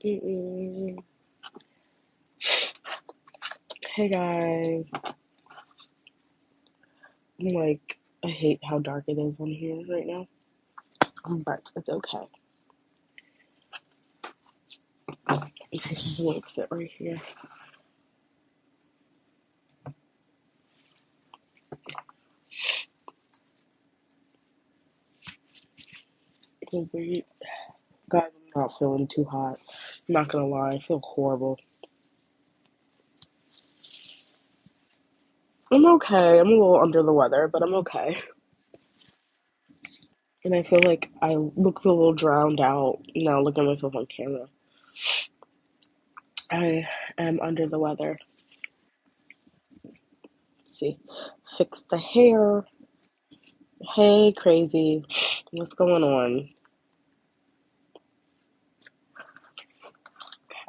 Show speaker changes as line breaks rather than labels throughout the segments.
Mm-mm. Hey guys, I hate how dark it is on here right now, but it's okay. Let's see if I can sit right here. Oh, wait. Guys, I'm not feeling too hot. I'm not gonna lie, I feel horrible. I'm okay. I'm a little under the weather, but I'm okay. And I feel like I look a little drowned out now looking at myself on camera. I am under the weather. Let's see, fix the hair. Hey, crazy. What's going on?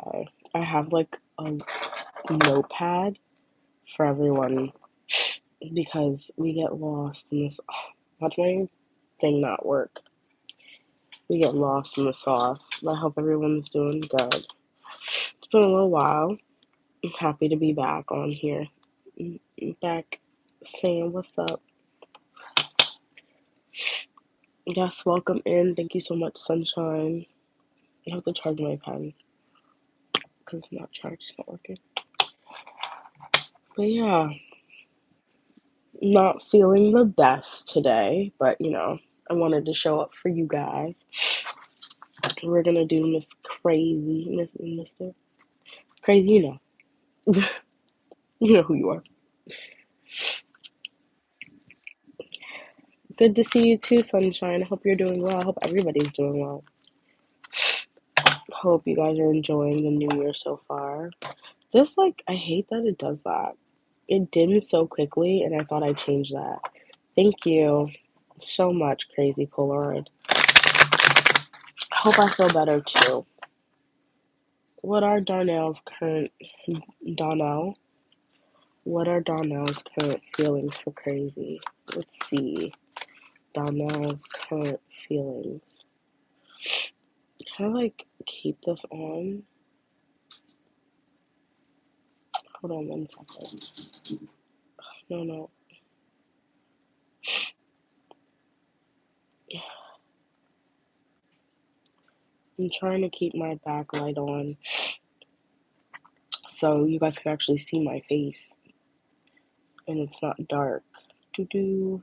Okay. I have like a notepad for everyone because we get lost in this. Watch my thing not work. We get lost in the sauce. I hope everyone's doing good. It's been a little while. I'm happy to be back on here. Back saying what's up. Yes, welcome in. Thank you so much, Sunshine. I have to charge my pen because it's not charged. It's not working. But yeah, not feeling the best today, but I wanted to show up for you guys. We're gonna do Miss Crazy, Mr. Crazy, you know who you are. Good to see you too, Sunshine. I hope you're doing well. I hope everybody's doing well. Hope you guys are enjoying the new year so far. I hate that it does that. It dims so quickly, and I thought I'd change that. Thank you so much, Crazy Polaroid. I hope I feel better too. What are Darnell's current Donnell? What are Donnell's current feelings for Crazy? Let's see. Donnell's current feelings. Can I keep this on? Hold on 1 second. No. I'm trying to keep my backlight on so you guys can actually see my face and it's not dark. Doo-doo.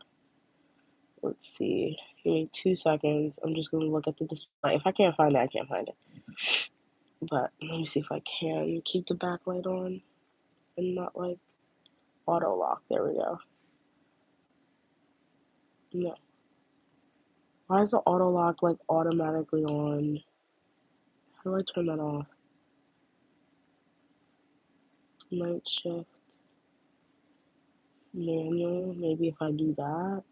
Let's see. Give me 2 seconds. I'm just gonna look at the display. If I can't find it, I can't find it. But let me see if I can keep the backlight on and not auto lock. There we go. No. Why is the auto lock automatically on? How do I turn that off? Night shift. Manual. Maybe if I do that.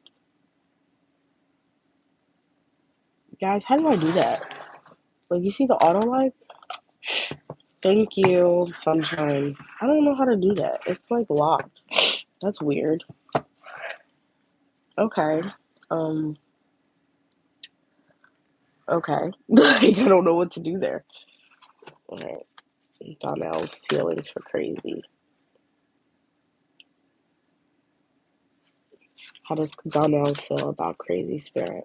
Guys, how do I do that? You see the auto light? Thank you, Sunshine. I don't know how to do that. It's locked. That's weird. Okay. Um, okay. I don't know what to do there. Alright. Donnell's feelings for Crazy. How does Donnell feel about Crazy Spirit?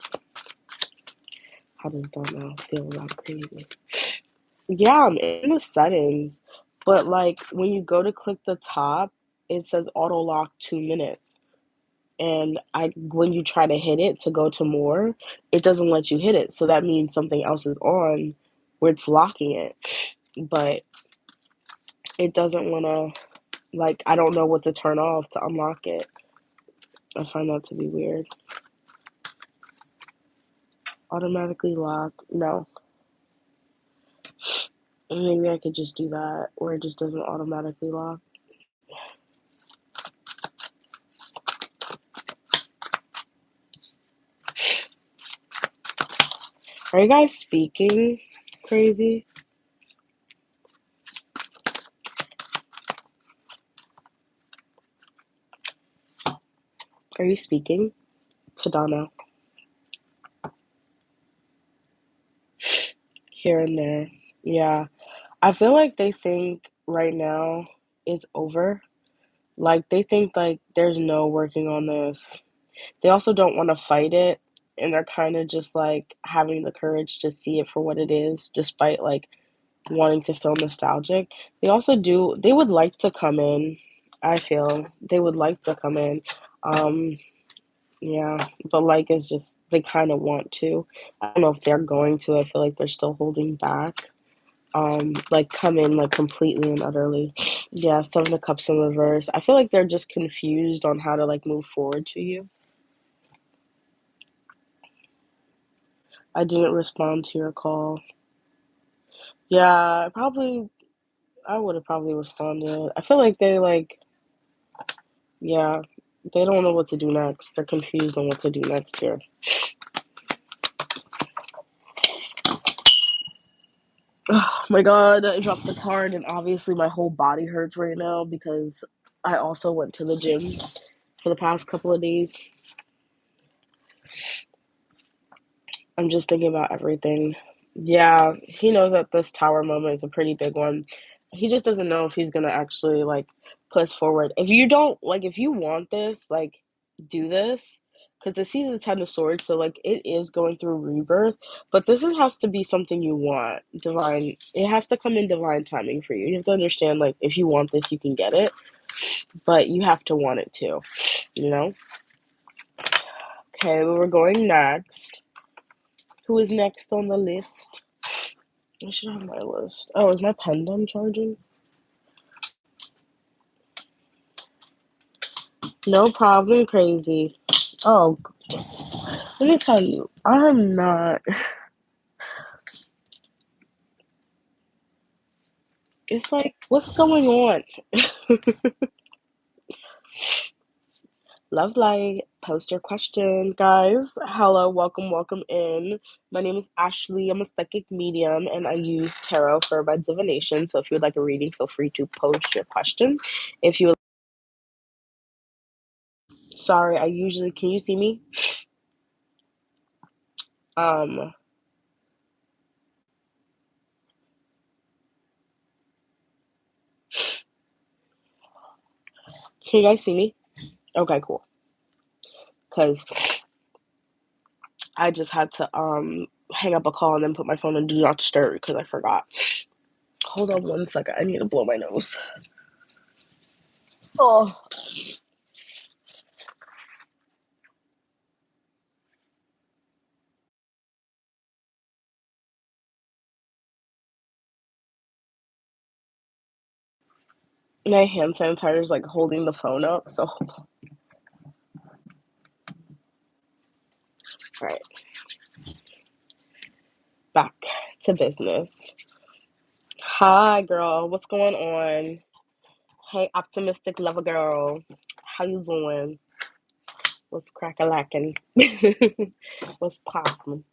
How does Donnell feel about Crazy? Yeah, I'm in the settings, but when you go to click the top, it says auto lock 2 minutes. And when you try to hit it to go to more, it doesn't let you hit it. So that means something else is on where it's locking it. But it doesn't want to, I don't know what to turn off to unlock it. I find that to be weird. Automatically lock. No. Maybe I could just do that where it just doesn't automatically lock. Are you guys speaking crazy? Are you speaking to Donna? Here and there. Yeah. I feel like they think right now it's over. Like they think like there's no working on this. They also don't want to fight it, and they're kind of just like having the courage to see it for what it is, despite like wanting to feel nostalgic. They would like to come in. I feel they would like to come in. Um, yeah, but like it's just they kind of want to. I don't know if they're going to. I feel like they're still holding back. Like come in like completely and utterly. Yeah, Seven of Cups in reverse. I feel like they're just confused on how to like move forward to you. I didn't respond to your call. Yeah, probably I would have probably responded. I feel like they like yeah, they don't know what to do next. They're confused on what to do next here. Oh my god, I dropped the card and obviously my whole body hurts right now because I also went to the gym for the past couple of days. I'm just thinking about everything. Yeah, he knows that this tower moment is a pretty big one. He just doesn't know if he's gonna actually like push forward. If you don't like, if you want this, like, do this because the season's Ten of Swords, so like it is going through rebirth. But has to be something you want, divine. It has to come in divine timing for you. You have to understand, like, if you want this, you can get it, but you have to want it too. You know. Okay, well, we're going next. Who is next on the list? I should have my list. Oh, is my pen done charging? No problem, crazy. Oh, let me tell you, I'm not. It's like, what's going on? Love light. Post your question, guys. Hello, welcome, welcome in. My name is Ashley. I'm a psychic medium, and I use tarot for my divination. So if you would like a reading, feel free to post your question. If you, sorry, I usually can you see me? Um, can you guys see me? Okay, cool. Because I just had to hang up a call and then put my phone in do not disturb because I forgot. Hold on one second. I need to blow my nose. Oh, my hand sanitizer is like holding the phone up. So, all right, back to business. Hi, girl. What's going on? Hey, optimistic lover girl. How you doing? What's crack-a-lacking? What's poppin'?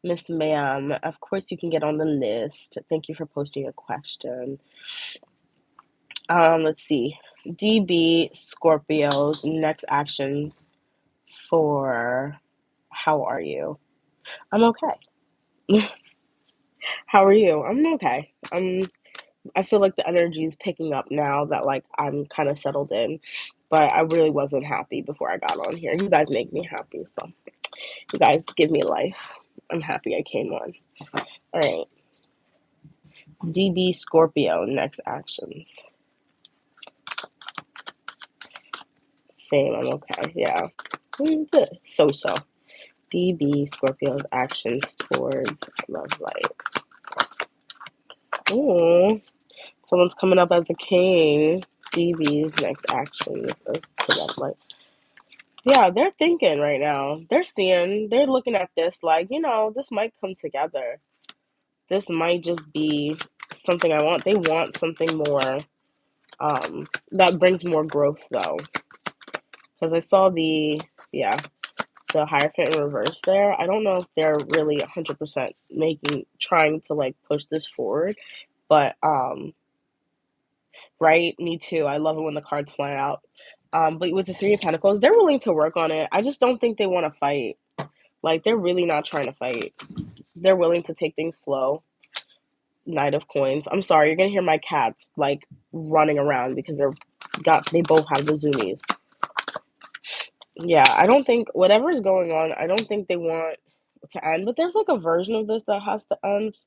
Miss Ma'am, of course you can get on the list. Thank you for posting your question. Let's see. DB Scorpio's next actions for how are you? I'm okay. How are you? I'm okay. I feel like the energy is picking up now that like I'm kind of settled in, but I really wasn't happy before I got on here. You guys make me happy, so you guys give me life. I'm happy I came on. All right. DB Scorpio next actions. Same. I'm okay. Yeah. So. DB Scorpio's actions towards love life. Ooh, someone's coming up as a king. DB's next actions to love life. Yeah, they're thinking right now. They're looking at this like, this might come together. This might just be something I want. They want something more that brings more growth though. Because I saw yeah, the Hierophant in reverse there. I don't know if they're really 100% trying to like push this forward, but right, me too. I love it when the cards fly out. But with the Three of Pentacles, they're willing to work on it. I just don't think they want to fight. Like they're really not trying to fight. They're willing to take things slow. Knight of Coins. I'm sorry, you're gonna hear my cats like running around because they both have the zoomies. Yeah, I don't think whatever is going on, I don't think they want to end, but there's like a version of this that has to end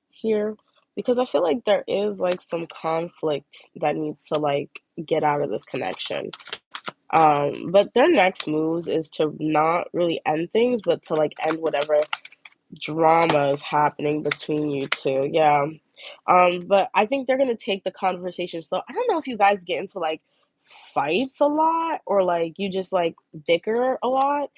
here because I feel like there is like some conflict that needs to like get out of this connection. But their next moves is to not really end things, but to like end whatever drama is happening between you two. Yeah. But I think they're gonna take the conversation slow. I don't know if you guys get into like fights a lot or like you just like bicker a lot.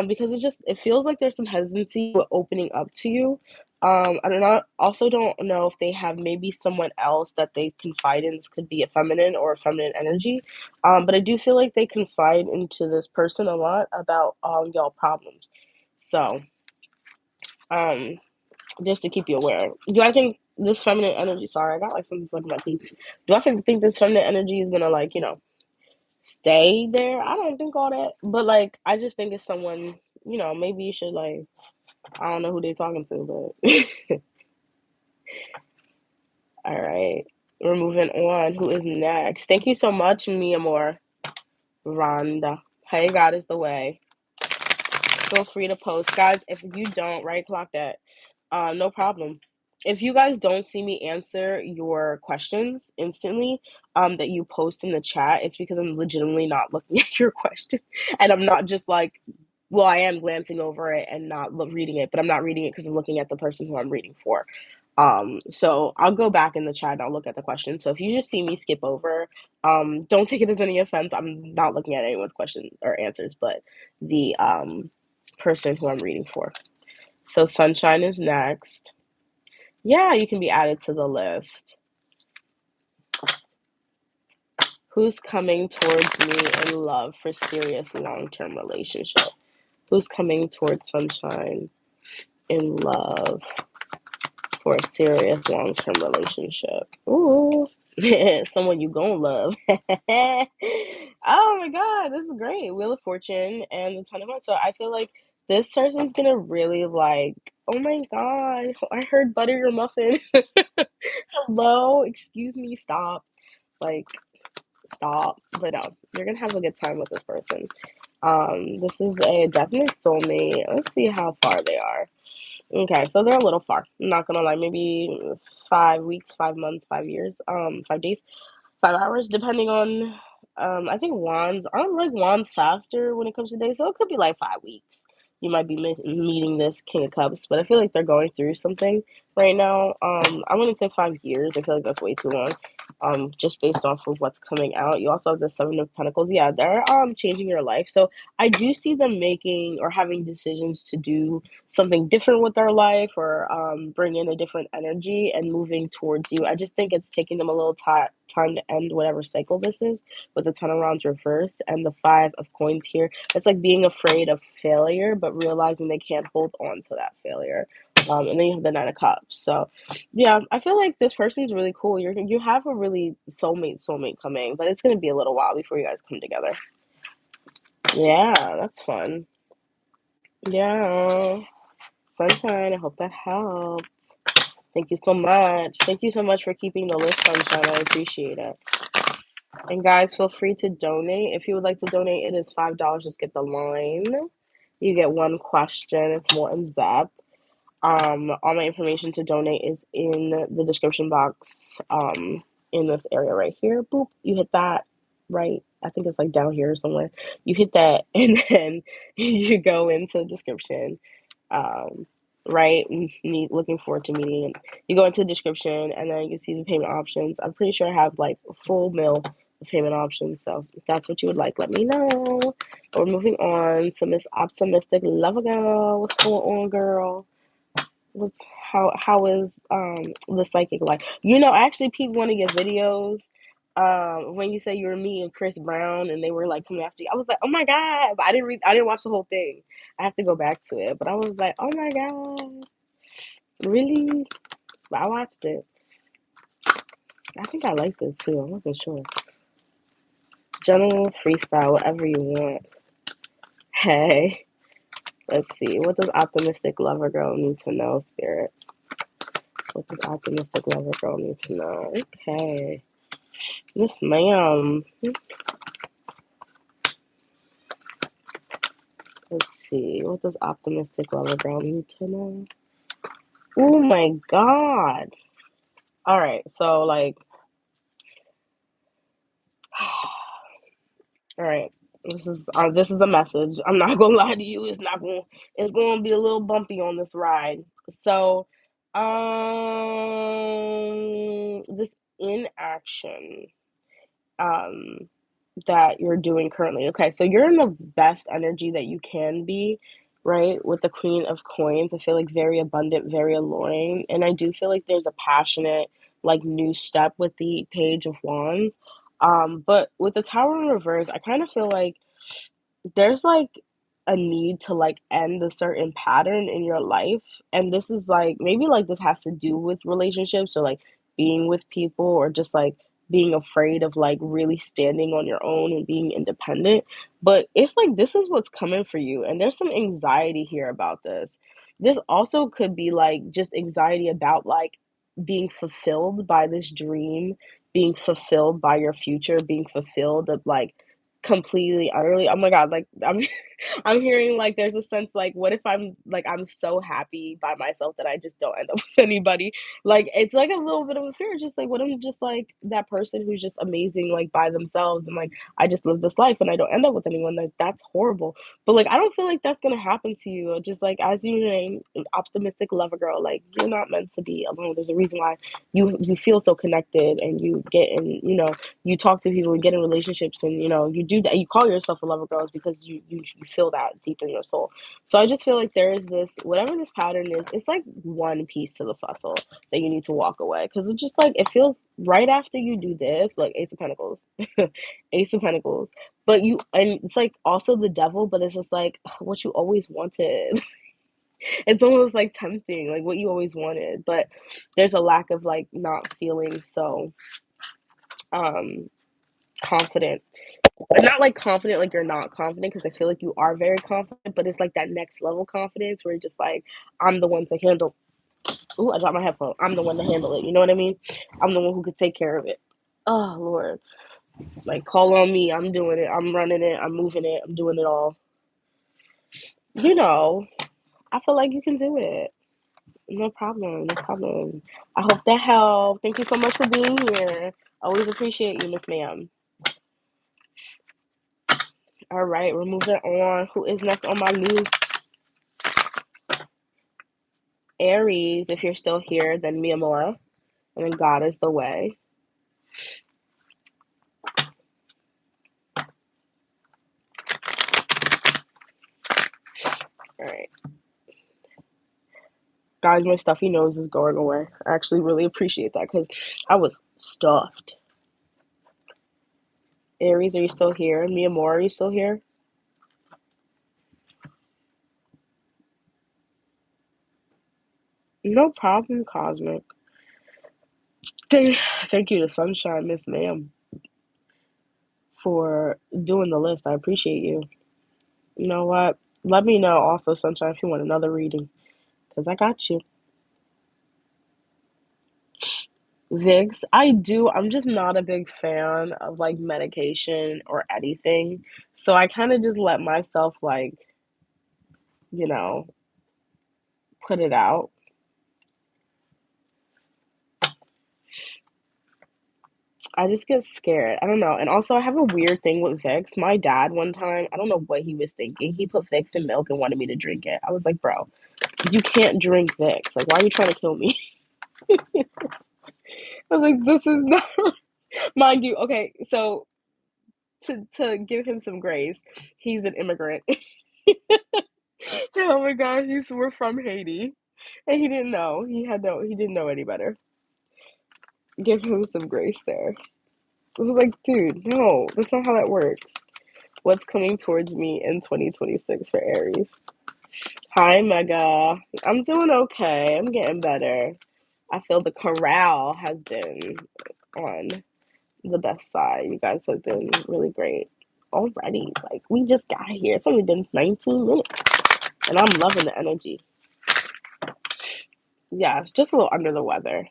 Because it feels like there's some hesitancy with opening up to you. I also don't know if they have maybe someone else that they confide in. This could be a feminine or a feminine energy. But I do feel like they confide into this person a lot about y'all problems. So um just to keep you aware. Do I think this feminine energy? Sorry, I got like something stuck in my teeth. Do I think this feminine energy is gonna like stay there? I don't think all that, but like I just think it's someone maybe you should like I don't know who they're talking to, but all right, we're moving on. Who is next? Thank you so much, mi amor. Rhonda. Hey, God is the way. Feel free to post, guys. If you don't right clock that, no problem. If you guys don't see me answer your questions instantly, that you post in the chat, it's because I'm legitimately not looking at your question, and I'm not just like, well, I am glancing over it and not reading it, but I'm not reading it because I'm looking at the person who I'm reading for. So I'll go back in the chat and I'll look at the question. So if you just see me skip over, don't take it as any offense. I'm not looking at anyone's question or answers, but the person who I'm reading for. So Sunshine is next. Yeah, you can be added to the list. Who's coming towards me in love for serious long-term relationship? Who's coming towards Sunshine in love for a serious long-term relationship? Ooh, someone you gonna love. Oh my God, this is great. Wheel of Fortune and a ton of money. So I feel like this person's gonna really like, oh my God, I heard butter your muffin. Hello, excuse me, stop. Like, stop. But no, you're gonna have a good time with this person. This is a definite soulmate. Let's see how far they are. Okay, so they're a little far. I'm not gonna lie, maybe 5 weeks, 5 months, 5 years, 5 days. 5 hours, depending on. I think wands aren't like wands faster when it comes to days, so it could be like 5 weeks. You might be meeting this King of Cups, but I feel like they're going through something right now. I wouldn't say 5 years. I feel like that's way too long. Just based off of what's coming out. You also have the Seven of Pentacles. Yeah, they're changing your life. So I do see them making or having decisions to do something different with their life or bring in a different energy and moving towards you. I just think it's taking them a little time to end whatever cycle this is with the Ten of Wands reverse and the Five of Coins here. It's like being afraid of failure, but realizing they can't hold on to that failure. And then you have the Nine of Cups. So, yeah, I feel like this person's really cool. You have a really soulmate coming, but it's gonna be a little while before you guys come together. Yeah, that's fun. Yeah. Sunshine, I hope that helped. Thank you so much. Thank you so much for keeping the list, Sunshine. I appreciate it. And guys, feel free to donate. If you would like to donate, it is $5. Just get the line. You get one question. It's more in depth. All my information to donate is in the description box. In this area right here. Boop. You hit that. Right. I think it's like down here somewhere. You hit that, and then you go into the description. Um, right? Looking forward to meeting. And you go into the description, and then you see the payment options. I'm pretty sure I have like a full mill of payment options. So if that's what you would like, let me know. But we're moving on to Miss Optimistic Lover Girl. What's going on, girl? How is the psychic life? I actually peeped one of your videos. When you say you were meeting Chris Brown and they were like coming after you, I was like, oh my God! But I didn't watch the whole thing. I have to go back to it. But I was like, oh my God, really? But I watched it. I think I liked it too. I wasn't sure. General freestyle, whatever you want. Hey, let's see. What does optimistic lover girl need to know, Spirit? What does optimistic lover girl need to know? Okay. Yes, ma'am. Let's see. What does optimistic lover girl need to know? Oh my god. All right. So like, all right. This is a message. I'm not gonna lie to you. It's gonna be a little bumpy on this ride. So, this inaction. Um, that you're doing currently. Okay, so you're in the best energy that you can be, right? With the Queen of Coins, I feel like very abundant, very alluring, and I do feel like there's a passionate, like new step with the Page of Wands. But with the Tower in reverse, I kind of feel like there's like a need to like end a certain pattern in your life, and this is like maybe like this has to do with relationships or like being with people or just like being afraid of like really standing on your own and being independent. But it's like this is what's coming for you, and there's some anxiety here about this also could be like just anxiety about like being fulfilled by this dream, being fulfilled by your future, being fulfilled of like completely, utterly, oh my god, like, I'm I'm hearing, like, there's a sense, like, what if I'm like, I'm so happy by myself that I just don't end up with anybody? Like, it's, like, a little bit of a fear, just, like, what I'm just, like, that person who's just amazing, like, by themselves, and, like, I just live this life and I don't end up with anyone, like, that's horrible. But, like, I don't feel like that's gonna happen to you, just, like, as you name, an optimistic lover girl, like, you're not meant to be alone. There's a reason why you feel so connected and you get in, you talk to people and get in relationships, and you do that, you call yourself a lover girl is because you feel that deep in your soul. So I just feel like there is this, whatever this pattern is, it's like one piece to the puzzle that you need to walk away, because it's just like it feels right after you do this, like Ace of Pentacles. Ace of Pentacles. But you, and it's like also the devil, but it's just like what you always wanted. It's almost like tempting, like what you always wanted, but there's a lack of like not feeling so um confident. Not like confident, like you're not confident, because I feel like you are very confident, but it's like that next level confidence where you're just like, I'm the one to handle. Ooh, I dropped my headphone. I'm the one to handle it. You know what I mean? I'm the one who could take care of it. Oh Lord, like call on me. I'm doing it. I'm running it. I'm moving it. I'm doing it all. You know, I feel like you can do it. No problem. No problem. I hope that helped. Thank you so much for being here. Always appreciate you, Miss Ma'am. All right, we're moving on. Who is next on my list? Aries, if you're still here, then Miyamura, and then God is the way. All right, guys, my stuffy nose is going away. I actually really appreciate that because I was stuffed. Aries, are you still here? Miyamura, are you still here? No problem, Cosmic. Thank you to Sunshine, Miss Ma'am, for doing the list. I appreciate you. You know what? Let me know also, Sunshine, if you want another reading, because I got you. Vicks, I do. I'm just not a big fan of like medication or anything. So I kind of just let myself like, you know, put it out. I just get scared. I don't know. And also, I have a weird thing with Vicks. My dad, one time, I don't know what he was thinking. He put Vicks in milk and wanted me to drink it. I was like, bro, you can't drink Vicks. Like, why are you trying to kill me? I was like, this is not, mind you. Okay, so to give him some grace, he's an immigrant. Oh my god, we're from Haiti. And he didn't know. He didn't know any better. Give him some grace there. I was like, dude, no, that's not how that works. What's coming towards me in 2026 for Aries? Hi, Mega. I'm doing okay. I'm getting better. I feel the corral has been on the best side. You guys have been really great already. Like, we just got here. It's only been 19 minutes. And I'm loving the energy. Yeah, it's just a little under the weather.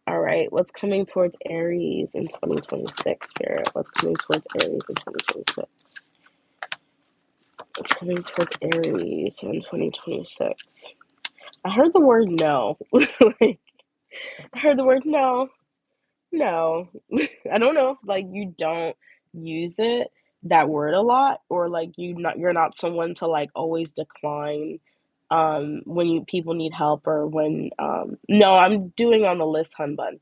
All right, what's coming towards Aries in 2026, Spirit? What's coming towards Aries in 2026? What's coming towards Aries in 2026? I heard the word no. Like, I heard the word no. No. I don't know if like you don't use that word a lot, or like you're not someone to like always decline when you people need help, or when no, I'm doing on the list, hun bun.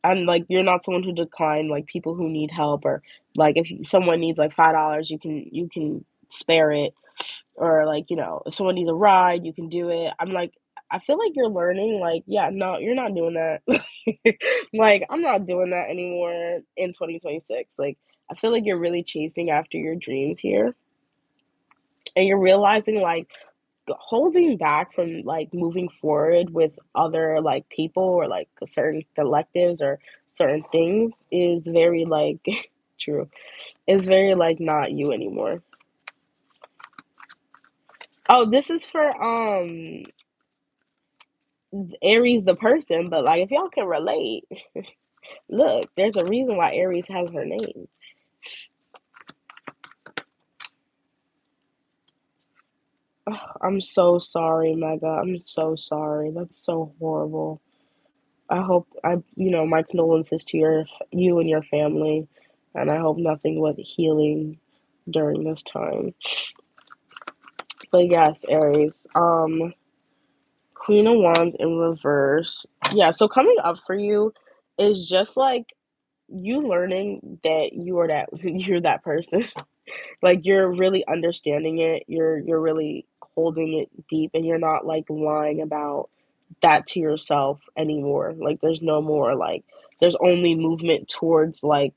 I'm like, you're not someone who decline like people who need help, or like if someone needs like $5, you can spare it, or like, if someone needs a ride, you can do it. I'm like, I feel like you're learning, like, yeah, no, you're not doing that. Like, I'm not doing that anymore in 2026. Like, I feel like you're really chasing after your dreams here, and you're realizing like holding back from like moving forward with other like people, or like certain collectives or certain things is very like true. Is very like not you anymore. Oh, this is for Aries the person, but like if y'all can relate, look, there's a reason why Aries has her name. Ugh, I'm so sorry, Mega. I'm so sorry. That's so horrible. I hope my condolences to you and your family, and I hope nothing but healing during this time. But yes, Aries. Queen of Wands in reverse. Yeah, so coming up for you is just like you learning that you are that you're that person. Like you're really understanding it. You're really holding it deep, and you're not like lying about that to yourself anymore. Like there's no more like there's only movement towards like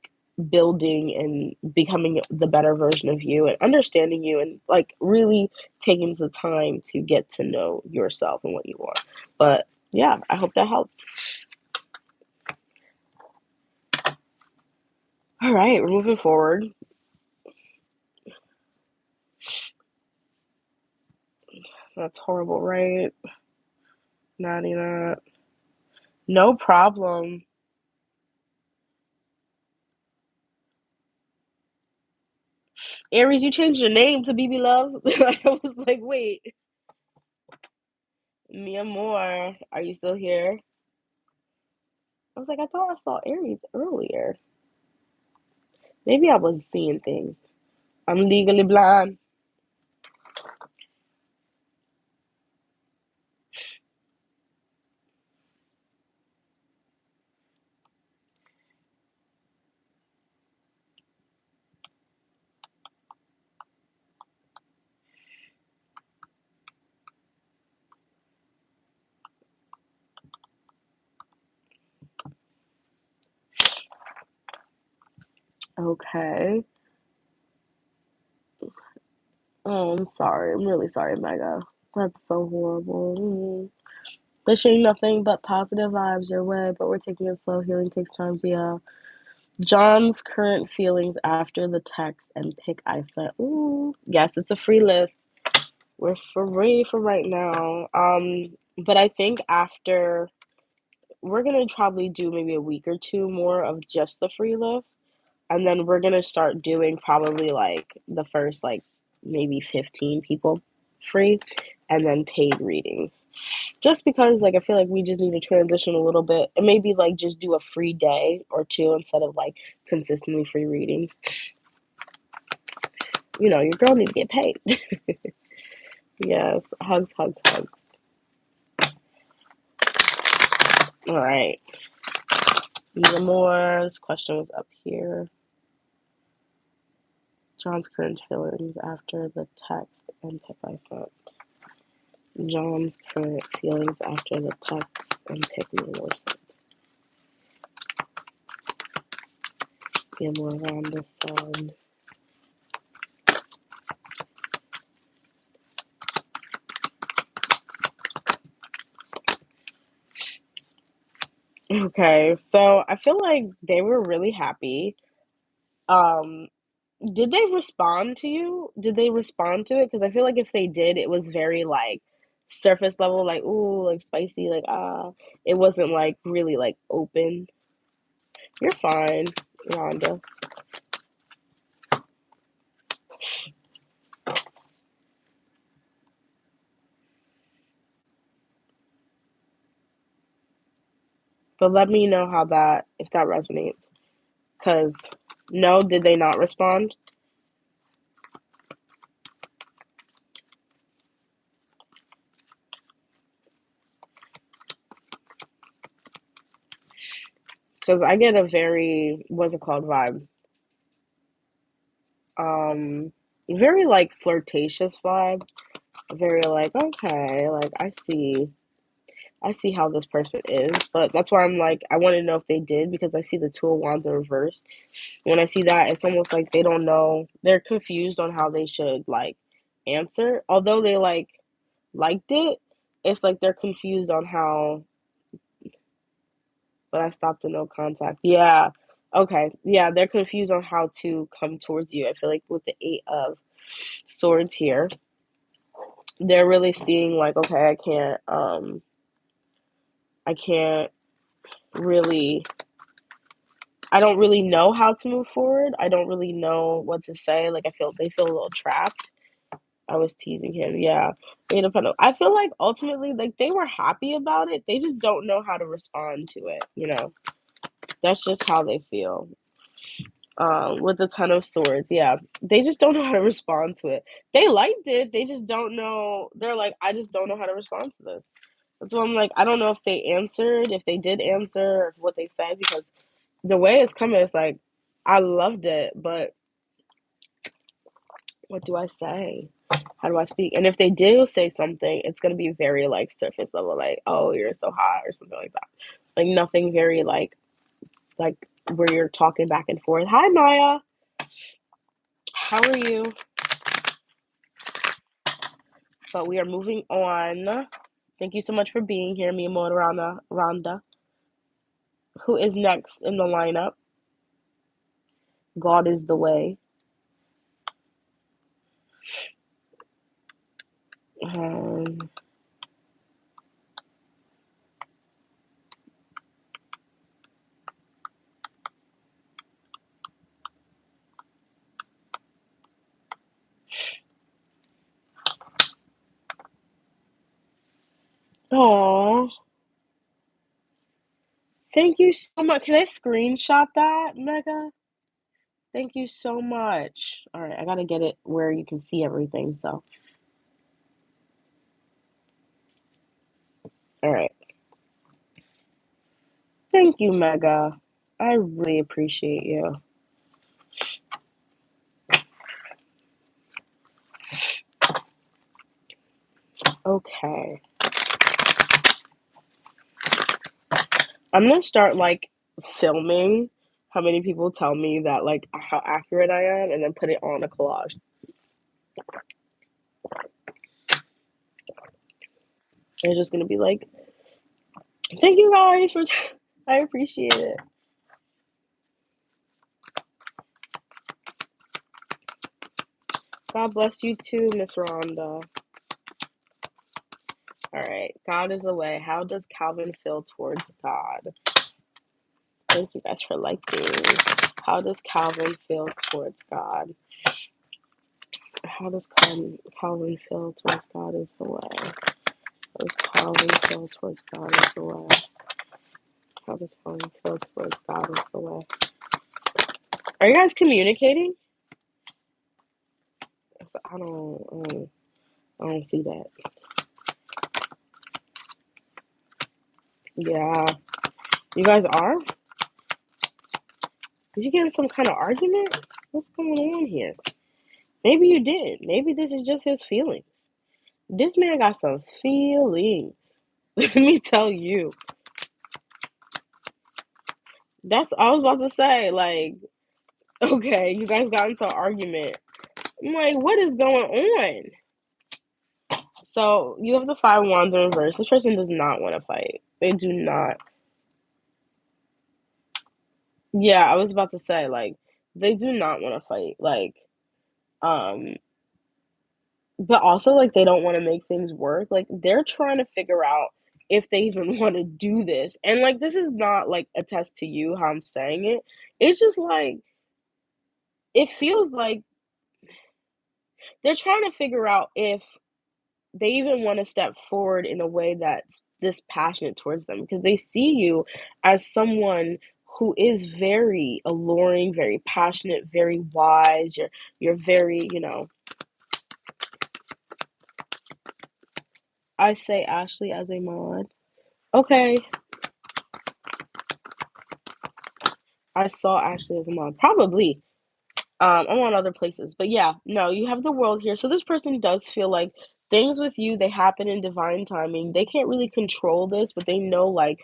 building and becoming the better version of you, and understanding you, and like really taking the time to get to know yourself and what you are. But yeah, I hope that helped. All right, we're moving forward. That's horrible, right? Natty Nat. No problem. Aries, you changed your name to BB Love? I was like, wait, Mia Moore, are you still here? I was like, I thought I saw Aries earlier. Maybe I was seeing things. I'm legally blind. Okay. Oh, I'm sorry. I'm really sorry, Mega. That's so horrible. Wishing nothing but positive vibes your way, but we're taking it slow. Healing takes time, yeah. John's current feelings after the text and pick I sent. Ooh, yes, it's a free list. We're free for right now. But I think after we're gonna probably do maybe a week or two more of just the free list, and then we're gonna start doing probably like the first like maybe 15 people free, and then paid readings. Just because like I feel like we just need to transition a little bit, and maybe like just do a free day or two instead of like consistently free readings. Your girl need to get paid. Yes, hugs, hugs, hugs. All right. Moore's question was up here. John's current feelings after the text and pick I sent. John's current feelings after the text and pick me were sent. Get more around this side. Okay, so I feel like they were really happy. Um, did they respond to you? Did they respond to it? Because I feel like if they did, it was very like surface level, like, ooh, like spicy, like, ah. It wasn't like really like open. You're fine, Rhonda. But let me know how that, if that resonates. Because, no, did they not respond? Because I get a very, what's it called, vibe? Um, Very like flirtatious vibe. Very like, okay, like I see how this person is, but that's why I'm like, I want to know if they did because I see the Two of Wands in reverse. When I see that, it's almost like they don't know, they're confused on how they should like answer. Although they like liked it, it's like they're confused on how, but I stopped in no contact. Yeah. Okay. Yeah, they're confused on how to come towards you. I feel like with the Eight of Swords here, they're really seeing like, okay, I can't really I don't really know how to move forward. I don't really know what to say. Like I feel they feel a little trapped. I was teasing him. Yeah. Independent. I feel like ultimately like they were happy about it. They just don't know how to respond to it, you know. That's just how they feel. With the Ten of Swords, yeah. They just don't know how to respond to it. They liked it. They just don't know. They're like, I just don't know how to respond to this. That's why I'm like, I don't know if they answered, if they did answer, or what they said, because the way it's coming is like, I loved it, but what do I say? How do I speak? And if they do say something, it's gonna be very like surface level, like, oh, you're so hot or something like that. Like nothing very like where you're talking back and forth. Hi Maya. How are you? But we are moving on. Thank you so much for being here, mi amor Rhonda. Who is next in the lineup? God is the way. Um, Aw, thank you so much. Can I screenshot that, Mega? Thank you so much. All right, I gotta get it where you can see everything. So, all right. Thank you, Mega. I really appreciate you. Okay. I'm gonna start like filming how many people tell me that like how accurate I am and then put it on a collage. It's just gonna be like, thank you guys for I appreciate it. God bless you too, Miss Rhonda. All right. God is away. How does Calvin feel towards God? Thank you guys for liking. How does Calvin feel towards God? How does Calvin feel towards God is the way? How does Calvin feel towards God is the way? How does Calvin feel towards God is the way? Are you guys communicating? I don't see that. Yeah. You guys are? Did you get in some kind of argument? What's going on here? Maybe you did. Maybe this is just his feelings. This man got some feelings. Let me tell you. That's I was about to say. Like, okay, you guys got into an argument. I'm like, what is going on? So you have the Five Wands in reverse. This person does not want to fight. They do not. Yeah, I was about to say, like, they do not want to fight. Like, um, but also, like, they don't wanna make things work, like, they're trying to figure out if they even wanna do this, and, like, this is not, like, a test to you how I'm saying it, it's just, like, it feels like they're trying to figure out if they even wanna step forward in a way that's this passionate towards them because they see you as someone who is very alluring, very passionate, very wise, you're very, I say Ashley as a mod. Okay, I saw Ashley as a mod. Probably. I'm on other places, but yeah, no, you have the world here. So this person does feel like things with you, they happen in divine timing. They can't really control this, but they know like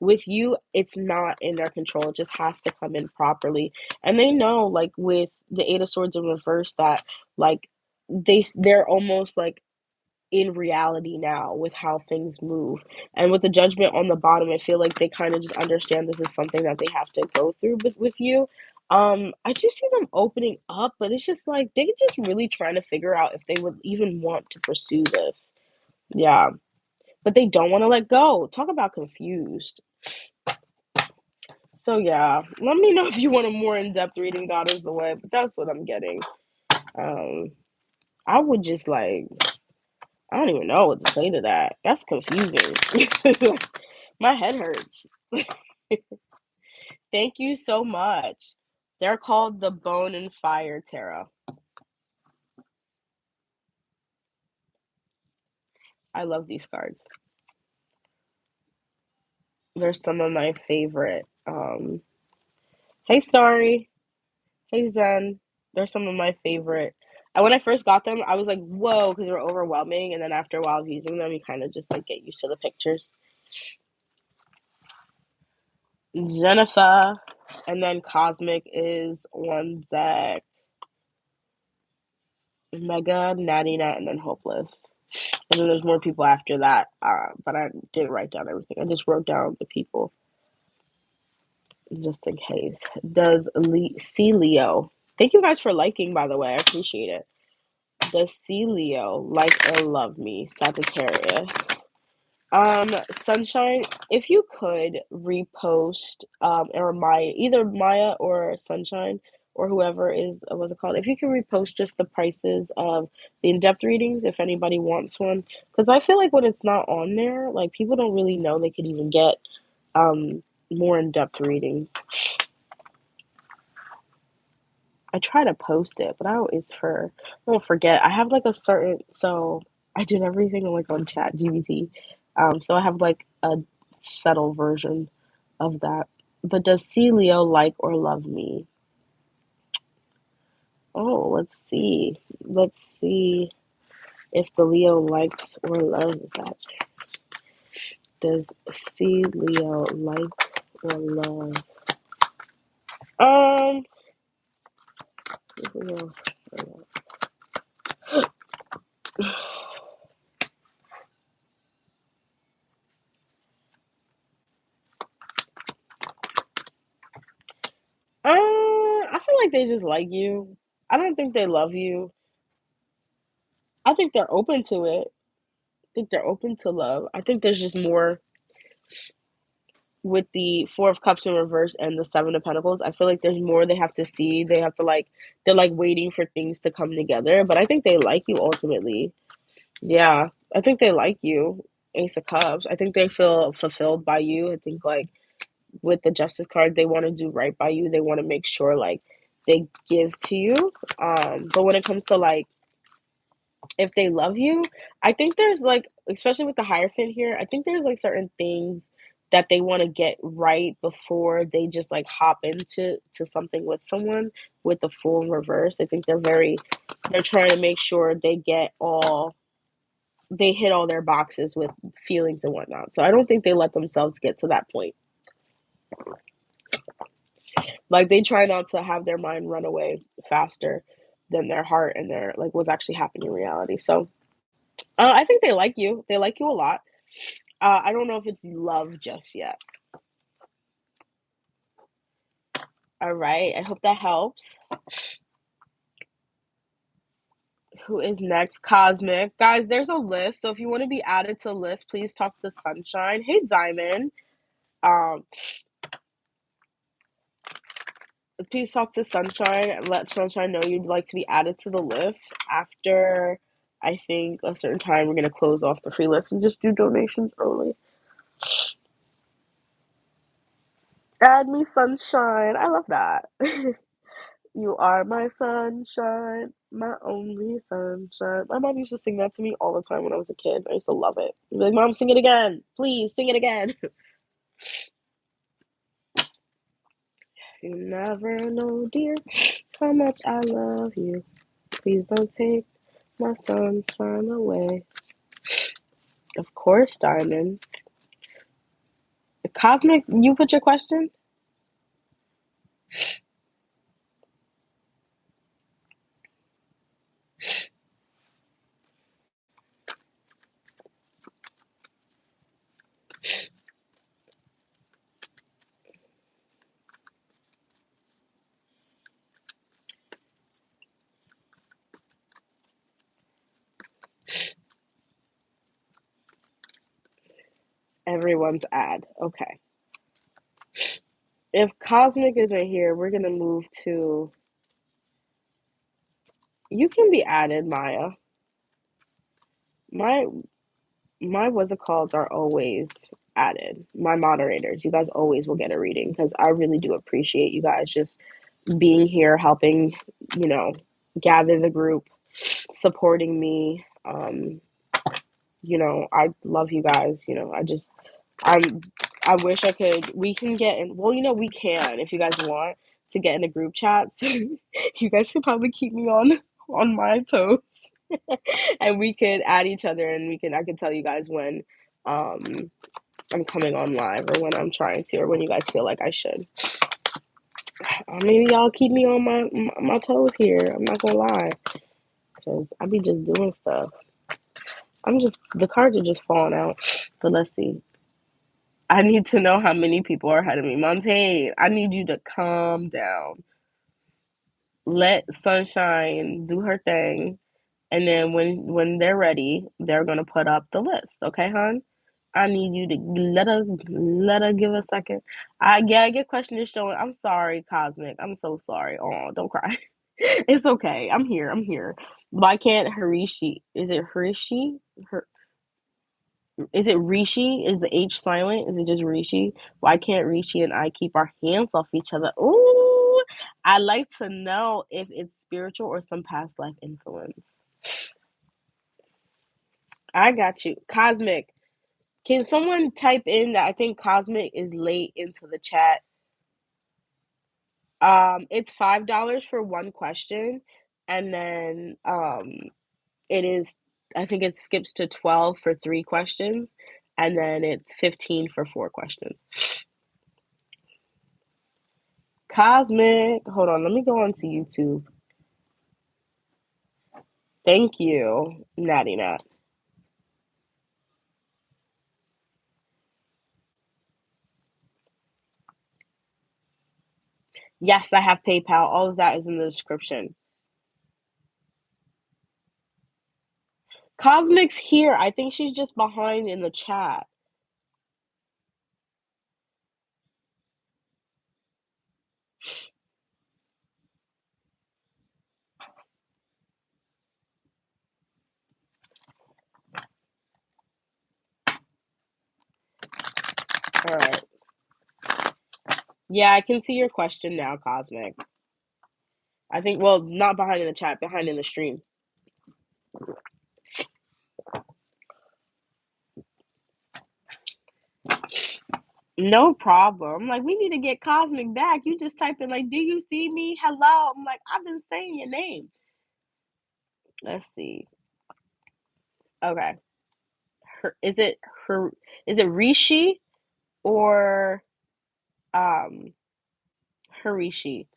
with you, it's not in their control. It just has to come in properly. And they know like with the Eight of Swords in reverse that like they're almost like in reality now with how things move. And with the Judgment on the bottom, I feel like they kind of just understand this is something that they have to go through with you. I do see them opening up, but it's just like they just really trying to figure out if they would even want to pursue this. Yeah, but they don't want to let go. Talk about confused. So yeah, let me know if you want a more in-depth reading. God is the way, but that's what I'm getting. Um, I would just like I don't even know what to say to that. That's confusing. My head hurts. Thank you so much. They're called the Bone and Fire Tarot. I love these cards. They're some of my favorite. Hey, Starry. Hey, Zen. They're some of my favorite. And when I first got them, I was like, whoa, because they're overwhelming. And then after a while of using them, you kind of just like get used to the pictures. Jennifer. And then Cosmic is one deck. Mega, Natty Nat, and then Hopeless. And then there's more people after that, but I didn't write down everything. I just wrote down the people just in case. Does C Leo? Thank you guys for liking, by the way. I appreciate it. Does C Leo like or love me? Sagittarius. Sunshine, if you could repost, or Maya, either Maya or Sunshine or whoever is, what's it called? If you could repost just the prices of the in-depth readings, if anybody wants one, because I feel like when it's not on there, like people don't really know they could even get, more in-depth readings. I try to post it, but I don't forget. I have like a certain, so I did everything like on Chat GBT. So I have like a subtle version of that. But does C Leo like or love me? Oh, let's see. Let's see if the Leo likes or loves that. Does C Leo like or love? Um, I feel like they just like you. I don't think they love you. I think they're open to it. I think they're open to love. I think there's just more with the Four of Cups in reverse and the Seven of Pentacles. I feel like there's more they have to see. They have to like they're like waiting for things to come together. But I think they like you ultimately. Yeah. I think they like you. Ace of Cups. I think they feel fulfilled by you. I think like with the Justice card, they want to do right by you. They want to make sure like they give to you. But when it comes to like if they love you, I think there's like, especially with the Hierophant here, I think there's like certain things that they want to get right before they just like hop into something with someone with the Fool in reverse. I think they're trying to make sure they hit all their boxes with feelings and whatnot. So I don't think they let themselves get to that point. Like they try not to have their mind run away faster than their heart and their like what's actually happening in reality. So I think they like you. They like you a lot. I don't know if it's love just yet. All right. I hope that helps. Who is next? Cosmic. Guys, there's a list. So if you want to be added to the list, please talk to Sunshine. Hey, Diamond. Um, please talk to Sunshine. Let Sunshine know you'd like to be added to the list. After, I think, a certain time, we're going to close off the free list and just do donations early. Add me, Sunshine. I love that. You are my sunshine, my only sunshine. My mom used to sing that to me all the time when I was a kid. I used to love it. I'd be like, Mom, sing it again. Please, sing it again. You never know, dear, how much I love you. Please don't take my sunshine away. Of course, Diamond. Cosmic, you put your question? Everyone's ad. Okay. If Cosmic isn't here, we're going to move to. You can be added, Maya. My what's it called are always added. My moderators, you guys always will get a reading because I really do appreciate you guys just being here, helping, you know, gather the group, supporting me. I love you guys. I'm, I wish I could, we can get in, well, we can if you guys want to get in a group chat. So you guys could probably keep me on my toes. And we could add each other and I could tell you guys when um I'm coming on live or when I'm trying to or when you guys feel like I should. Maybe y'all keep me on my toes here. I'm not gonna lie, because I be just doing stuff. The cards are just falling out. But let's see. I need to know how many people are ahead of me. Montaigne, I need you to calm down. Let Sunshine do her thing. And then when they're ready, they're gonna put up the list. Okay, hon? I need you to let her give a second. Your question is showing. I'm sorry, Cosmic. I'm so sorry. Oh, don't cry. It's okay. I'm here. I'm here. Why can't Harishi? Is it Harishi? Her, is it Rishi? Is the H silent? Is it just Rishi? Why can't Rishi and I keep our hands off each other? Ooh, I like to know if it's spiritual or some past life influence. I got you. Cosmic. Can someone type in that I think Cosmic is late into the chat? It's $5 for one question, and then it is I think it skips to 12 for three questions, and then it's 15 for four questions. Cosmic, hold on, let me go on to YouTube. Thank you, Natty Nat. Yes, I have PayPal. All of that is in the description. Cosmic's here. I think she's just behind in the chat. All right. Yeah, I can see your question now, Cosmic. I think, well, not behind in the chat, behind in the stream. No problem. Like, we need to get Cosmic back. You just type in, like, do you see me? Hello. I'm like, I've been saying your name. Let's see. Okay. Is it Rishi or um Harishi?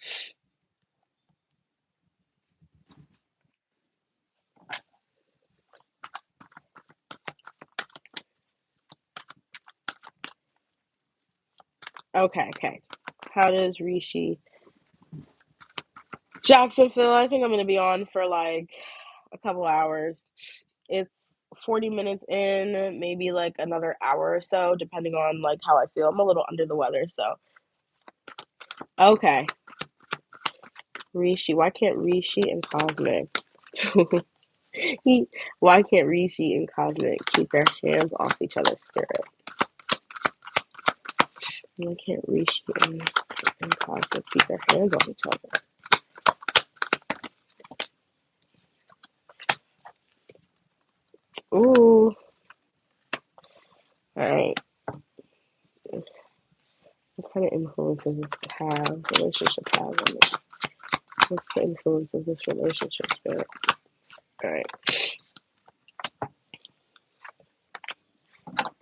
Okay. How does Rishi? Jacksonville, I think I'm gonna be on for like a couple hours. It's 40 minutes in, maybe like another hour or so, depending on like how I feel. I'm a little under the weather, so okay. Rishi, why can't Rishi and Cosmic? Why can't Rishi and Cosmic keep their hands off each other's spirit? Why can't Rishi and Cosmic keep their hands off each other? Ooh. Alright. What kind of influence does this relationship have on me? What's the influence of this relationship, spirit? Alright.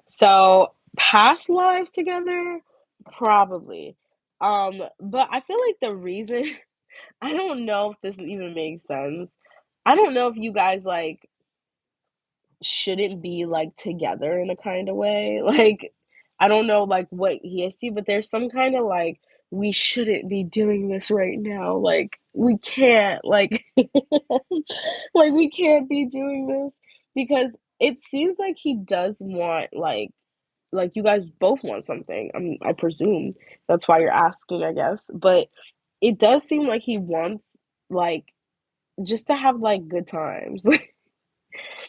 So past lives together, probably. But I feel like the reason I don't know if this even makes sense. I don't know if you guys like shouldn't be like together in a kind of way. Like I don't know like what he has to, but there's some kind of like we shouldn't be doing this right now. Like we can't like like we can't be doing this because it seems like he does want like you guys both want something. I presume that's why you're asking, I guess. But it does seem like he wants like just to have like good times.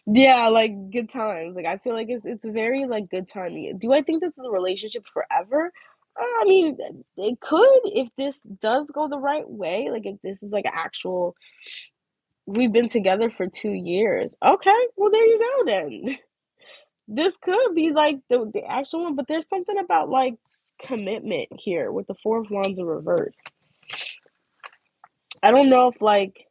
Yeah, like good times. Like I feel like it's very like good timing. Do I think this is a relationship forever? I mean, it could if this does go the right way. Like if this is like actual, we've been together for 2 years. Okay, well there you go then. This could be like the actual one, but there's something about like commitment here with the Four of Wands in reverse. I don't know if like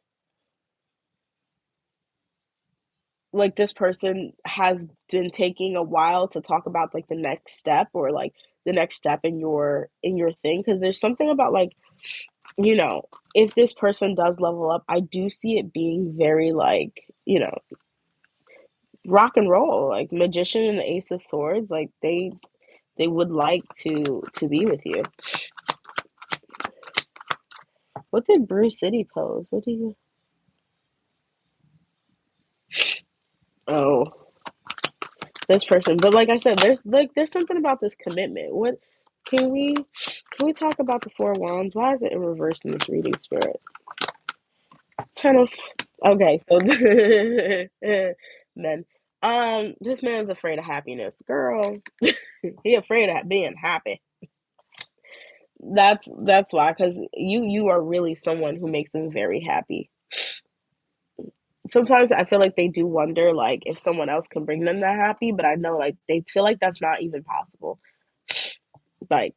this person has been taking a while to talk about like the next step or like the next step in your thing because there's something about like you know if this person does level up I do see it being very like rock and roll like magician and the ace of swords like they would like to be with you. What did Bruce City pose? What do you? Oh, this person. But like I said, there's something about this commitment. What can we can we talk about the Four Wands? Why is it in reverse in this reading, spirit? Ten of okay, so men. This man's afraid of happiness, girl. He afraid of being happy. That's why, because you are really someone who makes them very happy. Sometimes I feel like they do wonder like if someone else can bring them that happy, but I know like they feel like that's not even possible. Like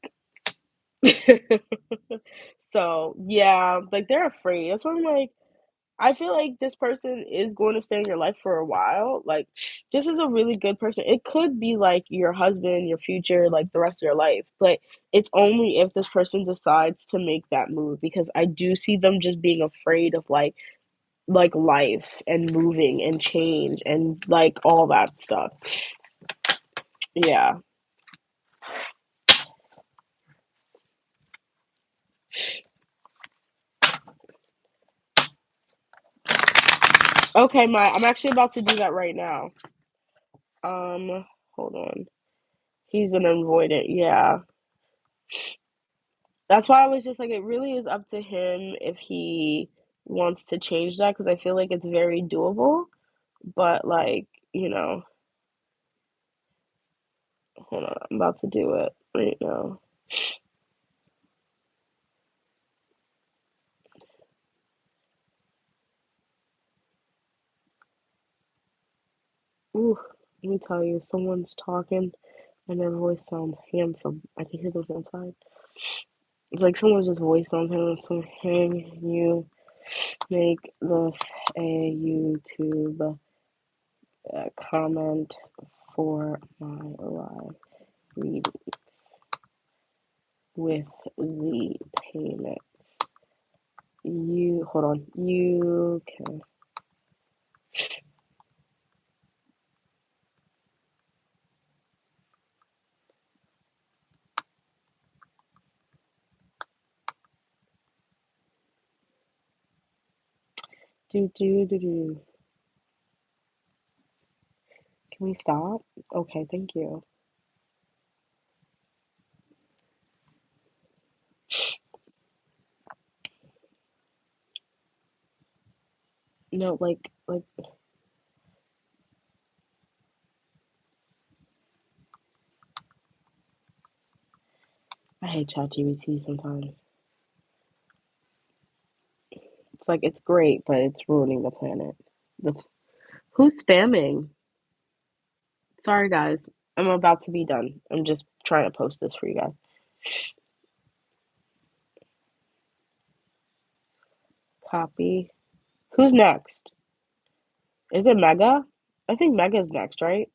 so yeah, like they're afraid. That's why I'm like I feel like this person is going to stay in your life for a while. Like this is a really good person. It could be like your husband, your future, like the rest of your life, but it's only if this person decides to make that move because I do see them just being afraid of like life and moving and change and like all that stuff. Yeah. Okay, I'm actually about to do that right now. Hold on. He's an avoidant. Yeah. That's why I was just like it really is up to him if he wants to change that because I feel like it's very doable, but like, hold on, I'm about to do it right now. Ooh, let me tell you, someone's talking and their voice sounds handsome. I can hear them inside. It's like someone's just voice sounds handsome. Can you make this a YouTube comment for my live reading with the payment? You hold on. You can do. Can we stop? Okay, thank you. No, like I hate ChatGPT sometimes. It's like it's great, but it's ruining the planet. The, who's spamming? Sorry, guys. I'm about to be done. I'm just trying to post this for you guys. Copy. Who's next? Is it Mega? I think Mega's next, right?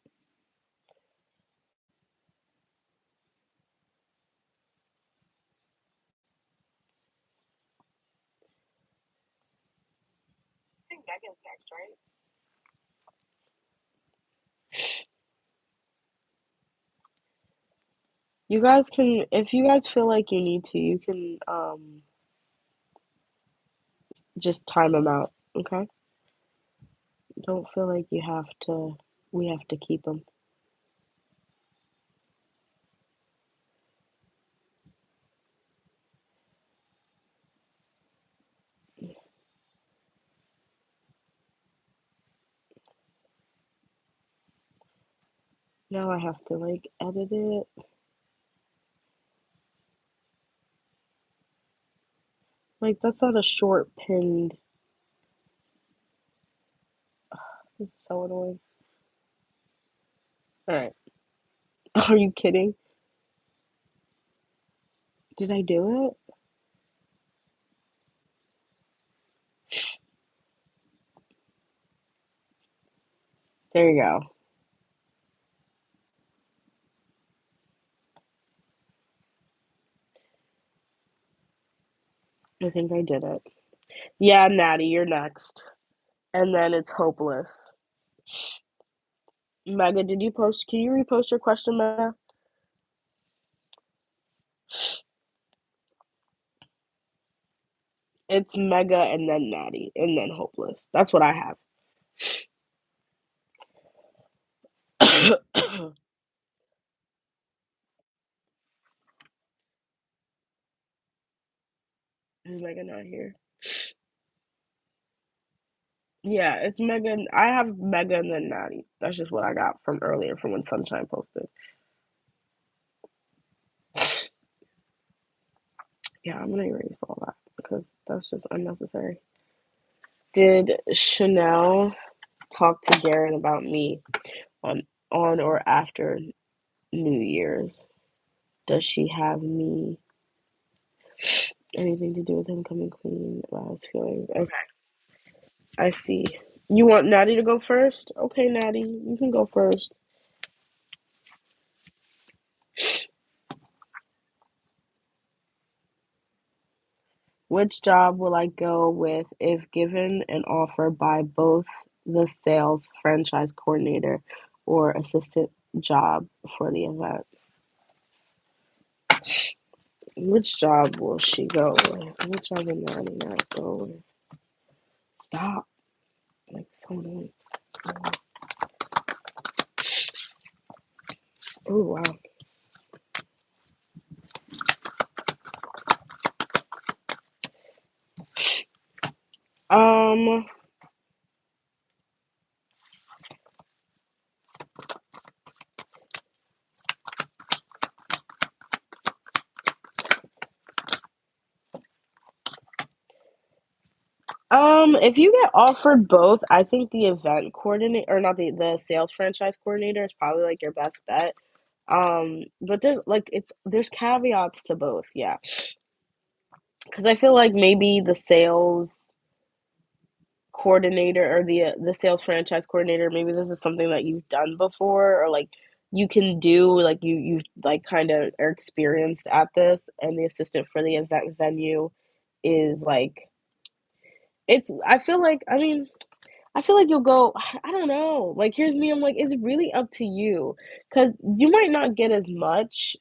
I think Mega's next, right? You guys can, if you guys feel like you need to, you can just time them out, okay? Don't feel like you have to, we have to keep them. Now I have to like edit it. Like that's not a short pinned. This is so annoying. All right. Are you kidding? Did I do it? There you go. I think I did it. Yeah, Natty, you're next. And then it's hopeless. Mega, did you post? Can you repost your question, Mega? It's Mega and then Natty and then hopeless. That's what I have. Is Mega not here? Yeah, it's Mega. I have Mega and then Natty. That's just what I got from earlier from when Sunshine posted. Yeah, I'm gonna erase all that because that's just unnecessary. Did Chanel talk to Garen about me on or after New Year's? Does she have me anything to do with him coming clean about his feelings? Okay, I see. You want Natty to go first? Okay, Natty, you can go first. Which job will I go with if given an offer by both the sales franchise coordinator or assistant job for the event? Which job will she go with? Which job will Natty not go with? Stop. Like, so annoying. Oh, wow. Um, if you get offered both, I think the event coordinator, or not the sales franchise coordinator is probably like your best bet. But there's like there's caveats to both, yeah. Because I feel like maybe the sales coordinator or the sales franchise coordinator, maybe this is something that you've done before or like you can do, like you like kind of are experienced at this, and the assistant for the event venue is like it's I feel like I mean I feel like you'll go, I don't know. Like, here's me. I'm like, it's really up to you because you might not get as much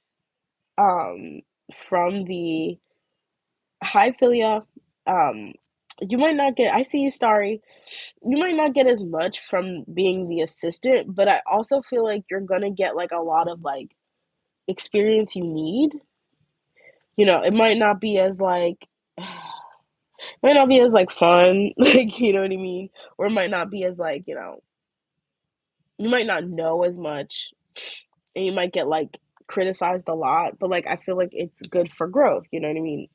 um, from the hi Philia. Um, You might not get I see you, Starry. You might not get as much from being the assistant, but I also feel like you're gonna get, like, a lot of, like, experience you need. You know, it might not be as, like might not be as, like, fun, like, you know what I mean? Or it might not be as, like, you might not know as much, and you might get, like, criticized a lot, but, like, I feel like it's good for growth, you know what I mean?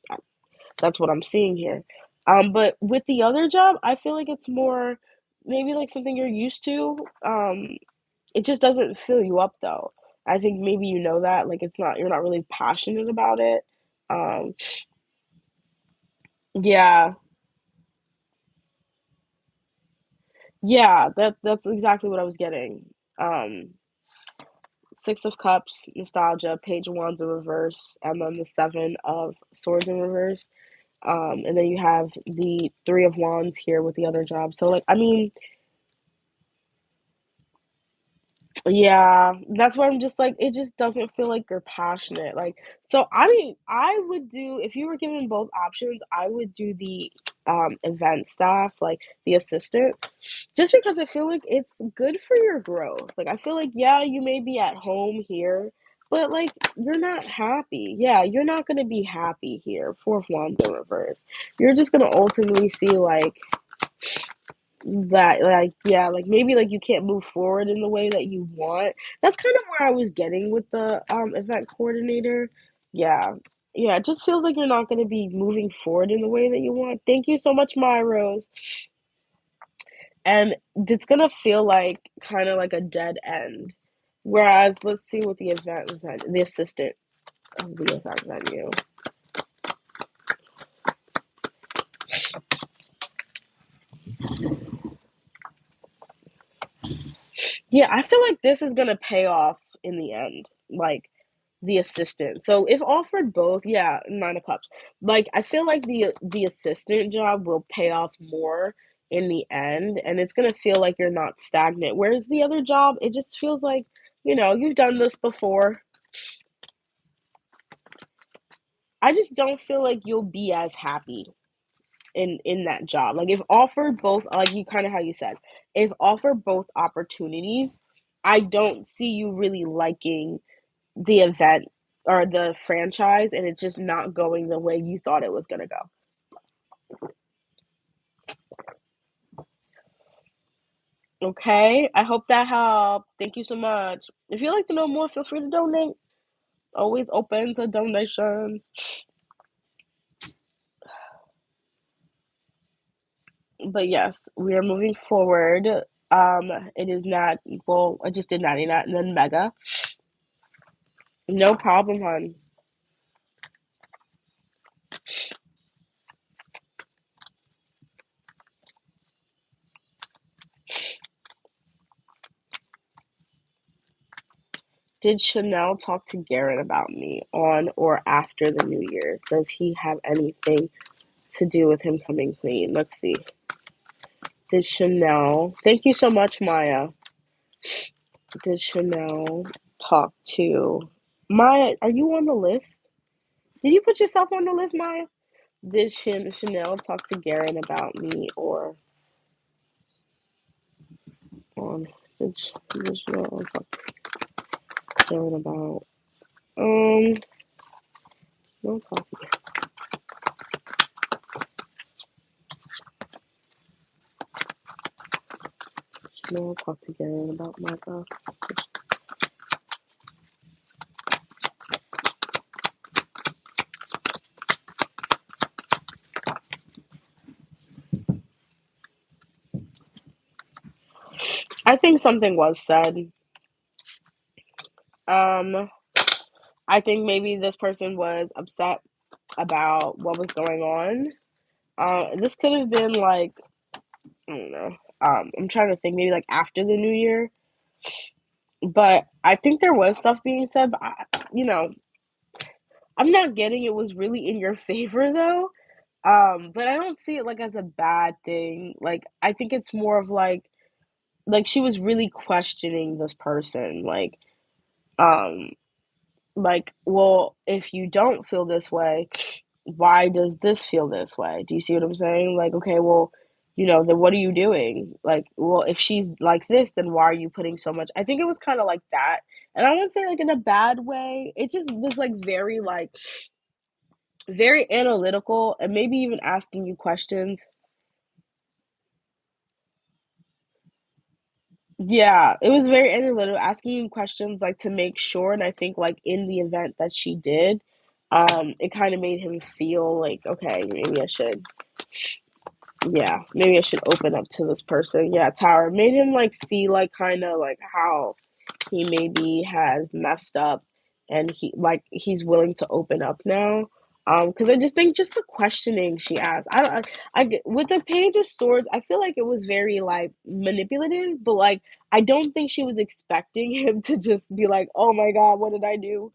That's what I'm seeing here. But with the other job, I feel like it's more maybe, like, something you're used to, it just doesn't fill you up, though. I think maybe you know that, like, it's not you're not really passionate about it. Um, yeah, yeah, that's exactly what I was getting. Um, Six of Cups, nostalgia, Page of Wands in reverse, and then the Seven of Swords in reverse. And then you have the Three of Wands here with the other job. So, like, I mean, yeah, that's why I'm just like, it just doesn't feel like you're passionate. Like, so I mean, I would do if you were given both options, I would do the event staff, like the assistant, just because I feel like it's good for your growth. Like, I feel like, yeah, you may be at home here, but like you're not happy. Yeah, you're not gonna be happy here. Fourth Wands in reverse. You're just gonna ultimately see like that, like, yeah, like, maybe, like, you can't move forward in the way that you want. That's kind of where I was getting with the, event coordinator. Yeah. Yeah, it just feels like you're not gonna be moving forward in the way that you want. Thank you so much, my Rose. And it's gonna feel like kinda like a dead end. Whereas, let's see what the assistant of the event venue. Yeah, I feel like this is gonna pay off in the end, like, the assistant. So if offered both, yeah, 9 of cups. Like, I feel like the assistant job will pay off more in the end, and it's gonna feel like you're not stagnant, whereas the other job, it just feels like, you've done this before. I just don't feel like you'll be as happy in that job. Like, if offered both, like, you kinda how you said, if offered both opportunities, I don't see you really liking the event or the franchise, and it's just not going the way you thought it was gonna go. Okay, I hope that helped. Thank you so much. If you'd like to know more, feel free to donate. Always open to donations. But yes, we are moving forward. It is not well, I just did 99 and then mega. No problem, hon. Did Chanel talk to Garrett about me on or after the New Year's? Does he have anything to do with him coming clean? Let's see. Did Chanel, thank you so much, Maya. Did Chanel talk to Maya? Are you on the list? Did you put yourself on the list, Maya? Did Chanel talk to Garen about me or on? Did Chanel talk to Garen about? No talk to Chanel talk to Garen about Micah. I think something was said. Um, I think maybe this person was upset about what was going on. This could have been like I don't know. I'm trying to think maybe like after the new year, but I think there was stuff being said. But I'm not getting it was really in your favor though. But I don't see it like as a bad thing. Like I think it's more of like she was really questioning this person. Um, like well, if you don't feel this way, why does this feel this way? Do you see what I'm saying? Like, okay, well, then what are you doing? Like, well, if she's like this, then why are you putting so much? I think it was kind of like that. And I wouldn't say like in a bad way. It just was like very analytical and maybe even asking you questions. Yeah, it was very analytical, asking you questions like to make sure. And I think like in the event that she did, it kind of made him feel like, okay, maybe I should open up to this person. Yeah, Tower made him like see like kind of like how he maybe has messed up, and he's willing to open up now. Because I just think just the questioning she asked, with the Page of Swords, I feel like it was very like manipulative, but like I don't think she was expecting him to just be like, oh my god, what did I do?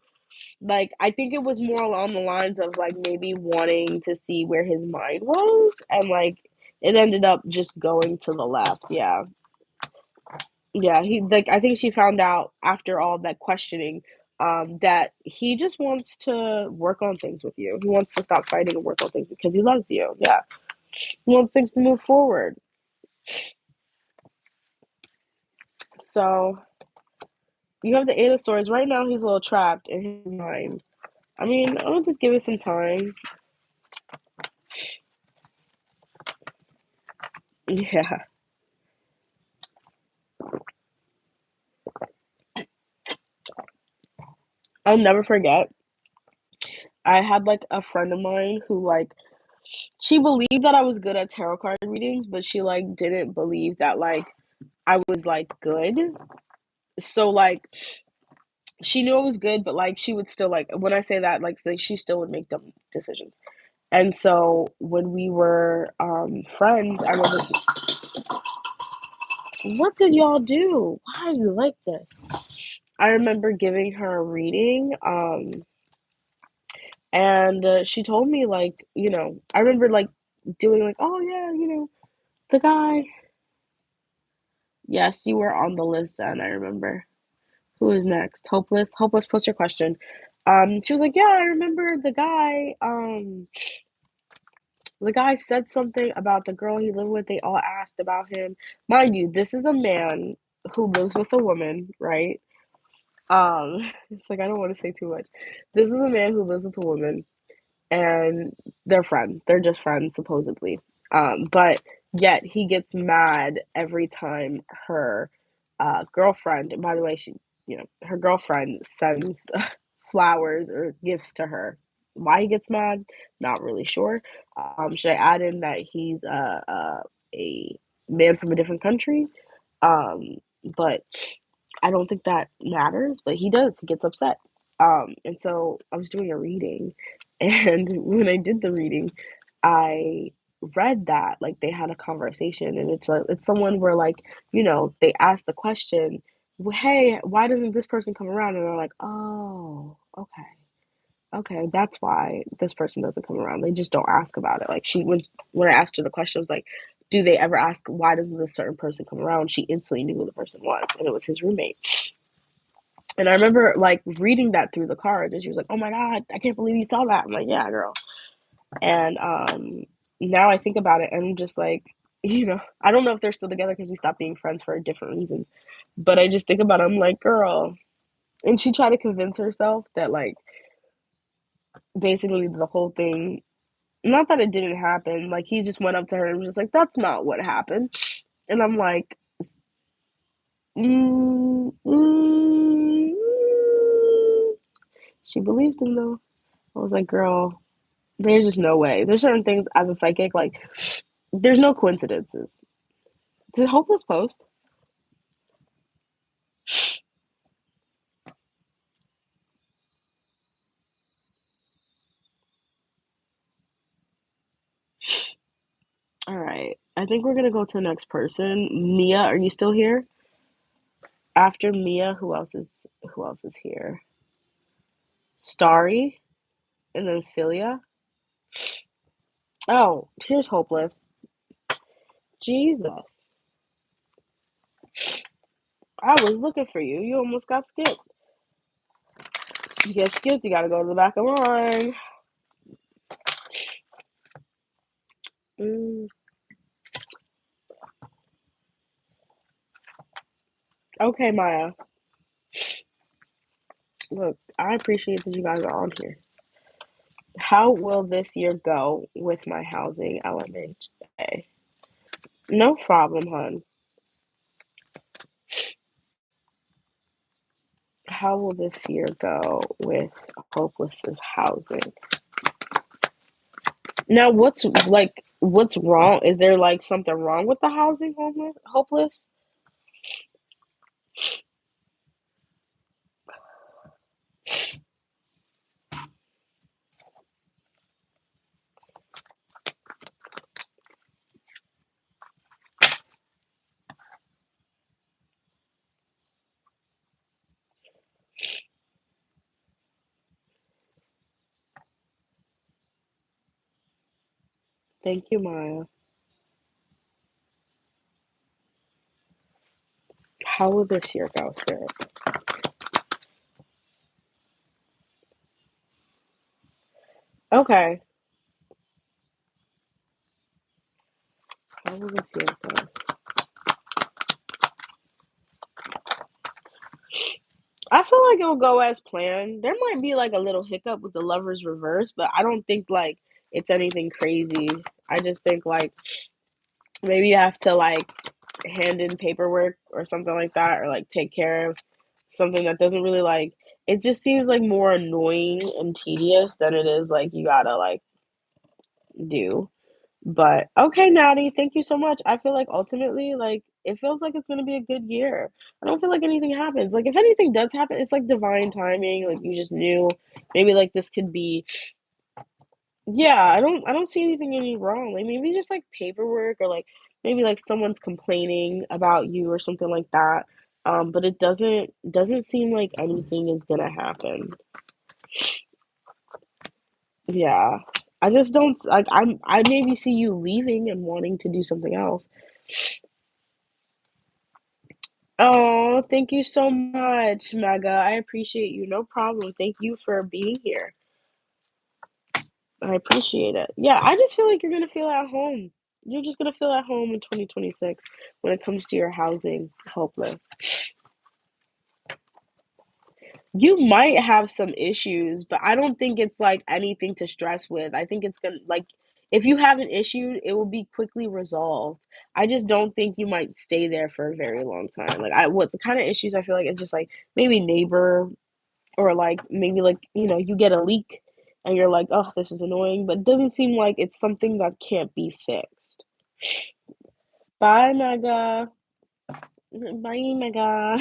Like, I think it was more along the lines of, like, maybe wanting to see where his mind was, and, like, it ended up just going to the left, yeah. Yeah, I think she found out after all that questioning, that he just wants to work on things with you. He wants to stop fighting and work on things because he loves you, yeah. He wants things to move forward. So, you have the Eight of Swords. Right now, he's a little trapped in his mind. I mean, I'll just give it some time. Yeah. I'll never forget. I had like a friend of mine who she believed that I was good at tarot card readings, but she like didn't believe that like I was like good. So like she knew I was good, but like she would still like when I say that like she still would make dumb decisions. And so when we were friends, I remember what did y'all do? Why are you like this? I remember giving her a reading, and she told me like, I remember like doing like, oh yeah, the guy. Yes, you were on the list then, I remember. Who is next? Hopeless. Hopeless, post your question. She was like, yeah, I remember the guy said something about the girl he lived with. They all asked about him. Mind you, this is a man who lives with a woman, right? It's like I don't want to say too much. This is a man who lives with a woman, and they're friends. They're just friends, supposedly. But yet he gets mad every time her girlfriend, and by the way, her girlfriend sends flowers or gifts to her. Why he gets mad? Not really sure. Should I add in that he's a man from a different country? But I don't think that matters, but he does. He gets upset. And so I was doing a reading, and when I did the reading, I read that like they had a conversation, and it's someone where like they asked the question, "Hey, why doesn't this person come around?" And they're like, "Oh, okay." Okay, that's why this person doesn't come around. They just don't ask about it. Like when I asked her the question, I was like, "Do they ever ask why doesn't this certain person come around?" She instantly knew who the person was, and it was his roommate. And I remember like reading that through the cards, and she was like, "Oh my god, I can't believe you saw that." I'm like, "Yeah, girl." And now I think about it, and I'm just like, I don't know if they're still together because we stopped being friends for different reasons. But I just think about it, I'm like, "Girl," and she tried to convince herself that like basically the whole thing, not that it didn't happen, like he just went up to her and was just like, "That's not what happened." And I'm like, mm, mm, mm. She believed him though. I was like, "Girl, there's just no way." There's certain things as a psychic, like there's no coincidences. Did Hopeless post? All right. I think we're gonna go to the next person. Mia, are you still here? After Mia, who else is here? Starry, and then Philia. Oh, here's Hopeless. Jesus. I was looking for you. You almost got skipped. You get skipped, you gotta go to the back of the line. Mm, okay, Maya. Look, I appreciate that you guys are on here. How will this year go with my housing LMHA? No problem, hon. How will this year go with hopelessness housing? Now, what's wrong? Is there like something wrong with the housing hopeless? Thank you, Maya. How will this year go, Spirit? Okay. How will this year go? I feel like it'll go as planned. There might be like a little hiccup with the lovers reverse, but I don't think like it's anything crazy. I just think like maybe you have to like hand in paperwork or something like that, or like take care of something that doesn't really like. It just seems like more annoying and tedious than it is like you gotta like do. But okay, Natty, thank you so much. I feel like ultimately, like, it feels like it's gonna be a good year. I don't feel like anything happens. Like, if anything does happen, it's like divine timing. Like, you just knew maybe like this could be. Yeah, I don't see anything any wrong. Like maybe just like paperwork or like maybe like someone's complaining about you or something like that. But it doesn't seem like anything is gonna happen. Yeah. I just don't like I maybe see you leaving and wanting to do something else. Oh, thank you so much, Mega. I appreciate you. No problem. Thank you for being here. I appreciate it. Yeah, I just feel like you're gonna feel at home. You're just gonna feel at home in 2026 when it comes to your housing hopeless. You might have some issues, but I don't think it's like anything to stress with. I think it's gonna like if you have an issue, it will be quickly resolved. I just don't think you might stay there for a very long time. Like I what the kind of issues I feel like it's just like maybe neighbor or like maybe like you get a leak and you're like, oh, this is annoying, but it doesn't seem like it's something that can't be fixed. Bye, Mega. Bye, Mega.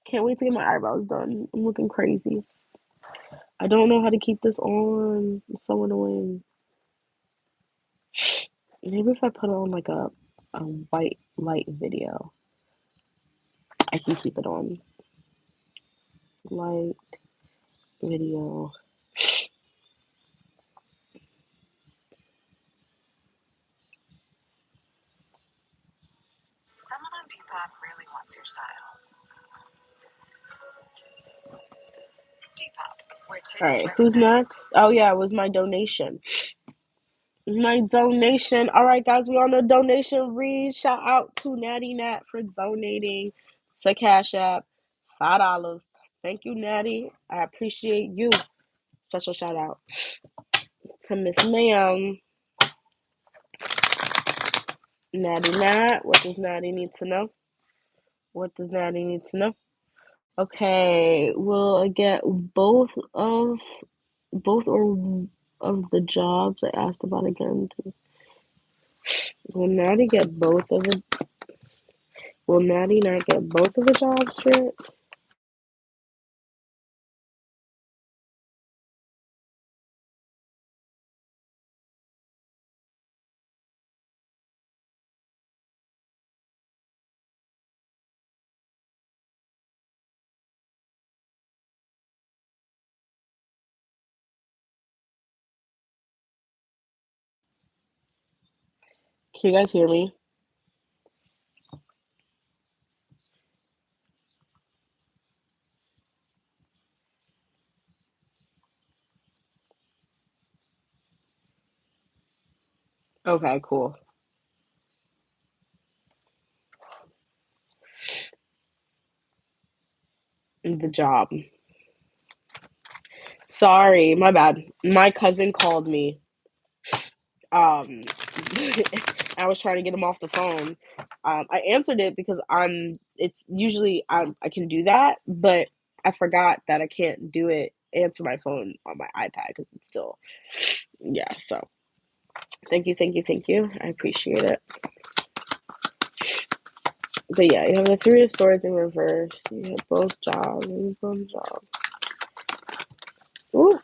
Can't wait to get my eyebrows done. I'm looking crazy. I don't know how to keep this on. It's so annoying. Maybe if I put on like a white light video, I can keep it on. Light video.
Someone on Depop really wants your style. Depop, where
All
taste
right, who's
recognizes
next?
taste.
Oh yeah, it was my donation. My donation. All right, guys, we on the donation read. Shout out to Natty Nat for donating to Cash App $5. Thank you, Natty. I appreciate you. Special shout out to Miss Ma'am. Natty Nat. What does Natty need to know? What does Natty need to know? Okay, will I get both or of the jobs I asked about again? Will Natty get both of the? Will Natty not get both of the jobs for it? Can you guys hear me? Okay, cool. The job. Sorry, my bad. My cousin called me. Um, I was trying to get him off the phone. I answered it because it's usually I can do that, but I forgot that I can't do it, answer my phone on my iPad because it's still, yeah. So thank you, thank you, thank you. I appreciate it. But yeah, you have the Three of Swords in reverse. You have both jobs. You have both jobs. Ooh.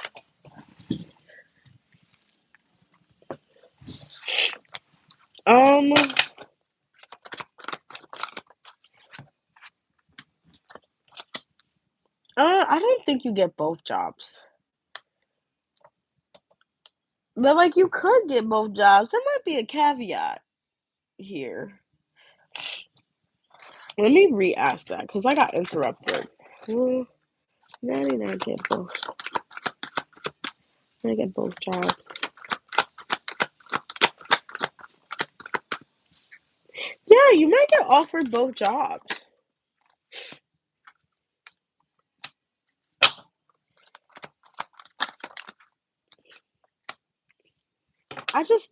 Um. I don't think you get both jobs. But like you could get both jobs. There might be a caveat here. Let me re-ask that because I got interrupted. Well, now I did not get both. I get both jobs. Yeah, you might get offered both jobs. I just,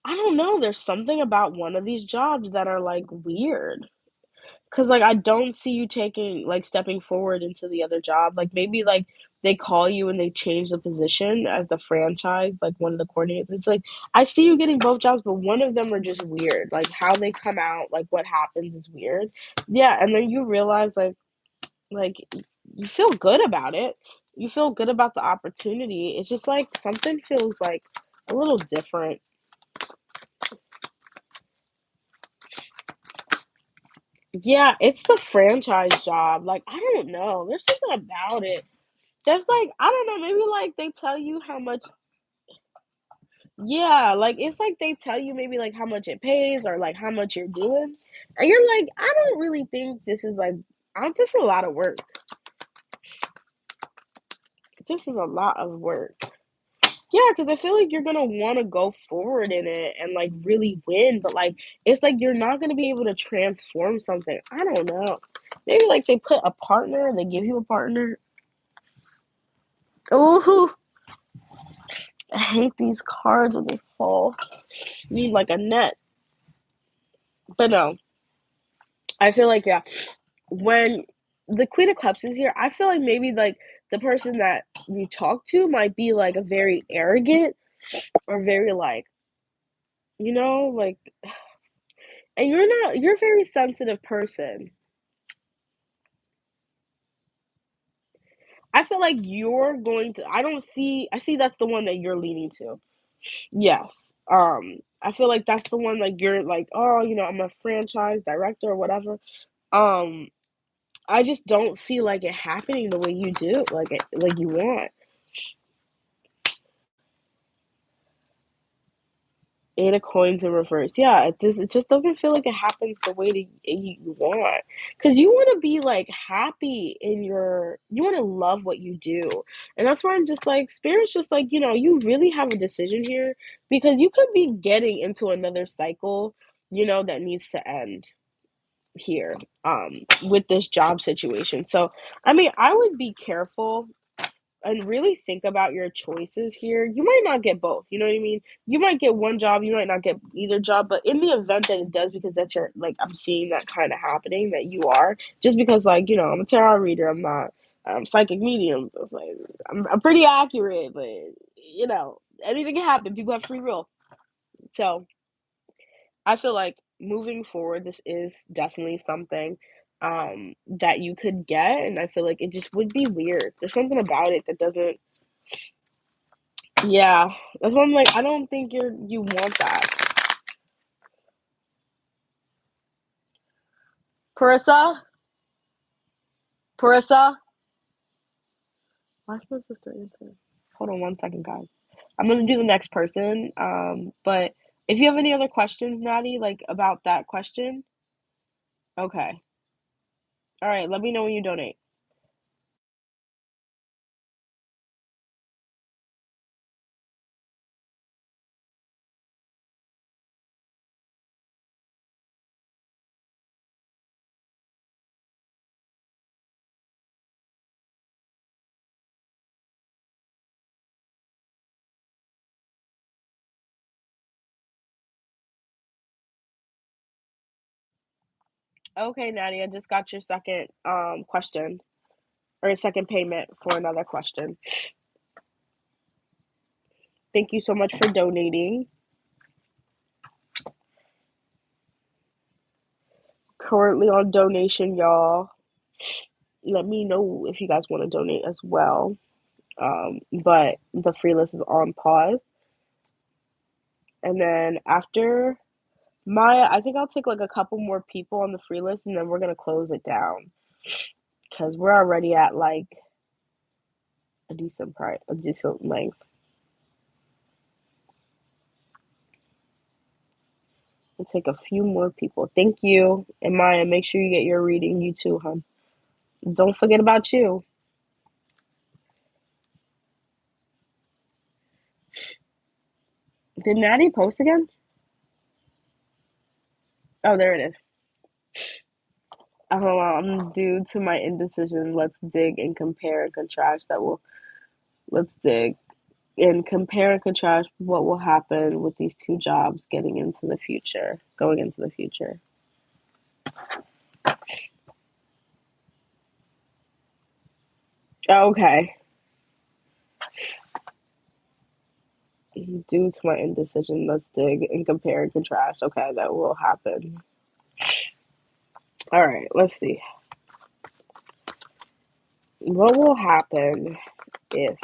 I don't know. There's something about one of these jobs that are like weird. Cause like I don't see you taking like stepping forward into the other job. Like maybe like they call you and they change the position as the franchise, like one of the coordinators. It's like I see you getting both jobs, but one of them are just weird. Like how they come out, like what happens is weird. Yeah, and then you realize like you feel good about it. You feel good about the opportunity. It's just like something feels like a little different. Yeah, it's the franchise job. Like I don't know. There's something about it. Just like, I don't know, maybe like they tell you how much, yeah, like it's like they tell you maybe like how much it pays or like how much you're doing. And you're like, I don't really think this is like, this is a lot of work. This is a lot of work. Yeah, because I feel like you're gonna want to go forward in it and like really win, but like it's like you're not gonna be able to transform something. I don't know. Maybe like they put a partner, they give you a partner. Ooh, I hate these cards when they fall. You need like a net. But no, I feel like yeah, when the Queen of Cups is here, I feel like maybe like the person that you talk to might be like a very arrogant or very like like, and you're a very sensitive person. I feel like you're going to. I see that's the one that you're leaning to. Yes. I feel like that's the one like you're like, oh, I'm a franchise director or whatever. Um, I just don't see like it happening the way you do, like you want. Eight of coins in reverse. Yeah, it just doesn't feel like it happens the way that you want. Because you want to be like happy you want to love what you do. And that's why I'm just like, Spirit's just like, you really have a decision here because you could be getting into another cycle, that needs to end here with this job situation. So, I mean, I would be careful and really think about your choices here. You might not get both. You know what I mean? You might get one job, you might not get either job, but in the event that it does, because that's your like I'm seeing that kind of happening that you are just because like I'm a tarot reader. I'm not psychic medium. It's like I'm pretty accurate, but anything can happen. People have free will, so I feel like moving forward, this is definitely something that you could get, and I feel like it just would be weird. There's something about it that doesn't. Yeah, that's why I'm like, I don't think you want that. Carissa, Carissa. Why is my sister answer? Hold on one second, guys. I'm gonna do the next person. But if you have any other questions, Natty, like about that question, okay. All right, let me know when you donate. Okay, Nadia, just got your second question or second payment for another question. Thank you so much for donating. Currently on donation, y'all. Let me know if you guys want to donate as well. But the free list is on pause. And then after Maya, I think I'll take like a couple more people on the free list and then we're gonna close it down because we're already at like a decent price, a decent length. We'll take a few more people. Thank you. And Maya, make sure you get your reading. You too, hon. Don't forget about you. Did Natty post again? Oh, there it is. Due to my indecision, let's dig and compare and contrast. Let's dig and compare and contrast what will happen with these two jobs going into the future. Okay. Due to my indecision, let's dig and compare and contrast. Okay, that will happen. All right, let's see. What will happen if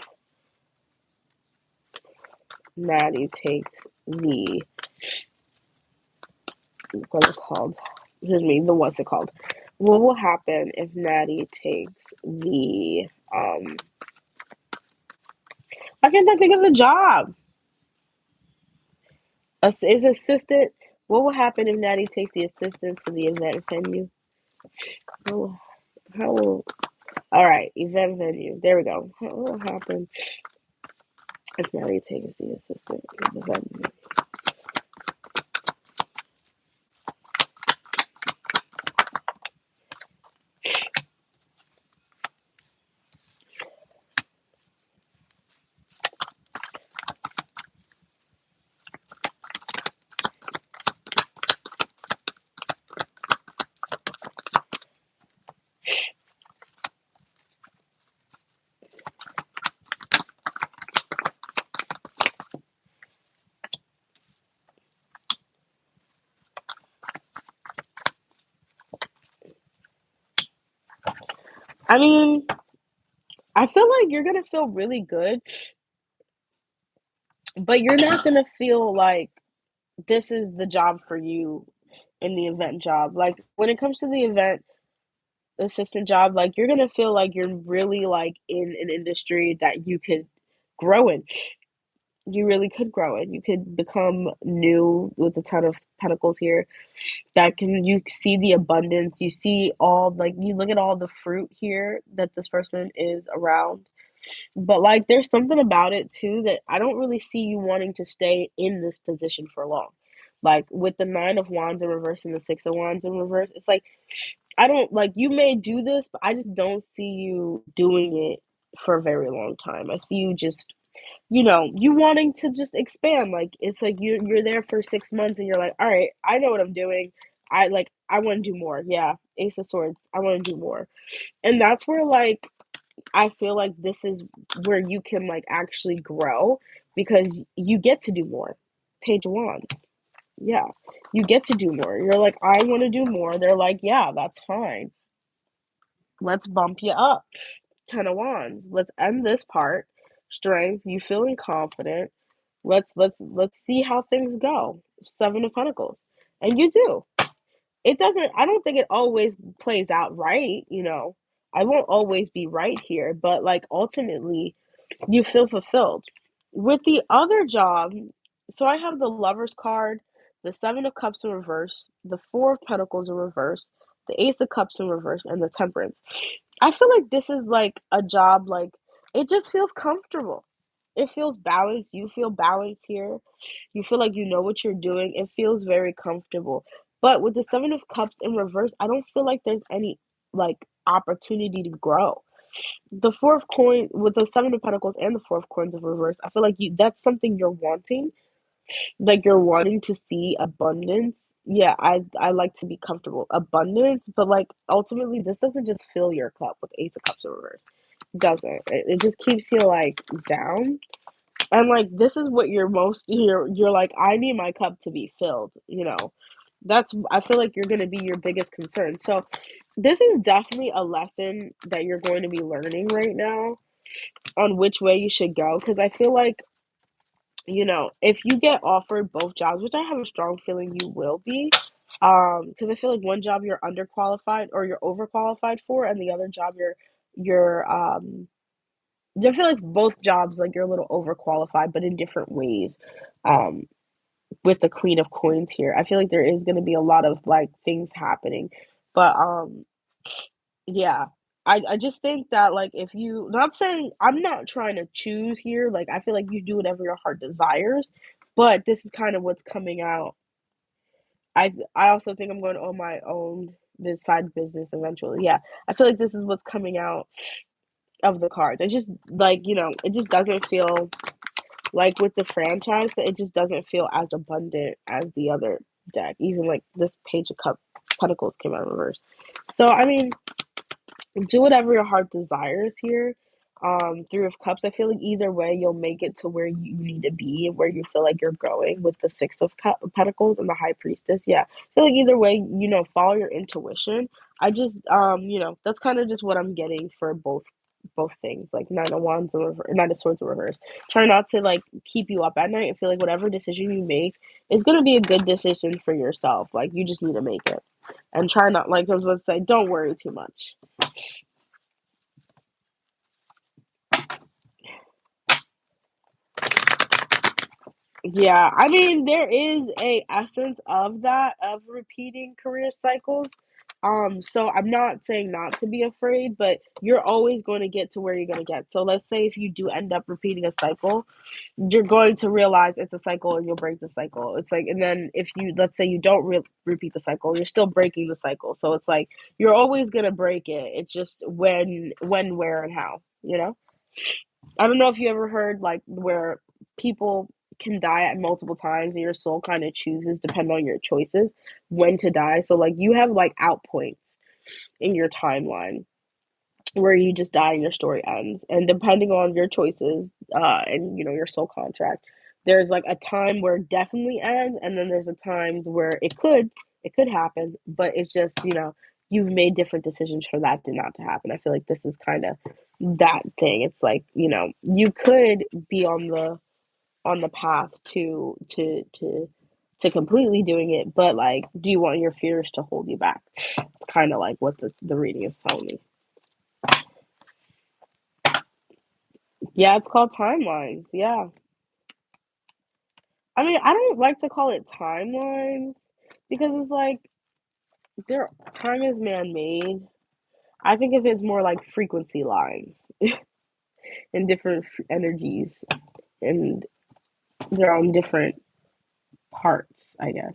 Natty takes the what's it called? Excuse me, the what's it called? What will happen if Natty takes the I can't think of the job. Is assistant. What will happen if Natty takes the assistant to the event venue? How, how will all right, event venue. There we go. What will happen if Natty takes the assistant to the event venue? I mean, I feel like you're gonna feel really good, but you're not gonna feel like this is the job for you in the event job. Like when it comes to the event assistant job, like you're gonna feel like you're really like in an industry that you could grow in. You really could grow in. You could become new with a ton of pentacles here. That can you see the abundance. You see all like you look at all the fruit here that this person is around. But like there's something about it too that I don't really see you wanting to stay in this position for long. Like with the 9 of Wands in reverse and the 6 of Wands in reverse, it's like I don't like you may do this, but I just don't see you doing it for a very long time. I see you just you wanting to just expand. Like it's like you're there for 6 months and you're like, all right, I know what I'm doing. I want to do more. Yeah, Ace of Swords. I want to do more, and that's where like I feel like this is where you can like actually grow because you get to do more. Page of Wands. Yeah, you get to do more. You're like, I want to do more. They're like, yeah, that's fine. Let's bump you up. 10 of Wands. Let's end this part. Strength. You feeling confident. Let's see how things go. 7 of Pentacles. And you do. It doesn't I don't think it always plays out right. I won't always be right here, but like ultimately you feel fulfilled. With the other job, so I have the Lovers card, the 7 of Cups in reverse, the 4 of Pentacles in reverse, the Ace of Cups in reverse, and the Temperance. I feel like this is like a job, like it just feels comfortable. It feels balanced. You feel balanced here. You feel like you know what you're doing. It feels very comfortable. But with the 7 of Cups in reverse, I don't feel like there's any like opportunity to grow. The 4 of Coins with the 7 of Pentacles and the 4 of Coins in reverse, I feel like you that's something you're wanting. Like you're wanting to see abundance Yeah, I like to be comfortable. Abundance, but like ultimately this doesn't just fill your cup with Ace of Cups in reverse. It doesn't. It just keeps you like down. And like this is what you're like, I need my cup to be filled. That's I feel like you're gonna be your biggest concern. So this is definitely a lesson that you're going to be learning right now on which way you should go. Because I feel like, if you get offered both jobs, which I have a strong feeling you will be, because I feel like one job you're underqualified or you're overqualified for, and the other job you're I feel like both jobs like you're a little overqualified, but in different ways. Um, with the Queen of Coins here, I feel like there is going to be a lot of like things happening, but yeah. I just think that like if you not saying I'm not trying to choose here, like I feel like you do whatever your heart desires, but this is kind of what's coming out. I also think I'm going to own my own this side business eventually. Yeah. I feel like this is what's coming out of the cards. It just like, it just doesn't feel like with the franchise that it just doesn't feel as abundant as the other deck. Even like this Page of Pentacles came out in reverse. So I mean, do whatever your heart desires here. Three of Cups. I feel like either way, you'll make it to where you need to be and where you feel like you're going with the Pentacles and the High Priestess. Yeah, I feel like either way, follow your intuition. I just, that's kind of just what I'm getting for both things, like Nine of Wands and Nine of Swords in reverse. Try not to like keep you up at night. I feel like whatever decision you make is gonna be a good decision for yourself. Like you just need to make it, and try not like I was about to say, don't worry too much. Yeah, I mean there is a essence of that of repeating career cycles. So I'm not saying not to be afraid, but you're always going to get to where you're going to get. So let's say if you do end up repeating a cycle, you're going to realize it's a cycle and you'll break the cycle. It's like, and then if you let's say you don't repeat the cycle, you're still breaking the cycle. So it's like you're always going to break it. It's just when, where, and how. I don't know if you ever heard like where people can die at multiple times and your soul kind of chooses depending on your choices when to die. So like you have like out points in your timeline where you just die and your story ends. And depending on your choices, and your soul contract, there's like a time where it definitely ends, and then there's a times where it could happen, but it's just, you've made different decisions for that to not to happen. I feel like this is kind of that thing. It's like, you could be on the path to completely doing it, but like, do you want your fears to hold you back? It's kind of like what the reading is telling me. Yeah, it's called timelines. Yeah. I mean, I don't like to call it timelines because it's like their time is man-made. I think of it's more like frequency lines and different energies, and they're on different parts, I guess.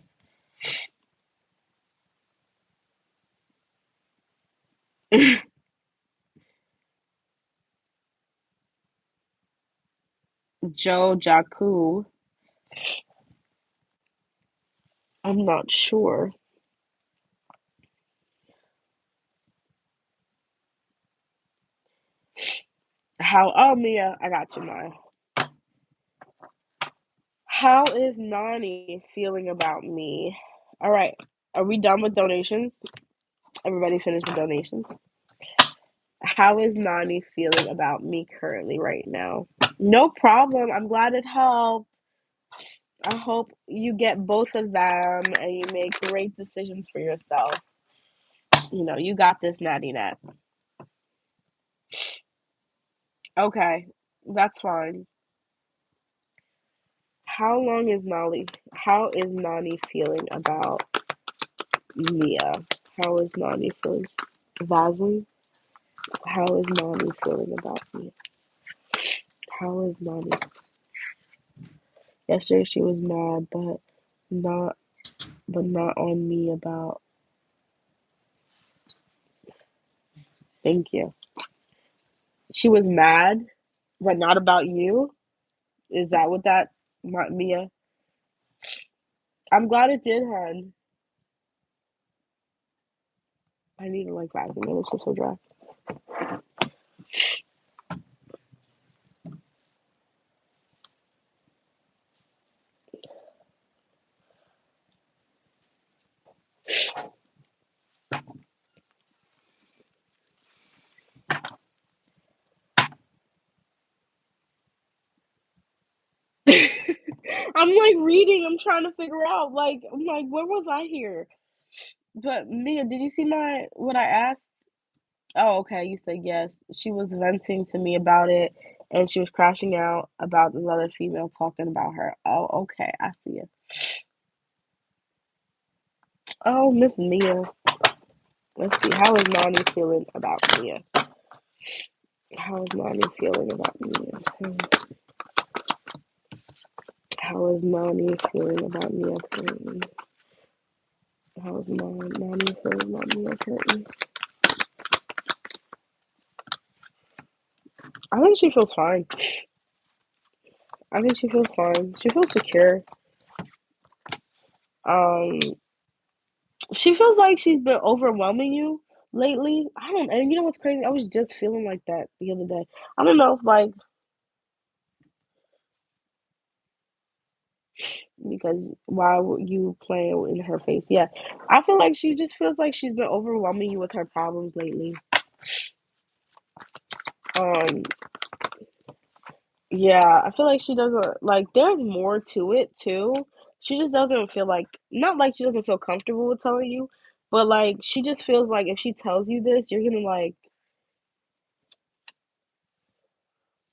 Joe Jaku, I'm not sure. How, oh, Mia, I got you, Maya. How is Nani feeling about me? All right, are we done with donations? Everybody finished with donations? How is Nani feeling about me currently right now? No problem. I'm glad it helped. I hope you get both of them and you make great decisions for yourself. You got this, Natty Nat. Okay, that's fine. How long is Nolly? How is Nani feeling about Mia? How is Nani feeling? Vaseline? How is Nani feeling about me? How is Nani? Yesterday she was mad, not not on me about. Thank you. She was mad, but not about you. Is that what that Mia? I'm glad it did, hon. I need to like Vaseline. It's just so dry. I'm like reading. I'm trying to figure out. Like I'm like, where was I here? But Mia, did you see my what I asked? Oh, okay. You said yes. She was venting to me about it, and she was crashing out about this other female talking about her. Oh, okay. I see it. Oh, Miss Mia. Let's see. How is Nani feeling about Mia? How is Nani feeling about Mia? How is Nani feeling about Mia currently? How is Nani feeling about Mia currently? I think she feels fine. I think she feels fine. She feels secure. Um, she feels like she's been overwhelming you lately. I don't, and you know what's crazy? I was just feeling like that the other day. I don't know if like because why were you playing in her face? Yeah, I feel like she just feels like she's been overwhelming you with her problems lately. Um, yeah, I feel like she doesn't like. There's more to it too. She just doesn't feel like, not like she doesn't feel comfortable with telling you, but like she just feels like if she tells you this, you're gonna like,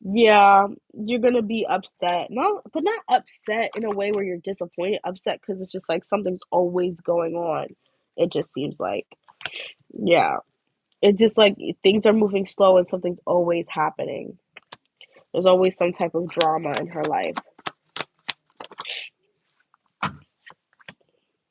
yeah, you're gonna be upset. Not, but not upset in a way where you're disappointed. Upset because it's just like something's always going on. It just seems like, yeah, it just like things are moving slow and something's always happening. There's always some type of drama in her life.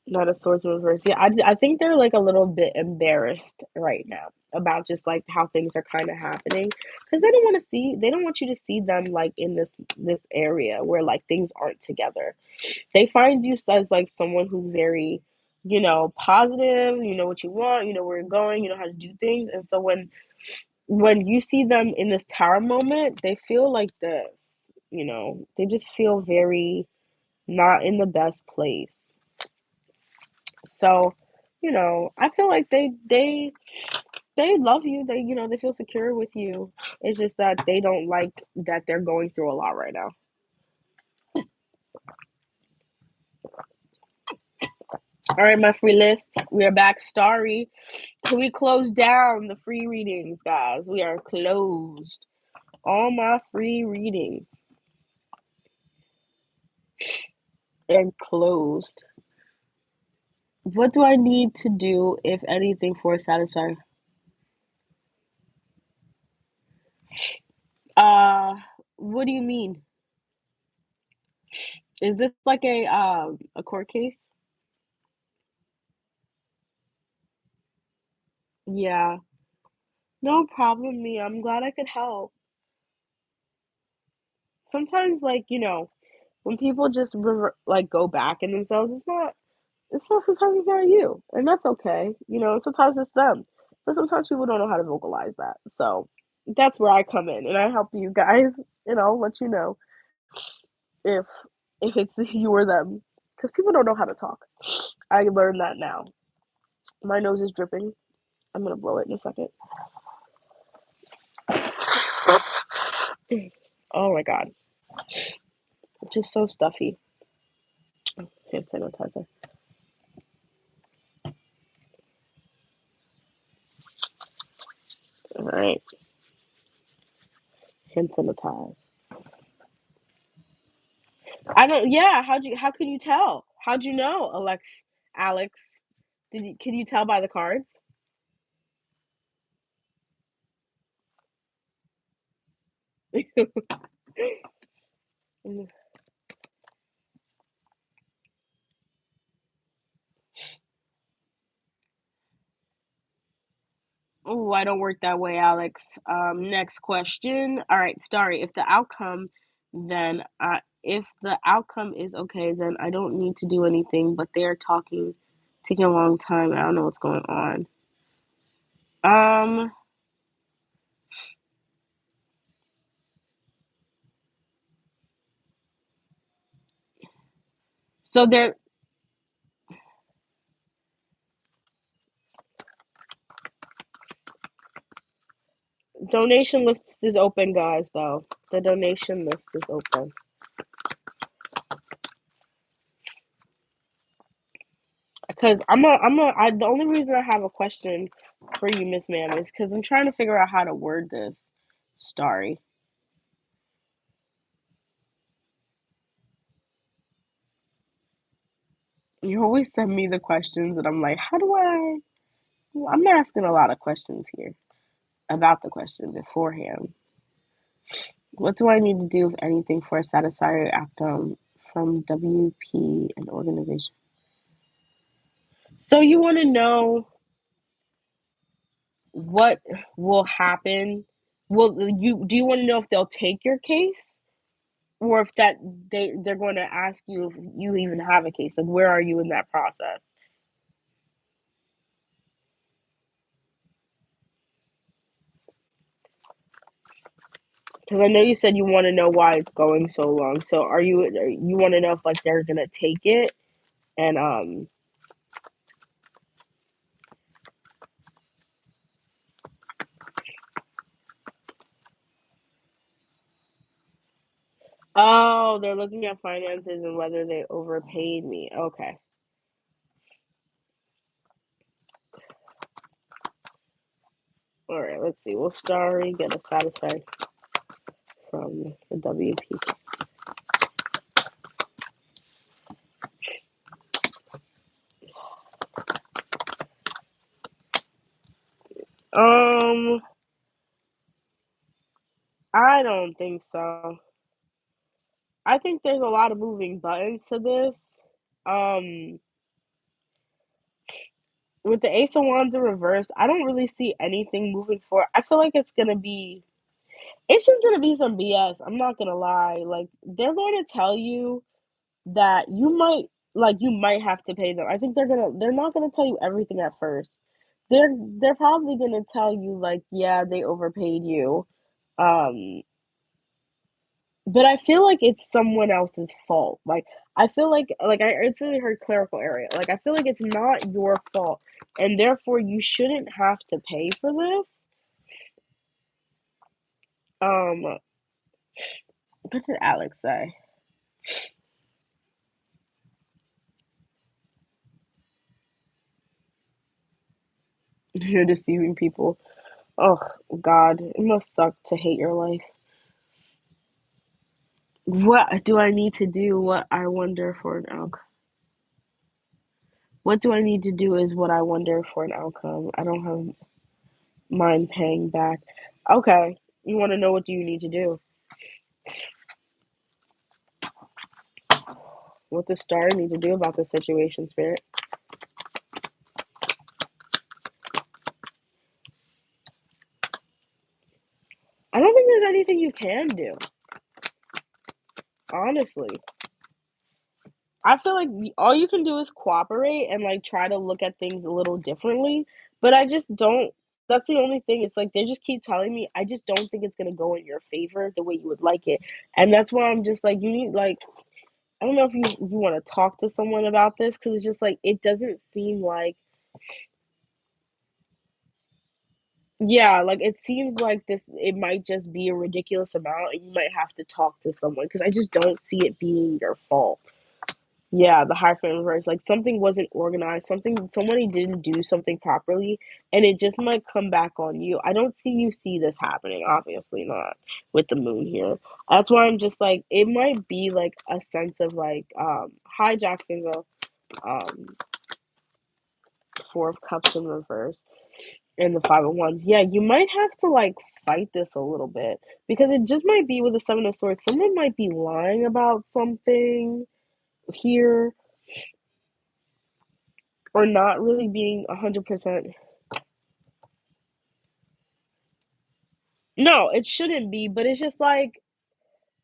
Not a swords in reverse. Yeah, I think they're like a little bit embarrassed right now about just like how things are kind of happening because they don't want you to see them like in this area where like things aren't together. They find you as like someone who's very, positive. You know what you want. You know where you're going. You know how to do things. And so when you see them in this tower moment, they feel like this. They just feel very not in the best place. So, I feel like they love you. They feel secure with you. It's just that they don't like that they're going through a lot right now. All right, my free list. We are back. Starry. Can we close down the free readings, guys? We are closed. All my free readings are closed. What do I need to do, if anything, for satisfying? Uh, what do you mean? Is this like a court case? Yeah. No problem, me. I'm glad I could help. Sometimes, like, when people just like go back in themselves, it's not, sometimes it's not you, and that's okay. Sometimes it's them, but sometimes people don't know how to vocalize that. So that's where I come in, and I help you guys, let you know if it's you or them, because people don't know how to talk. I learned that now. My nose is dripping. I'm gonna blow it in a second. Oh my god, it's just so stuffy. Hand sanitizer. All right, hand sanitize. I don't. Yeah. How can you tell? How'd you know, Alex? Can you tell by the cards? Oh, I don't work that way, Alex. Next question. All right, Starry. If the outcome is okay, then I don't need to do anything. But they are taking a long time. I don't know what's going on. Um, so their donation list is open, guys, though. The donation list is open. Because the only reason I have a question for you, Miss Ma'am, is because I'm trying to figure out how to word this story. You always send me the questions, and I'm like, how do I? Well, I'm asking a lot of questions here about the question beforehand. What do I need to do, if anything, for a satisfactory outcome from WP and organization? So you want to know what will happen? Will you do you want to know if they'll take your case, or if that they're going to ask you if you even have a case? Like, where are you in that process? Because I know you said you want to know why it's going so long. So you want to know if like they're gonna take it and oh, they're looking at finances and whether they overpaid me. Okay. All right, let's see. Will Starry get a satisfied from the WP? Um, I don't think so. I think there's a lot of moving buttons to this. Um, with the Ace of Wands in reverse, I don't really see anything moving forward. I feel like it's just gonna be some BS. I'm not gonna lie. Like, they're going to tell you that you might have to pay them. I think they're not gonna tell you everything at first. They're probably gonna tell you like, yeah, they overpaid you. Um, but I feel like it's someone else's fault. Like, I feel like I recently heard clerical area. Like, I feel like it's not your fault, and therefore you shouldn't have to pay for this. Um, what did Alex say? You're deceiving people. Oh God, it must suck to hate your life. What do I need to do? What I wonder for an outcome. What do I need to do is what I wonder for an outcome. I don't have mind paying back. Okay, you want to know what do you need to do? What does Star need to do about the situation, Spirit? I don't think there's anything you can do. Honestly, I feel like all you can do is cooperate and like try to look at things a little differently. But I just don't. That's the only thing. It's like they just keep telling me. I just don't think it's gonna go in your favor the way you would like it, and that's why I'm just like you need like I don't know if you want to talk to someone about this because it's just like it doesn't seem like yeah, like it seems like this it might just be a ridiculous amount and you might have to talk to someone because I just don't see it being your fault. Yeah, the Hierophant reverse, like something wasn't organized, somebody didn't do something properly, and it just might come back on you. I don't see this happening, obviously not with the moon here. That's why I'm just like it might be like a sense of like hi Jacksonville, um Four of Cups in reverse and the Five of Wands. Yeah, you might have to like fight this a little bit because it just might be with the Seven of Swords. Someone might be lying about something here or not really being 100%. No, it shouldn't be, but it's just like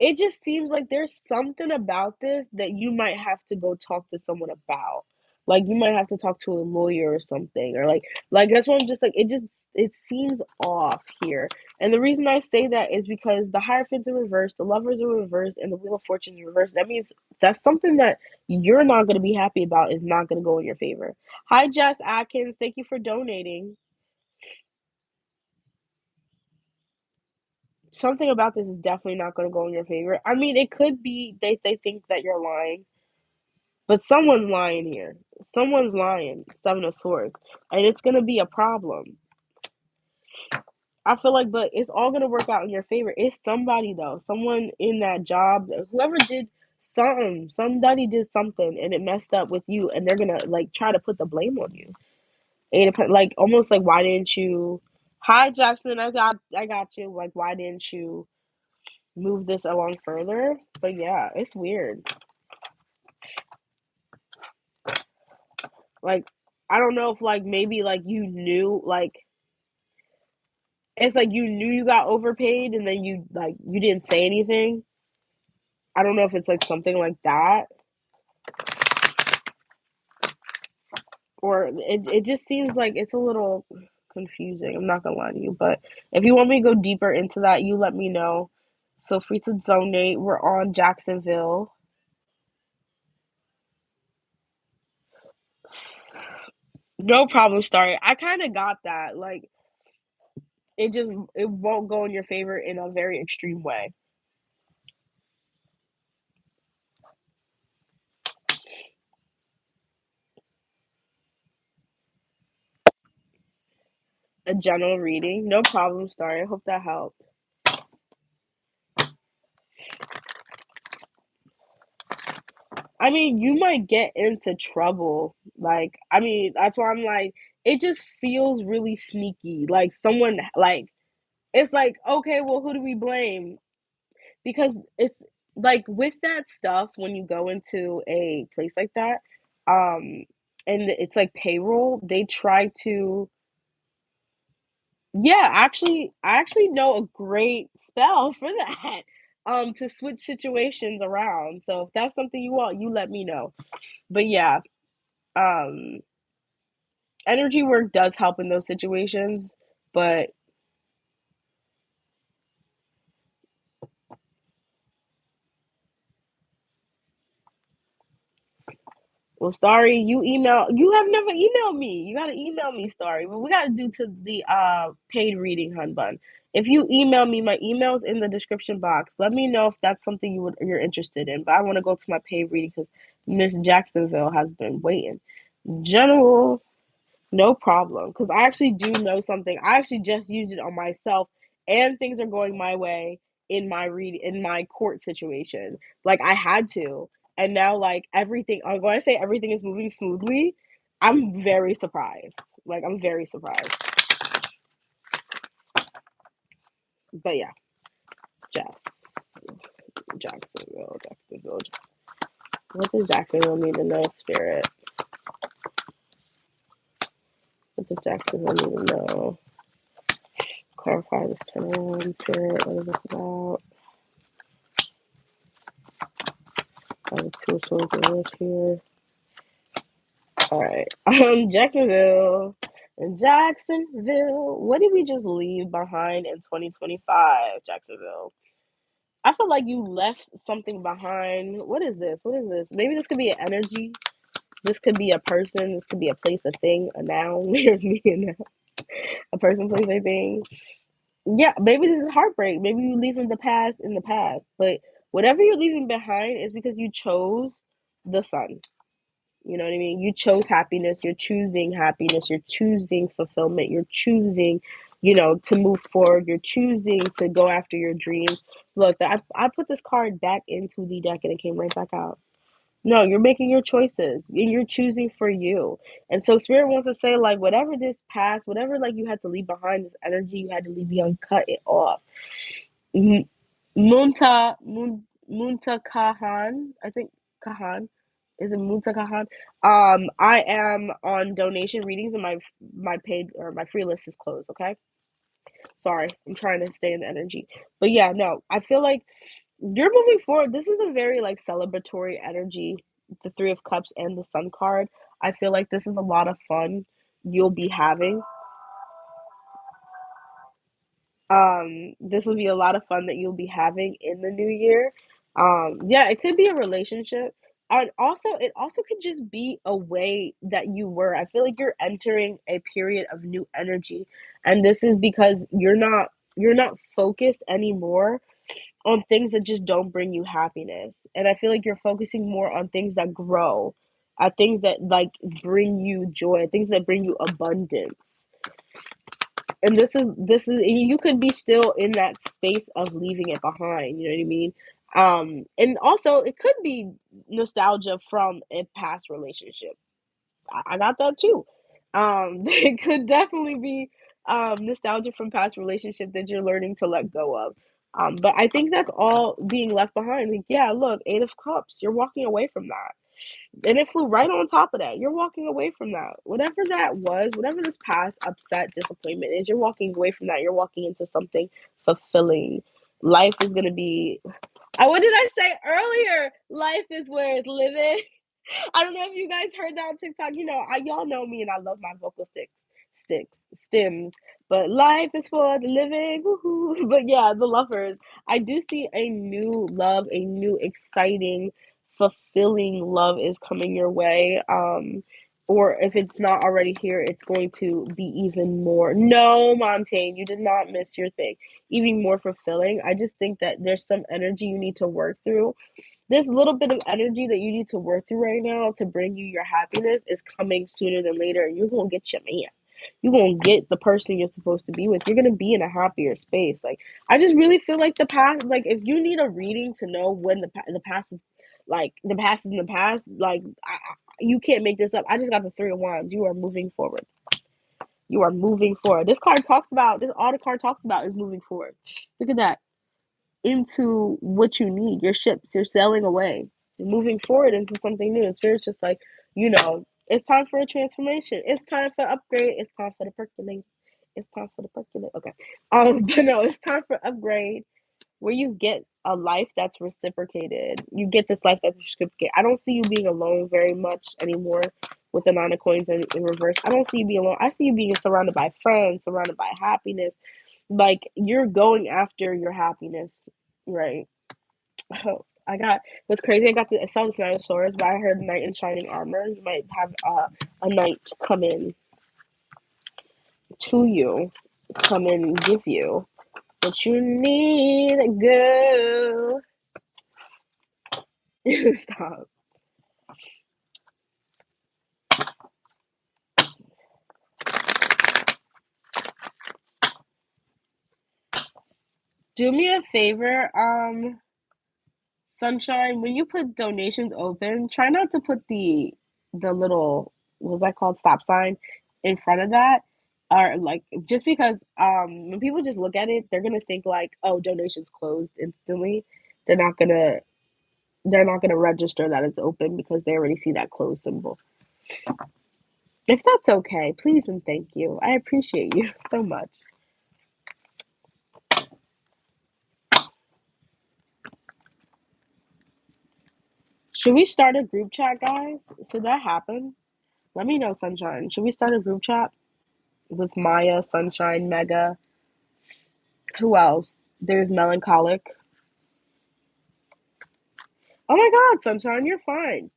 it just seems like there's something about this that you might have to go talk to someone about. Like you might have to talk to a lawyer or something, or like that's what I'm just like. It seems off here, and the reason I say that is because the Hierophant's in reverse, the Lovers in reverse, and the Wheel of Fortune in reverse. That means that's something that you're not going to be happy about is not going to go in your favor. Hi, Jess Atkins. Thank you for donating. Something about this is definitely not going to go in your favor. I mean, it could be they think that you're lying, but someone's lying here. Someone's lying. Seven of Swords, and it's going to be a problem. I feel like, but it's all gonna work out in your favor. It's somebody though, someone in that job, whoever did something, somebody did something, and it messed up with you, and they're gonna like try to put the blame on you. And like almost like, why didn't you? Hi, Jackson, I got you. Like, why didn't you move this along further? But yeah, it's weird. Like, I don't know if like maybe like you knew like it's like you knew you got overpaid, and then you didn't say anything. I don't know if it's like something like that, or it just seems like it's a little confusing. I'm not gonna lie to you, but if you want me to go deeper into that, you let me know. Feel free to donate. We're on Jacksonville. No problem, Starry. I kind of got that. Like it won't go in your favor in a very extreme way. A general reading. No problem, Starry. I hope that helped. I mean, you might get into trouble. Like, I mean, that's why I'm like, it just feels really sneaky. Like someone like it's like, okay, well, who do we blame? Because it's like with that stuff when you go into a place like that, um, and it's like payroll, they try to yeah, I actually know a great spell for that. To switch situations around. So if that's something you want, you let me know. But yeah, um energy work does help in those situations, but well, Starry, you have never emailed me. You gotta email me, Starry. But we gotta do to the paid reading, hun bun. If you email me, my email's in the description box. Let me know if that's something you're interested in. But I want to go to my paid reading because Miss Jacksonville has been waiting. General no problem. Because I actually do know something. I actually just used it on myself, and things are going my way in my court situation. Like I had to, and now like everything. When I say everything is moving smoothly, I'm very surprised. Like I'm very surprised. But yeah, Jess, Jacksonville. What does Jacksonville need to know, Spirit? What does Jacksonville need to know? Clarify this turn, Spirit. What is this about? I have two swords reverse here. Alright. Jacksonville. Jacksonville. What did we just leave behind in 2025, Jacksonville? I feel like you left something behind. What is this? What is this? Maybe this could be an energy. This could be a person. This could be a place, a thing, a noun. Here's me a noun. A person, place, a thing. Yeah, maybe this is heartbreak. Maybe you leaving the past in the past. But whatever you're leaving behind is because you chose the sun. You know what I mean? You chose happiness. You're choosing happiness. You're choosing fulfillment. You're choosing, to move forward. You're choosing to go after your dreams. Look, I put this card back into the deck and it came right back out. No, you're making your choices and you're choosing for you. And so Spirit wants to say, like, whatever this past, whatever like you had to leave behind, this energy you had to leave behind, cut it off. M- Munta Kahan, I think Kahan. Is it Munta Kahan? I am on donation readings and my paid or my free list is closed, okay? Sorry. I'm trying to stay in the energy. But yeah, no. I feel like you're moving forward. This is a very like celebratory energy. The Three of Cups and the Sun card. I feel like this is a lot of fun you'll be having. This will be a lot of fun that you'll be having in the new year. Yeah, it could be a relationship. And also, it also could just be a way that you were. I feel like you're entering a period of new energy. And this is because you're not focused anymore on things that just don't bring you happiness. And I feel like you're focusing more on things that grow, at things that like bring you joy, things that bring you abundance. And this is you could be still in that space of leaving it behind, you know what I mean? And also it could be nostalgia from a past relationship. I got that too. It could definitely be nostalgia from past relationship that you're learning to let go of. But I think that's all being left behind. Like, yeah, look, Eight of Cups, you're walking away from that. And it flew right on top of that. You're walking away from that. Whatever that was, whatever this past upset, disappointment is, you're walking away from that. You're walking into something fulfilling. Life is going to be. What did I say earlier? Life is worth living. I don't know if you guys heard that on TikTok. Y'all know me and I love my vocal stems. But life is for the living. Woohoo. But yeah, the lovers. I do see a new love, a new exciting, fulfilling love is coming your way. Or if it's not already here, it's going to be even more. No, Montaigne, you did not miss your thing. Even more fulfilling. I just think that there's some energy you need to work through. This little bit of energy that you need to work through right now to bring you your happiness is coming sooner than later, and you're gonna get your man. You're gonna get the person you're supposed to be with. You're gonna be in a happier space. Like, I just really feel like the past. Like, if you need a reading to know when the past is, like, the past is in the past. Like, you can't make this up. I just got the Three of Wands. You are moving forward. You are moving forward. This card talks about this. All the card talks about is moving forward. Look at that, into what you need. Your ships, you're sailing away. You're moving forward into something new. And Spirit's just like, it's time for a transformation. It's time for upgrade. It's time for the percolate. It's time for the percolate. Okay. But no, it's time for upgrade where you get a life that's reciprocated. You get this life that's reciprocated. I don't see you being alone very much anymore with the Nine of Coins in reverse. I don't see you being alone. I see you being surrounded by friends, surrounded by happiness, like you're going after your happiness, right? Oh, what's crazy. I saw this Knight of Swords, but I heard Knight in Shining Armor. You might have a knight come in to you, come in and give you what you need, girl. Stop. Do me a favor, Sunshine. When you put donations open, try not to put the little, what's that called, stop sign in front of that. Or like, just because when people just look at it, they're gonna think like, oh, donations closed instantly. They're not gonna they're not gonna register that it's open because they already see that close symbol. If that's okay, please and thank you. I appreciate you so much. Should we start a group chat, guys? Should that happen? Let me know, Sunshine. Should we start a group chat with Maya, Sunshine, Mega? Who else? There's Melancholic. Oh my God, Sunshine, you're fine.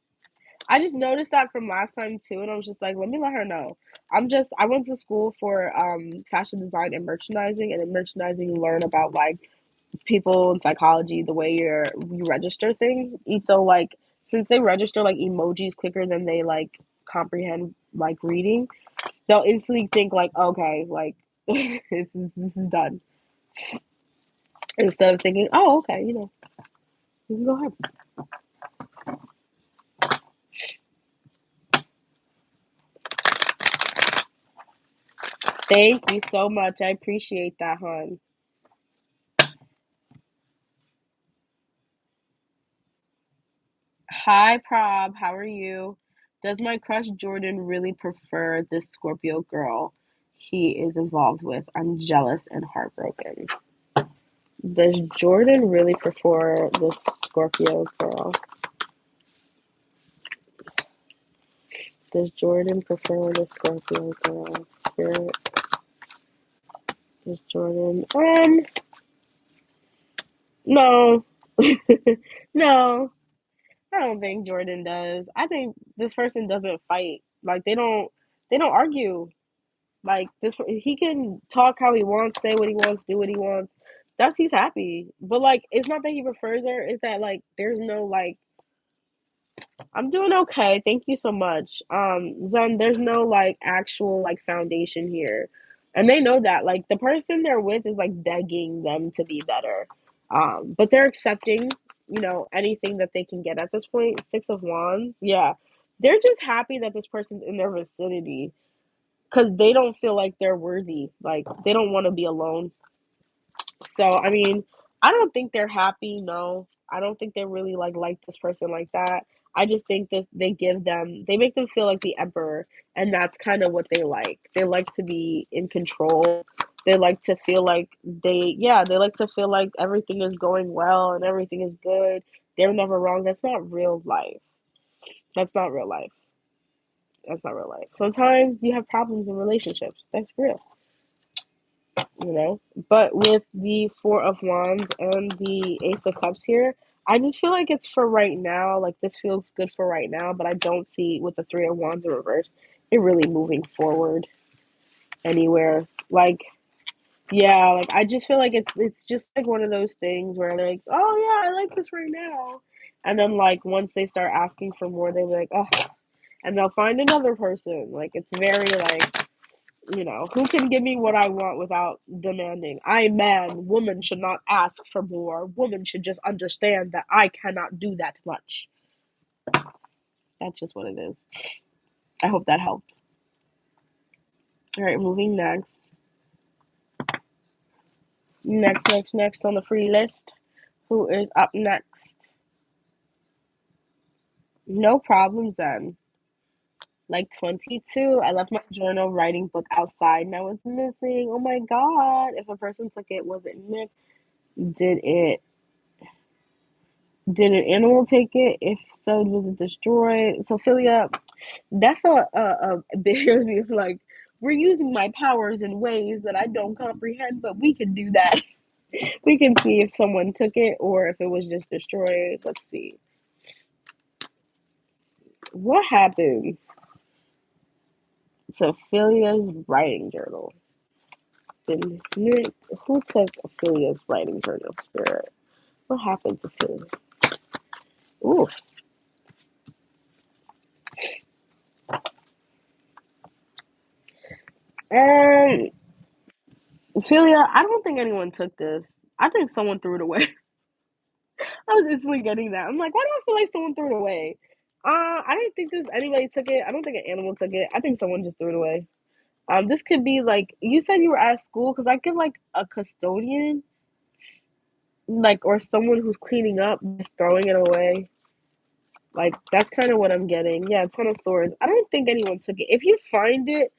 I just noticed that from last time too, and I was just like, let me let her know. I went to school for fashion design and merchandising, and in merchandising you learn about like people and psychology, the way you register things. And so like since they register like emojis quicker than they like comprehend like reading, they'll instantly think like, okay, like this is done. Instead of thinking, oh, okay, you can go ahead. Thank you so much. I appreciate that, hon. Hi, Prob. How are you? Does my crush Jordan really prefer this Scorpio girl he is involved with? I'm jealous and heartbroken. Does Jordan really prefer this Scorpio girl? Does Jordan prefer the Scorpio girl spirit? Does Jordan? No, no. I don't think Jordan does. I think this person doesn't fight. Like they don't argue. Like this, he can talk how he wants, say what he wants, do what he wants. That's he's happy. But like, it's not that he prefers her. It's that like, there's no like, I'm doing okay. Thank you so much. Zen, there's no like actual like foundation here. And they know that. Like the person they're with is like begging them to be better. But they're accepting, anything that they can get at this point. Six of Wands. Yeah. They're just happy that this person's in their vicinity because they don't feel like they're worthy. Like they don't want to be alone. So I mean, I don't think they're happy. No, I don't think they really like this person like that. I just think this they make them feel like the emperor, and that's kind of what they like. They like to be in control. They like to feel like they like to feel like everything is going well and everything is good. They're never wrong. That's not real life. That's not real life. That's not real life. Sometimes you have problems in relationships. That's real. you know. But with the Four of Wands and the Ace of Cups here, I just feel like it's for right now. Like this feels good for right now, but I don't see with the Three of Wands in reverse it really moving forward anywhere. Like yeah, like I just feel like it's just like one of those things where like, oh yeah, I like this right now. And then like once they start asking for more, they'll be like, oh, and they'll find another person. Like it's very like who can give me what I want without demanding? I, man, woman should not ask for more. Woman should just understand that I cannot do that much. That's just what it is. I hope that helped. All right, moving next. Next on the free list. Who is up next? No problems then. Like 22, I left my journal writing book outside. Now it's missing. Oh my god. If a person took it, was it Nick? Did it Did an animal take it? If so, was it destroyed? So, Philia, that's a big me of like, we're using my powers in ways that I don't comprehend, but we can do that. We can see if someone took it or if it was just destroyed. Let's see. What happened to Philia's writing journal? Who took Philia's writing journal, Spirit? What happened to Philia's? Ooh. Um, Philia, I don't think anyone took this. I think someone threw it away. I was instantly getting that. I'm like, why do I feel like someone threw it away? I didn't think anybody took it. I don't think an animal took it. I think someone just threw it away. This could be like you said you were at school because I get like a custodian, like or someone who's cleaning up, just throwing it away. Like that's kind of what I'm getting. Yeah, a ton of swords. I don't think anyone took it. If you find it,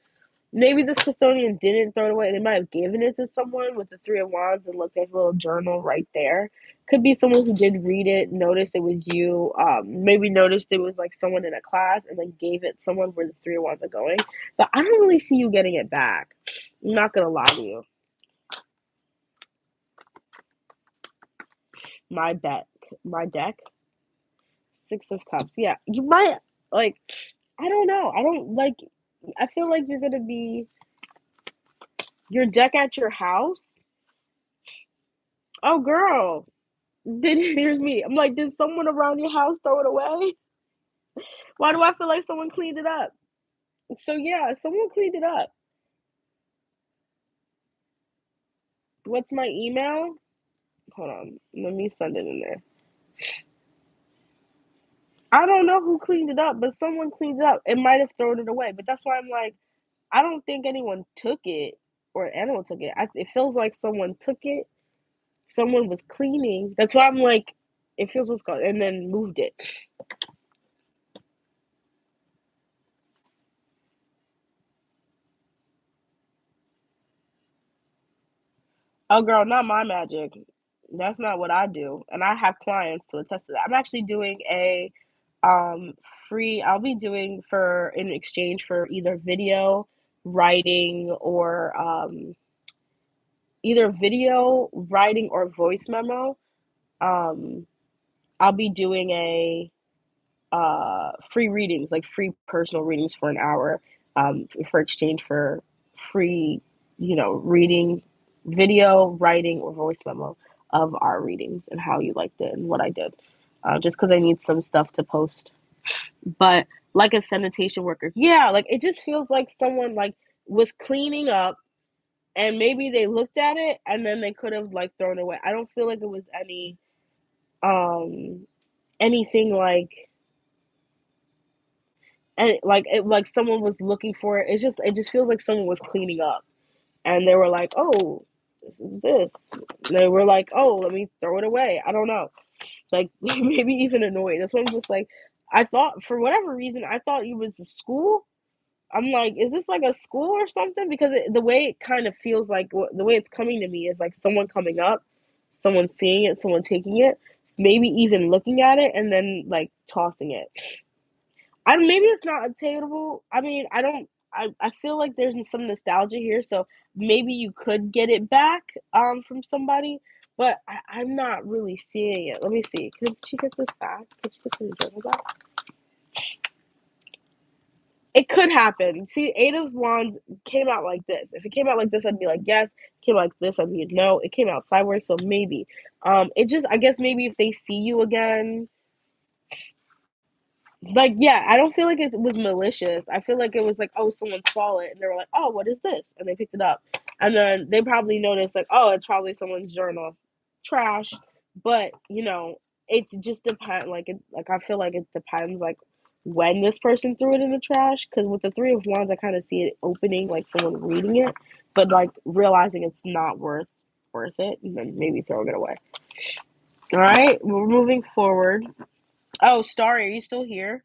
maybe this custodian didn't throw it away. They might have given it to someone with the Three of Wands and look, there's a little journal right there. Could be someone who did read it, noticed it was you, maybe noticed it was like someone in a class and then gave it someone where the Three of Wands are going. But I don't really see you getting it back. I'm not gonna lie to you. My deck. My deck. Six of Cups. Yeah. You might like I don't know. I don't like I feel like you're gonna be your deck at your house. Oh girl. Here's me. I'm like, did someone around your house throw it away? Why do I feel like someone cleaned it up? So yeah, someone cleaned it up. What's my email? Hold on, let me send it in there. I don't know who cleaned it up, but someone cleaned it up. It might have thrown it away, but that's why I'm like, I don't think anyone took it or an animal took it. It feels like someone took it. Someone was cleaning. That's why I'm like, it feels what's called, and then moved it. Oh, girl, not my magic. That's not what I do. And I have clients to attest to that. I'm actually doing a um free I'll be doing for in exchange for either video, writing, or either video, writing, or voice memo. Um I'll be doing a free readings, like free personal readings for an hour, for exchange for free, reading, video, writing, or voice memo of our readings and how you liked it and what I did. Just because I need some stuff to post. But like a sanitation worker, yeah, like it just feels like someone like was cleaning up and maybe they looked at it and then they could have like thrown it away. I don't feel like it was um anything like, and like someone was looking for it. It just feels like someone was cleaning up and they were like, oh, this is this. And they were like, oh, let me throw it away. I don't know. Like maybe even annoyed. That's why I'm just like, I thought for whatever reason I thought it was a school. I'm like, is this like a school or something? Because the way it kind of feels like, the way it's coming to me is like someone coming up, someone seeing it, someone taking it, maybe even looking at it and then like tossing it. I maybe it's not attainable. I mean, I don't. I feel like there's some nostalgia here, so maybe you could get it back from somebody, but I'm not really seeing it. Let me see. Could she get this back? Could she get the journal back? It could happen. See, Eight of Wands came out like this. If it came out like this, I'd be like yes. It came out like this, I'd be no. It came out sideways, so maybe. It just, I guess maybe if they see you again, like, yeah, I don't feel like it was malicious. I feel like it was like, oh, someone saw it and they were like, oh, what is this? And they picked it up. And then they probably noticed, like, oh, it's probably someone's journal. Trash. But, it just depends. Like, I feel like it depends, like, when this person threw it in the trash. Because with the Three of Wands, I kind of see it opening, like someone reading it, but, like, realizing it's not worth it, and then maybe throwing it away. All right, we're moving forward. Oh, Starry, are you still here?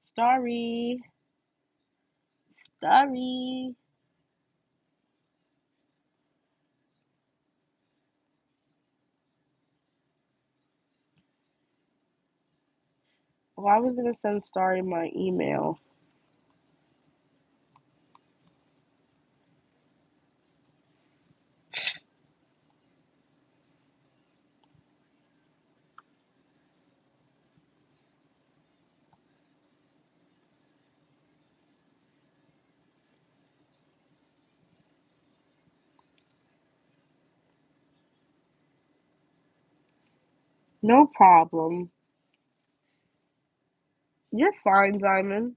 Starry. Sorry. Well, I was gonna send Starry my email. No problem. You're fine, Diamond.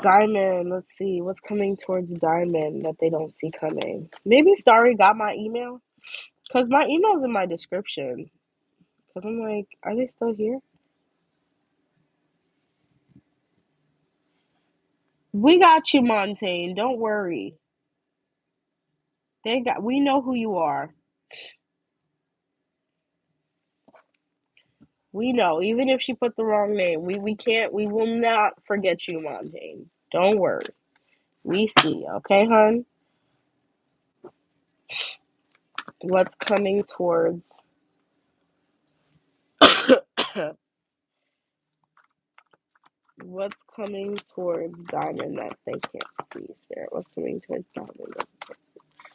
Diamond, let's see. What's coming towards Diamond that they don't see coming? Maybe Starry got my email? Because my email's in my description. Because I'm like, are they still here? We got you, Montaigne. Don't worry. We know who you are. We know. Even if she put the wrong name, we will not forget you, Montaigne. Don't worry. We see, okay, hun? What's coming towards what's coming towards Diamond that they can't see, Spirit? What's coming towards Diamond that they can't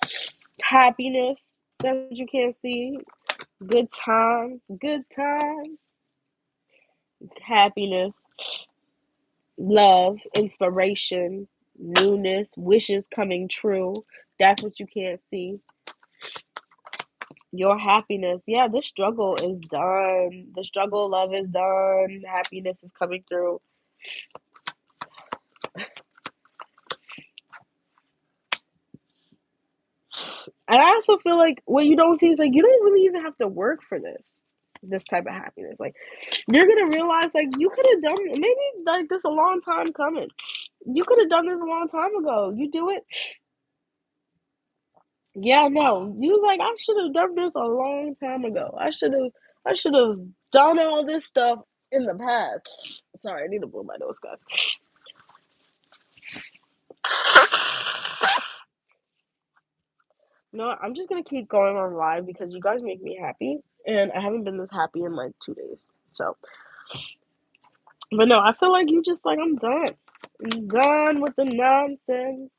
see? Happiness that you can't see. Good times, happiness, love, inspiration, newness, wishes coming true. That's what you can't see. Your happiness. Yeah, the struggle is done. The struggle of love is done. Happiness is coming through. And I also feel like what you don't see is like you don't really even have to work for this type of happiness. Like you're gonna realize like you could have done maybe like this a long time coming. You could have done this a long time ago. You do it. Yeah, no. You like I should have done this a long time ago. I should have done all this stuff in the past. Sorry, I need to blow my nose, guys. You know what? I'm just gonna keep going on live because you guys make me happy, and I haven't been this happy in like 2 days. So, but no, I feel like you just like I'm done. I'm done with the nonsense.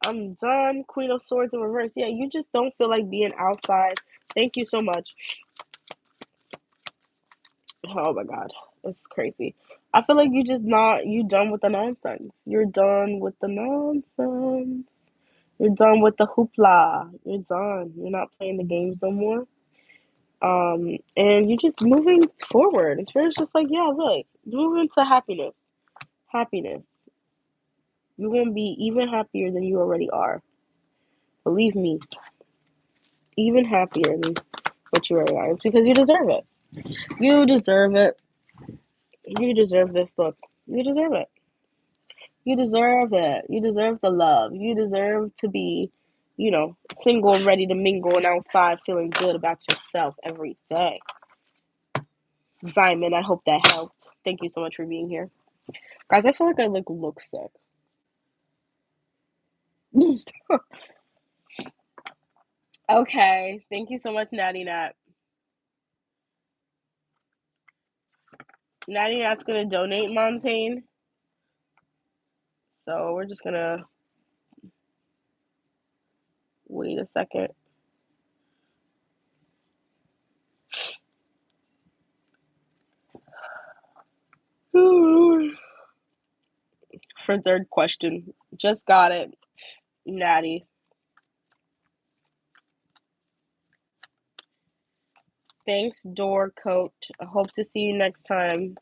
I'm done. Queen of Swords in reverse. Yeah, you just don't feel like being outside. Thank you so much. Oh my god, it's crazy. I feel like you done with the nonsense. You're done with the nonsense. You're done with the hoopla. You're done. You're not playing the games no more. And you're just moving forward. It's very just like, yeah, look, moving to happiness. Happiness. You're gonna be even happier than you already are. Believe me, even happier than what you already are. It's because you deserve it. You deserve it. You deserve this look. You deserve it. You deserve it. You deserve the love. You deserve to be, single and ready to mingle and outside feeling good about yourself every day. Diamond, I hope that helped. Thank you so much for being here. Guys, I feel like I look sick. Okay. Thank you so much, Natty Nat. Natty Nat's gonna donate Montaigne. So we're just gonna wait a second. For third question. Just got it. Natty. Thanks, door coat. I hope to see you next time.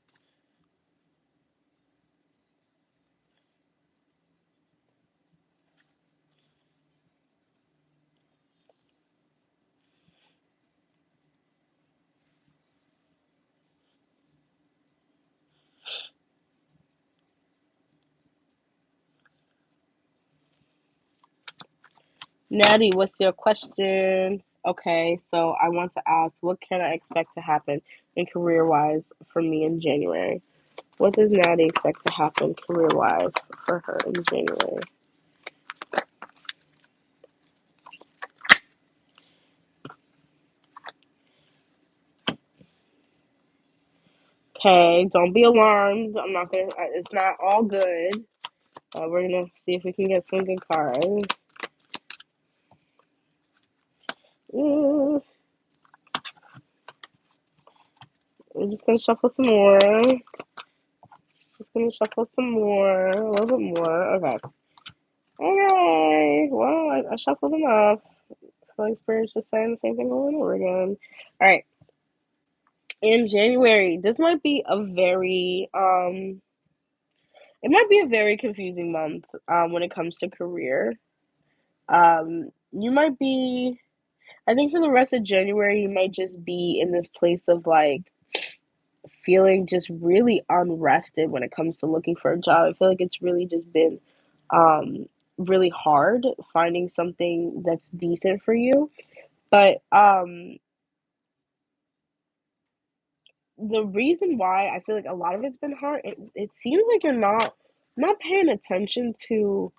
Natty, what's your question? Okay, so I want to ask, what can I expect to happen in career wise for me in January? What does Natty expect to happen career wise for her in January? Okay, don't be alarmed. I'm not gonna. It's not all good. We're gonna see if we can get some good cards. Mm, we're just gonna shuffle some more. Just gonna shuffle some more, a little bit more. Okay. Okay. Well, I shuffled enough. I feel like Spirit's just saying the same thing over and over again. All right. In January, this might be a very it might be a very confusing month when it comes to career. You might be I think for the rest of January, you might just be in this place of like feeling just really unrested when it comes to looking for a job. I feel like it's really just been um, really hard finding something that's decent for you. But the reason why I feel like a lot of it's been hard, it seems like you're not paying attention to,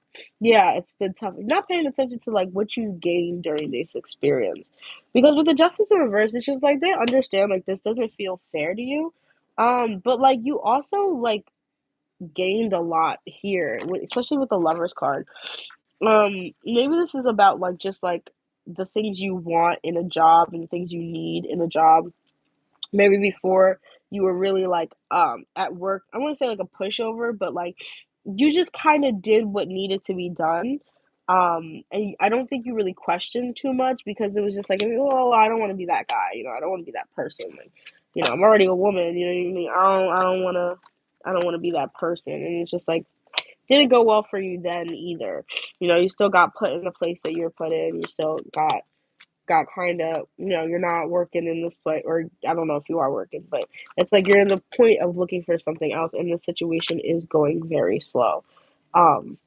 yeah, it's been tough. Not paying attention to like what you gained during this experience, because with the justice in reverse, it's just like they understand like this doesn't feel fair to you, but like you also like gained a lot here, especially with the lovers card. Maybe this is about like just like the things you want in a job and the things you need in a job maybe before you were really like at work. I want to say like a pushover, but like you just kind of did what needed to be done. And I don't think you really questioned too much because it was just like, oh, I don't want to be that guy, I don't want to be that person. Like, I'm already a woman, you know what I mean? I don't want to be that person. And it's just like didn't go well for you then either. You know, you still got put in the place that you're put in. You still got kind of, you know, you're not working in this place, or I don't know if you are working, but it's like you're in the point of looking for something else, and the situation is going very slow. Um,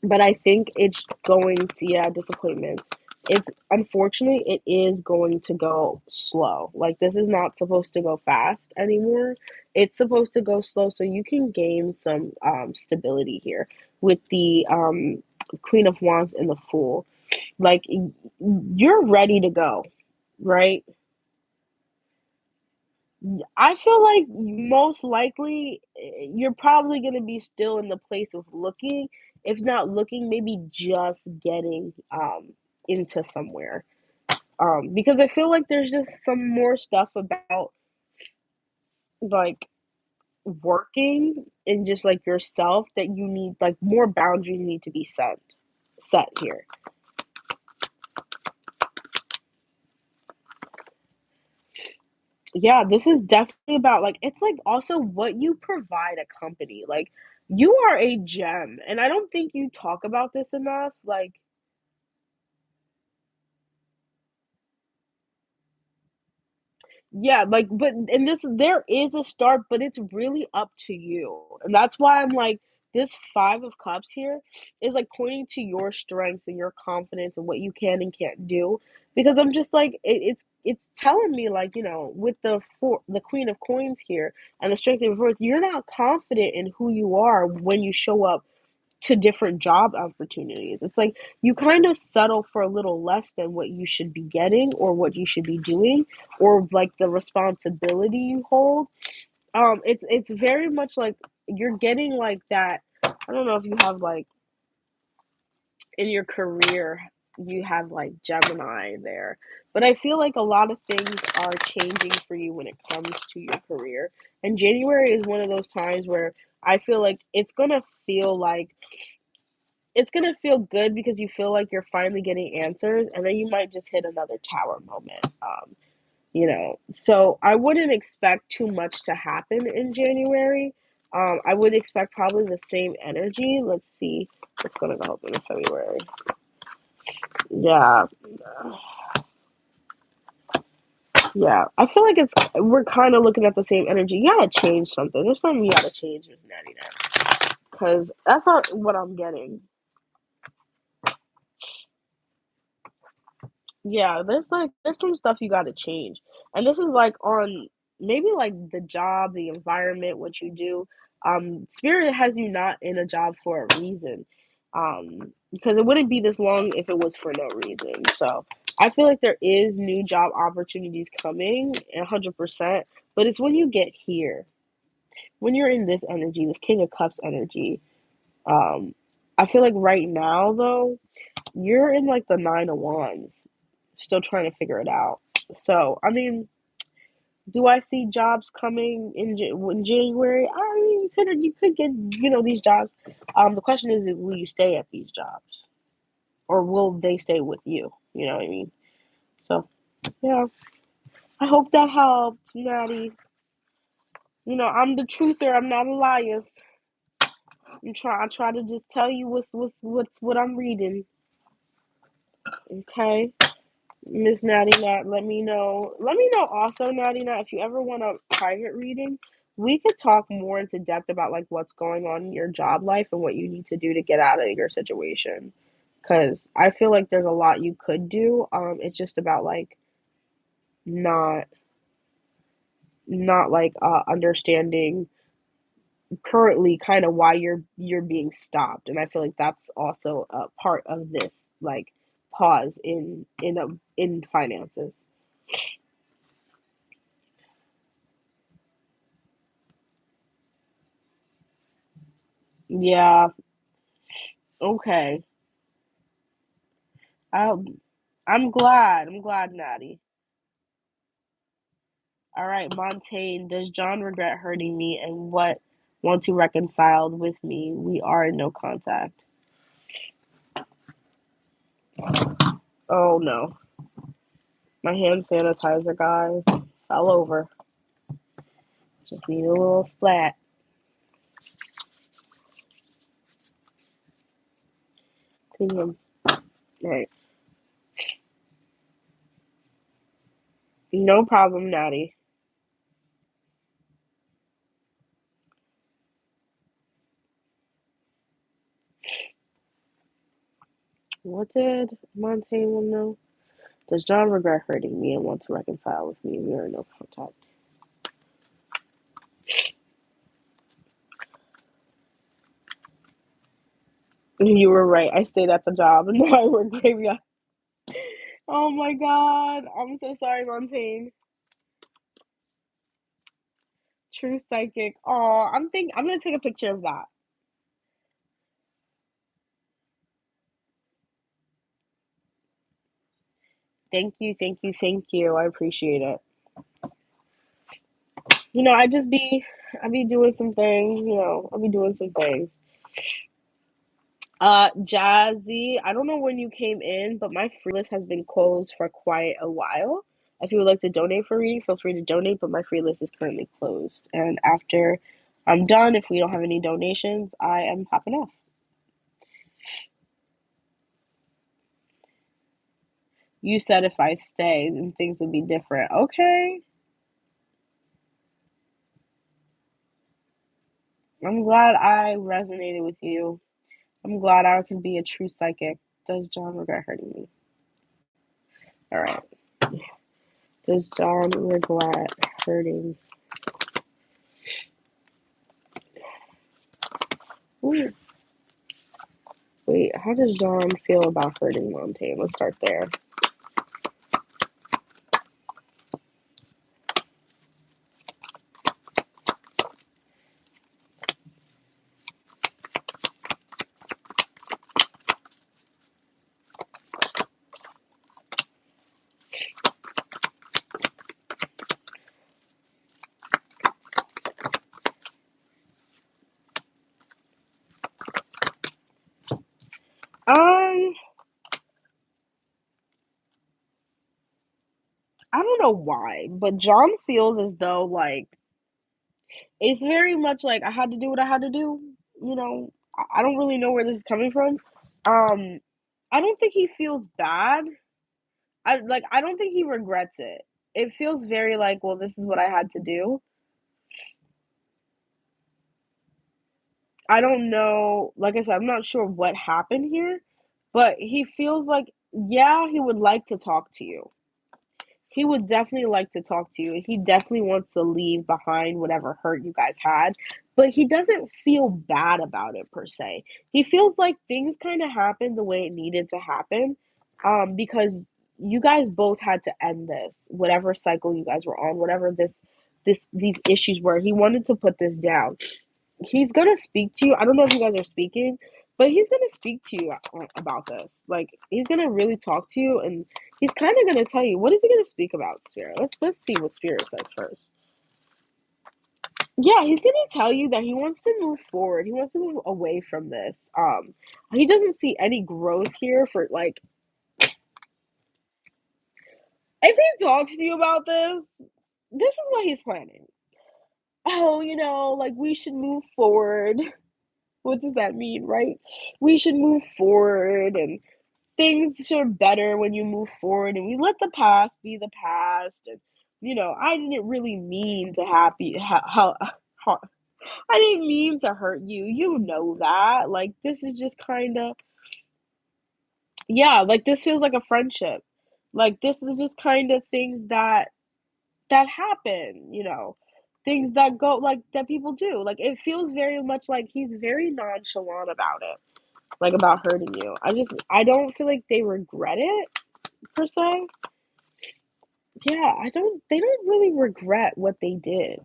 but I think it's going to, yeah, disappointments. It's unfortunately it is going to go slow. Like this is not supposed to go fast anymore. It's supposed to go slow so you can gain some stability here with the Queen of Wands and the Fool. Like you're ready to go, right? I feel like most likely you're probably going to be still in the place of looking, if not looking, maybe just getting into somewhere. Because I feel like there's just some more stuff about like working and just like yourself that you need, like more boundaries need to be set here. Yeah, this is definitely about like it's like also what you provide a company. Like you are a gem, and I don't think you talk about this enough. Like yeah, like but and this there is a start, but it's really up to you. And that's why I'm like this 5 of cups here is like pointing to your strengths and your confidence and what you can and can't do because I'm just like it's telling me like, you know, with the queen of coins here and the strength of earth, you're not confident in who you are when you show up to different job opportunities. It's like you kind of settle for a little less than what you should be getting or what you should be doing or like the responsibility you hold. It's very much like you're getting like that. I don't know if you have like in your career you have like Gemini there. But I feel like a lot of things are changing for you when it comes to your career. And January is one of those times where I feel like it's gonna feel good because you feel like you're finally getting answers, and then you might just hit another tower moment. You know, so I wouldn't expect too much to happen in January. I would expect probably the same energy. Let's see what's gonna go happen in February. Yeah, yeah. I feel like it's we're kind of looking at the same energy. You gotta change something. There's something you gotta change, Miss Natty, because that's not what I'm getting. Yeah, there's some stuff you gotta change. And this is like on maybe like the job, the environment, what you do. Spirit has you not in a job for a reason. Because it wouldn't be this long if it was for no reason. So I feel like there is new job opportunities coming, 100%, but it's when you get here, when you're in this energy, this King of Cups energy. Um, I feel like right now though, you're in like the 9 of Wands, still trying to figure it out. So, I mean, do I see jobs coming in January? I mean, you could get these jobs. The question is, will you stay at these jobs, or will they stay with you? You know what I mean? So, yeah, I hope that helped, Natty. You know, I'm the truther. I'm not a liar. I try to just tell you what I'm reading. Okay. Miss Natty Nat, let me know. Let me know also, Natty Nat, if you ever want a private reading, we could talk more into depth about like what's going on in your job life and what you need to do to get out of your situation. Cause I feel like there's a lot you could do. It's just about like not not like understanding currently kind of why you're being stopped, and I feel like that's also a part of this like pause in finances. Yeah. Okay. I I'm glad. I'm glad, Natty. All right, Montaigne. Does John regret hurting me, and what once he reconciled with me, we are in no contact. Oh no, my hand sanitizer, guys, fell over. Just need a little splat. opinions. Right. No problem, Natty. What did Montaigne want to know? Does John regret hurting me and want to reconcile with me? We are in no contact. You were right. I stayed at the job and now I work graveyard. Oh my god. I'm so sorry, Montaigne. True psychic. Oh, I'm gonna take a picture of that. Thank you, thank you, thank you. I appreciate it. I be doing some things, I'll be doing some things. Jazzy, I don't know when you came in, but my free list has been closed for quite a while. If you would like to donate for reading, feel free to donate, but my free list is currently closed. And after I'm done, if we don't have any donations, I am popping off. You said if I stay, then things would be different. Okay. I'm glad I resonated with you. I'm glad I can be a true psychic. Does John regret hurting me? All right. Does John regret hurting? Ooh. Wait, how does John feel about hurting Montaigne? Let's start there. Um, I don't know why, but John feels as though like it's very much like I had to do what I had to do. I don't really know where this is coming from. Um, I don't think he feels bad. I don't think he regrets it. It feels very like, well, this is what I had to do. I don't know. Like I said, I'm not sure what happened here, but he feels like, yeah, he would like to talk to you. He would definitely like to talk to you. He definitely wants to leave behind whatever hurt you guys had, but he doesn't feel bad about it per se. He feels like things kind of happened the way it needed to happen, because you guys both had to end this, whatever cycle you guys were on, whatever these issues were. He wanted to put this down. He's gonna speak to you. I don't know if you guys are speaking, but he's gonna speak to you about this. Like he's gonna really talk to you, and he's kind of gonna tell you what is he gonna speak about, Spirit. Let's see what Spirit says first. Yeah, he's gonna tell you that he wants to move forward. He wants to move away from this. He doesn't see any growth here for like. If he talks to you about this is what he's planning. Oh, like we should move forward. What does that mean, right? We should move forward and things are better when you move forward and we let the past be the past. And I didn't really mean to how I didn't mean to hurt you. You know that. Like this is just kind of, yeah, like this feels like a friendship. Like this is just kind of things that happen, things that go like that people do. Like it feels very much like he's very nonchalant about it, like about hurting you. I don't feel like they regret it per se. Yeah, they don't really regret what they did.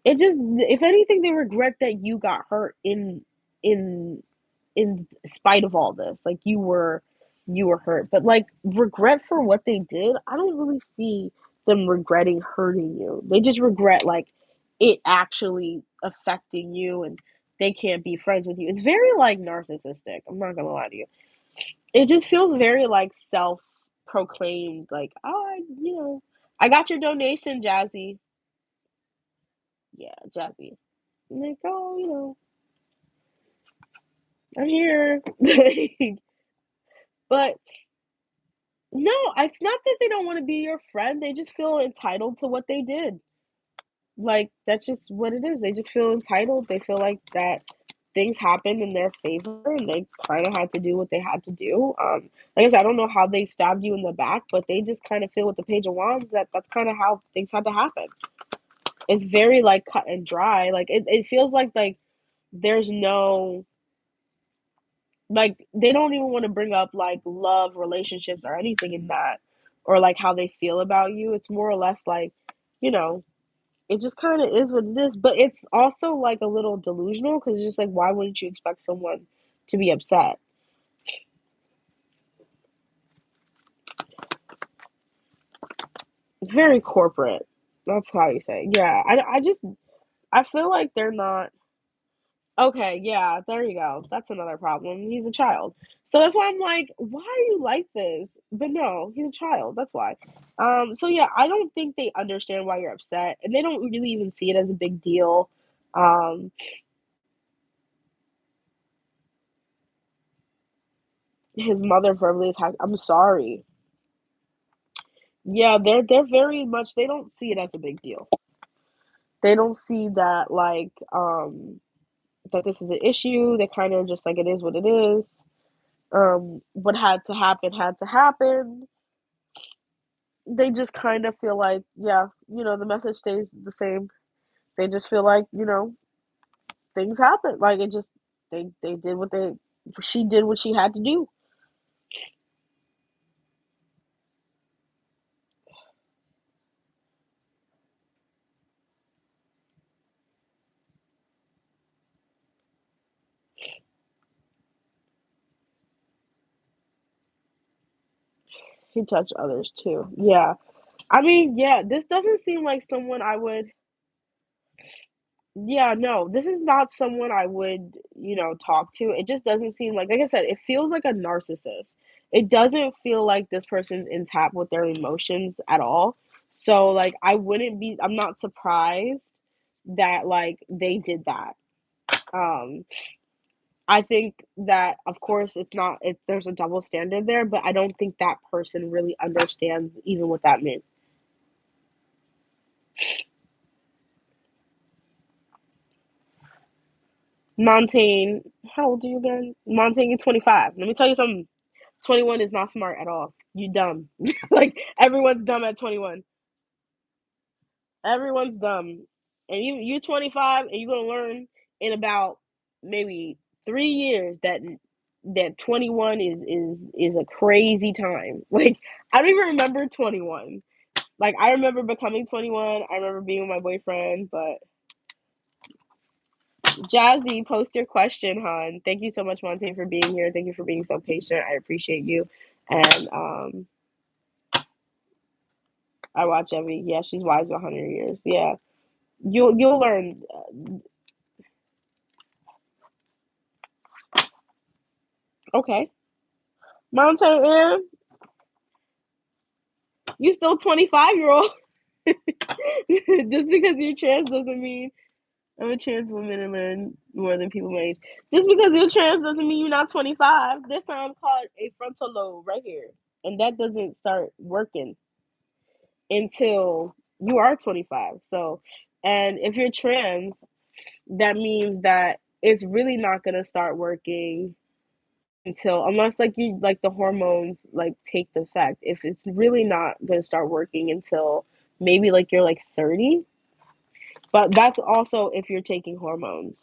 It just, if anything, they regret that you got hurt in in spite of all this. Like you were hurt, but like regret for what they did, I don't really see them regretting hurting you. They just regret like it actually affecting you and they can't be friends with you. It's very like narcissistic. I'm not gonna lie to you. It just feels very like self proclaimed, like, oh, I got your donation, Jazzy. Yeah, Jazzy. I'm like, oh, I'm here. But no, it's not that they don't want to be your friend. They just feel entitled to what they did. Like, that's just what it is. They just feel entitled. They feel like that things happened in their favor and they kind of had to do what they had to do. Like I said, I don't know how they stabbed you in the back, but they just kind of feel with the Page of Wands that that's kind of how things had to happen. It's very like cut and dry. Like it feels like there's no like they don't even want to bring up like love, relationships, or anything in that, or like how they feel about you. It's more or less like, you know, it just kind of is what it is. But it's also like a little delusional because it's just like, why wouldn't you expect someone to be upset? It's very corporate. That's how you say it. Yeah, I just I feel like they're not okay. Yeah, there you go. That's another problem. He's a child, so that's why I'm like, why are you like this? But no, he's a child. That's why. So yeah, I don't think they understand why you're upset, and they don't really even see it as a big deal. Um, his mother verbally attacked. I'm sorry. Yeah, they're very much they don't see it as a big deal. They don't see that like that this is an issue. They kind of just like it is what it is. What had to happen. They just kind of feel like, yeah, the message stays the same. They just feel like, things happen. Like it just they did what they she did what she had to do. He touched others too. Yeah. I mean, yeah, this doesn't seem like someone I would. Yeah, no, this is not someone I would, talk to. It just doesn't seem like I said, it feels like a narcissist. It doesn't feel like this person's in tap with their emotions at all. So, like, I'm not surprised that, like, they did that. Um, I think that, of course, there's a double standard there, but I don't think that person really understands even what that meant. Montaigne, how old are you again? Montaigne, you're 25. Let me tell you something. 21 is not smart at all. You dumb. Like everyone's dumb at 21. Everyone's dumb. And you're 25 and you're going to learn in about maybe 3 years that 21 is a crazy time. Like I don't even remember 21. Like I remember becoming 21. I remember being with my boyfriend, but Jazzy, post your question, hon. Thank you so much, Monte, for being here. Thank you for being so patient. I appreciate you. And I watch every. Yeah, she's wise 100 years. Yeah, you'll learn. Okay, Mountain Air, you still 25-year-old. Just because you're trans doesn't mean I'm a trans woman and learn more than people my age. Just because you're trans doesn't mean you're not 25. This time called a frontal lobe right here, and that doesn't start working until you are 25. So, and if you're trans, that means that it's really not going to start working until unless like you like the hormones like take the effect. If it's really not going to start working until maybe like you're like 30, but that's also if you're taking hormones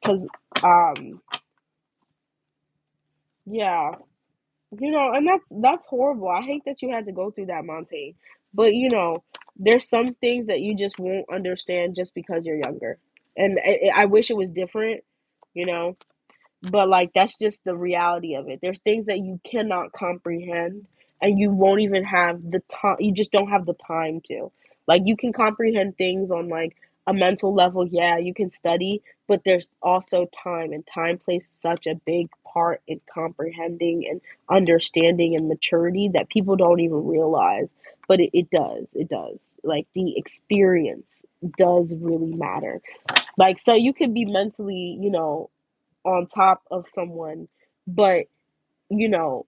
cuz um yeah, and that's horrible. I hate that you had to go through that, Monte. But there's some things that you just won't understand just because you're younger. And I wish it was different, you know. But like that's just the reality of it. There's things that you cannot comprehend and you won't even have the time you just don't have the time to. Like you can comprehend things on like a mental level, yeah, you can study, but there's also time and time plays such a big part in comprehending and understanding and maturity that people don't even realize. But it does. It does. Like the experience does really matter. Like so you could be mentally, on top of someone, but you know,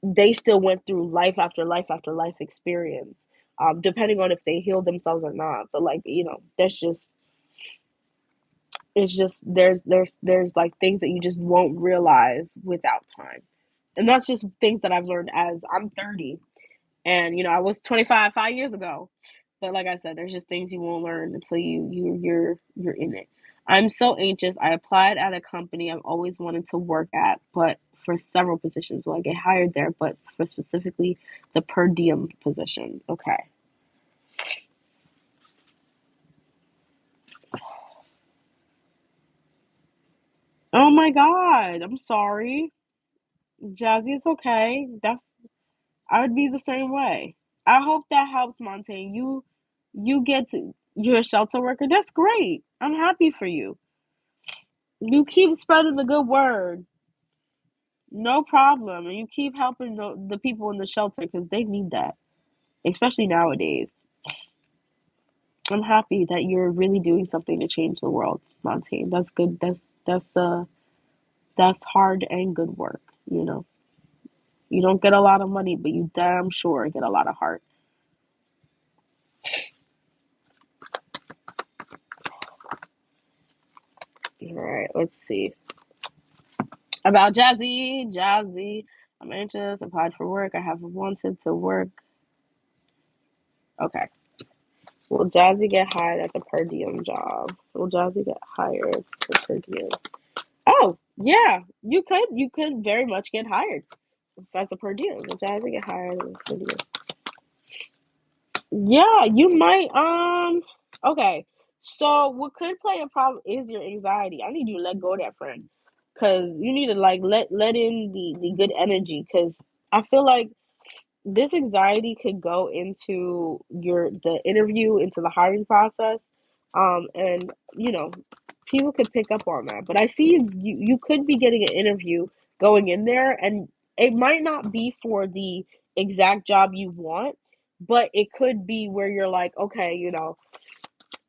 they still went through life after life after life experience, depending on if they healed themselves or not. But like, that's just it's just there's like things that you just won't realize without time. And that's just things that I've learned as I'm 30. And I was 25 5 years ago. But like I said, there's just things you won't learn until you're in it. I'm so anxious. I applied at a company I've always wanted to work at, but for several positions. Will I get hired there? But for specifically the per diem position. Okay. Oh my God. I'm sorry. Jazzy, it's okay. I would be the same way. I hope that helps, Montaigne. You're a shelter worker. That's great. I'm happy for you. You keep spreading the good word. No problem. And you keep helping the people in the shelter because they need that, especially nowadays. I'm happy that you're really doing something to change the world, Montaigne. That's good. That's hard and good work. You don't get a lot of money, but you damn sure get a lot of heart. All right, let's see. About Jazzy. I'm anxious. Applied for work. I have wanted to work. Okay. Will Jazzy get hired at the per diem job? Will Jazzy get hired for per diem? Oh, yeah. You could very much get hired as a per diem. Will Jazzy get hired as a per diem? Yeah, you might. Okay. So what could play a problem is your anxiety. I need you to let go of that, friend, because you need to like let in the good energy. Because I feel like this anxiety could go into the interview, into the hiring process, and people could pick up on that. But I see you could be getting an interview going in there, and it might not be for the exact job you want, but it could be where you're like, okay,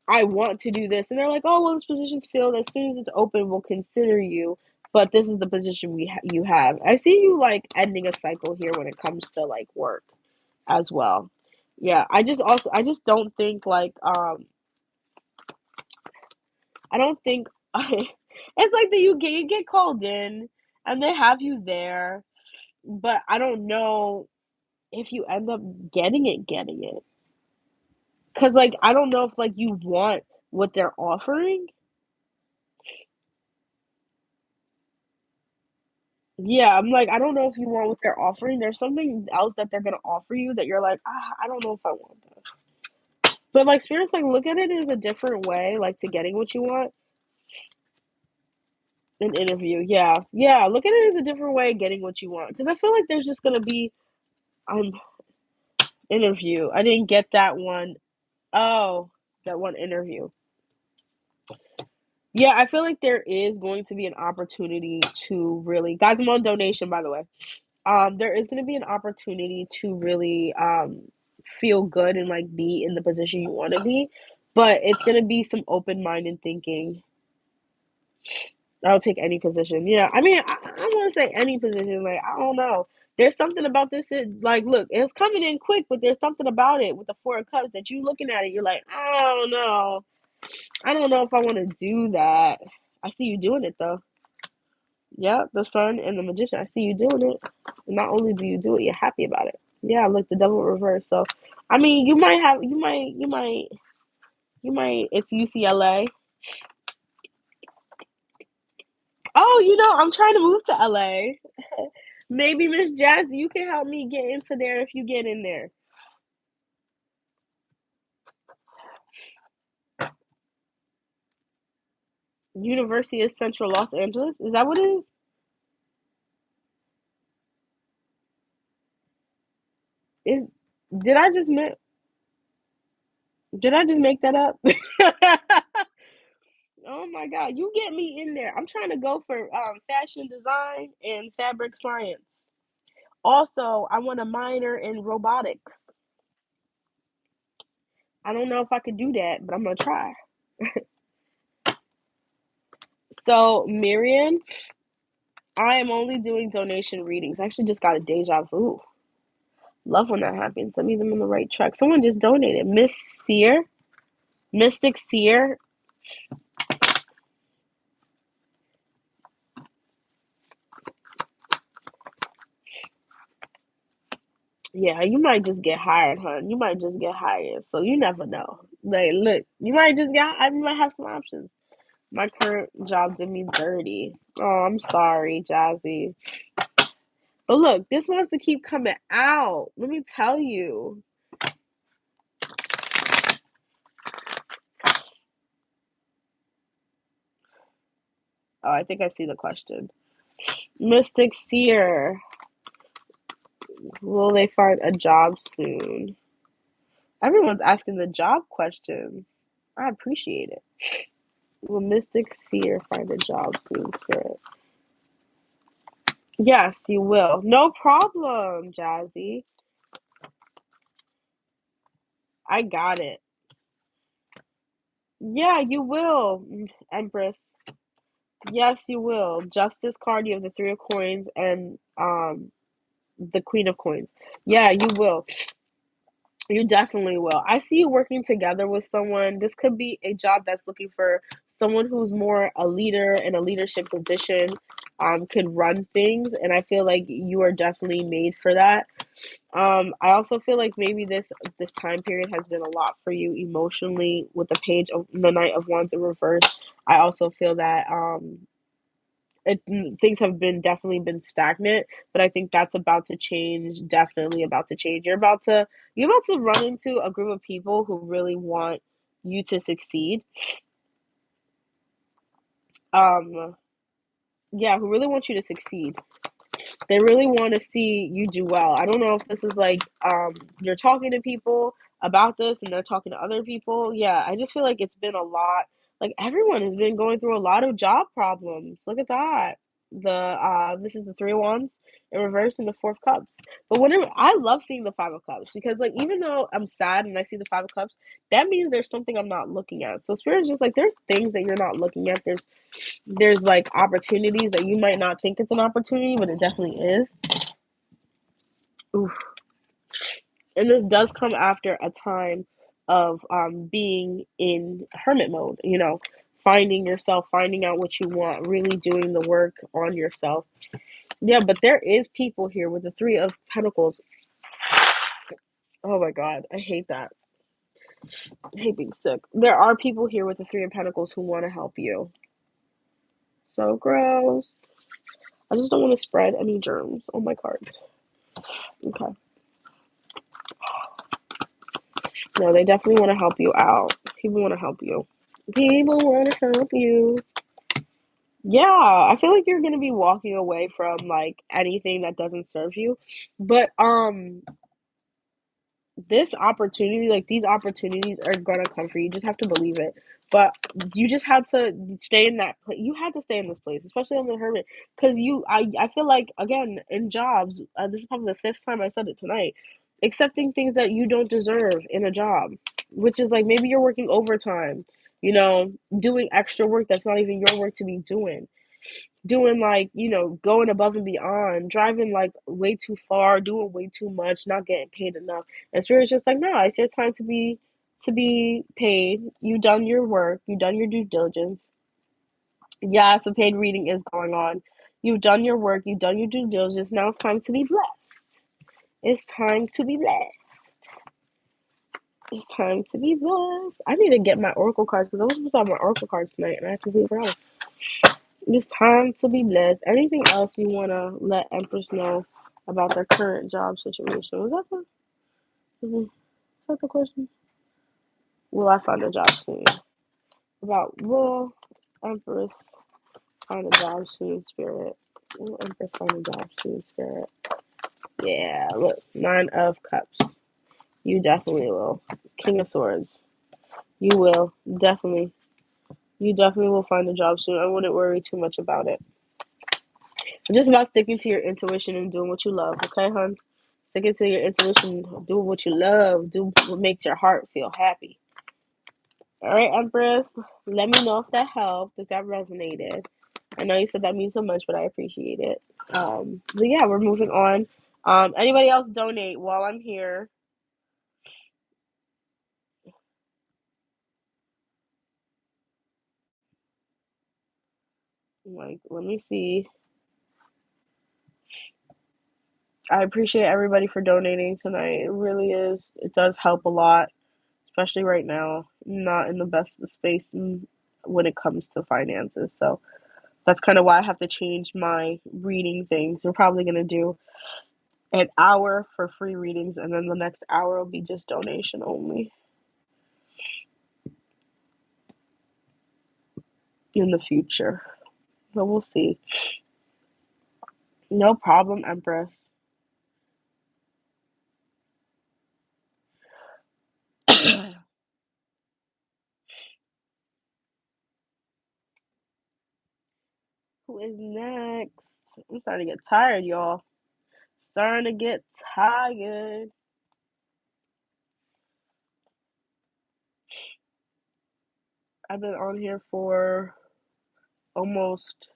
I want to do this, and they're like, oh well, this position's filled. As soon as it's open, we'll consider you. But this is the position you have. I see you like ending a cycle here when it comes to like work as well. Yeah, I just don't think like I don't think it's like that you get called in and they have you there, but I don't know if you end up getting it. Cause like I don't know if like you want what they're offering. Yeah, I'm like I don't know if you want what they're offering. There's something else that they're gonna offer you that you're like, I don't know if I want this. But like spirits like look at it as a different way, like to getting what you want. An interview, yeah, yeah. Look at it as a different way of getting what you want. Because I feel like there's just gonna be um interview. I didn't get that one. Oh, that one interview. Yeah, I feel like there is going to be an opportunity to really, guys. I'm on donation, by the way. There is going to be an opportunity to really feel good and like be in the position you want to be, but it's going to be some open minded thinking. I'll take any position. Yeah, I mean, I want to say any position. Like, I don't know. There's something about this. Like, look, it's coming in quick, but there's something about it with the Four of Cups that you looking at it. You're like, I don't know. I don't know if I want to do that. I see you doing it though. Yeah, the Sun and the Magician. I see you doing it. And not only do you do it, you're happy about it. Yeah, look, the Devil reverse. So, I mean, you might. It's UCLA. Oh, I'm trying to move to LA. Maybe Miss Jazz, you can help me get into there if you get in there. University of Central Los Angeles. Is that what it is? Is did I just make did I just make that up? Oh my God, you get me in there. I'm trying to go for fashion design and fabric science. Also, I want a minor in robotics. I don't know if I could do that, but I'm gonna try. So, Miriam, I am only doing donation readings. I actually just got a deja vu. Love when that happens. That means I'm on the right track. Someone just donated. Miss Sear, Mystic Sear. Yeah, you might just get hired, hon. You might just get hired. So you never know. Like, look, you might just get. I might have some options. My current job did me dirty. Oh, I'm sorry, Jazzy. But look, this wants to keep coming out. Let me tell you. Oh, I think I see the question. Mystic Seer, will they find a job soon? Everyone's asking the job questions. I appreciate it. Will Mystic Seer find a job soon, Spirit? Yes, you will. No problem, Jazzy. I got it. Yeah, you will, Empress. Yes, you will. Justice card, you have the Three of Coins and the Queen of Coins. Yeah, you will. You definitely will. I see you working together with someone. This could be a job that's looking for someone who's more a leader in a leadership position, could run things, and I feel like you are definitely made for that. I also feel like maybe this time period has been a lot for you emotionally with the Knight of Wands in reverse. I also feel that things have been definitely been stagnant, but I think that's about to change. Definitely about to change. You're about to run into a group of people who really want you to succeed. Um, yeah, who really want you to succeed. They really want to see you do well. I don't know if this is like you're talking to people about this and they're talking to other people. Yeah, I just feel like it's been a lot. Like everyone has been going through a lot of job problems. Look at that. This is the Three of Wands in reverse and the Four of Cups. But whenever I love seeing the Five of Cups because like even though I'm sad and I see the Five of Cups, that means there's something I'm not looking at. So Spirit's just like there's things that you're not looking at. There's like opportunities that you might not think it's an opportunity, but it definitely is. Oof. And this does come after a time of being in hermit mode, finding yourself, finding out what you want, really doing the work on yourself. Yeah, but there is people here with the Three of Pentacles. Oh my God, I hate that. I hate being sick. There are people here with the Three of Pentacles who want to help you. So gross. I just don't want to spread any germs on my cards. Okay. No, they definitely want to help you out. People want to help you. People want to help you. Yeah, I feel like you're gonna be walking away from like anything that doesn't serve you. But this opportunity, like these opportunities are gonna come for you. You just have to believe it. But you just have to stay in that place. You had to stay in this place, especially on the hermit, because I feel like again in jobs, this is probably the fifth time I said it tonight, accepting things that you don't deserve in a job, which is like maybe you're working overtime, doing extra work that's not even your work to be doing like going above and beyond, driving like way too far, doing way too much, not getting paid enough. And Spirit's just like, no, it's your time to be paid. You done your work, you done your due diligence. Yeah, some paid reading is going on. You've done your work, you've done your due diligence. Now it's time to be blessed. It's time to be blessed. It's time to be blessed. I need to get my oracle cards because I was supposed to have my oracle cards tonight and I completely forgot. It's time to be blessed. Anything else you want to let Empress know about their current job situation? Was that the question? Will I find a job soon? About will Empress find a job soon, Spirit? Will Empress find a job soon, Spirit? Yeah, look, Nine of Cups. You definitely will. King of Swords. You will. Definitely. You definitely will find a job soon. I wouldn't worry too much about it. Just about sticking to your intuition and doing what you love, okay, hon? Sticking to your intuition, do what you love, do what makes your heart feel happy. All right, Empress, let me know if that helped, if that resonated. I know you said that means so much, but I appreciate it. But yeah, we're moving on. Anybody else donate while I'm here? Like, let me see. I appreciate everybody for donating tonight. It really is. It does help a lot, especially right now. I'm not in the best of space when it comes to finances. So that's kind of why I have to change my reading things. We're probably going to do an hour for free readings, and then the next hour will be just donation only in the future. But we'll see. No problem, Empress. Who is next? I'm starting to get tired, y'all. Starting to get tired. I've been on here for almost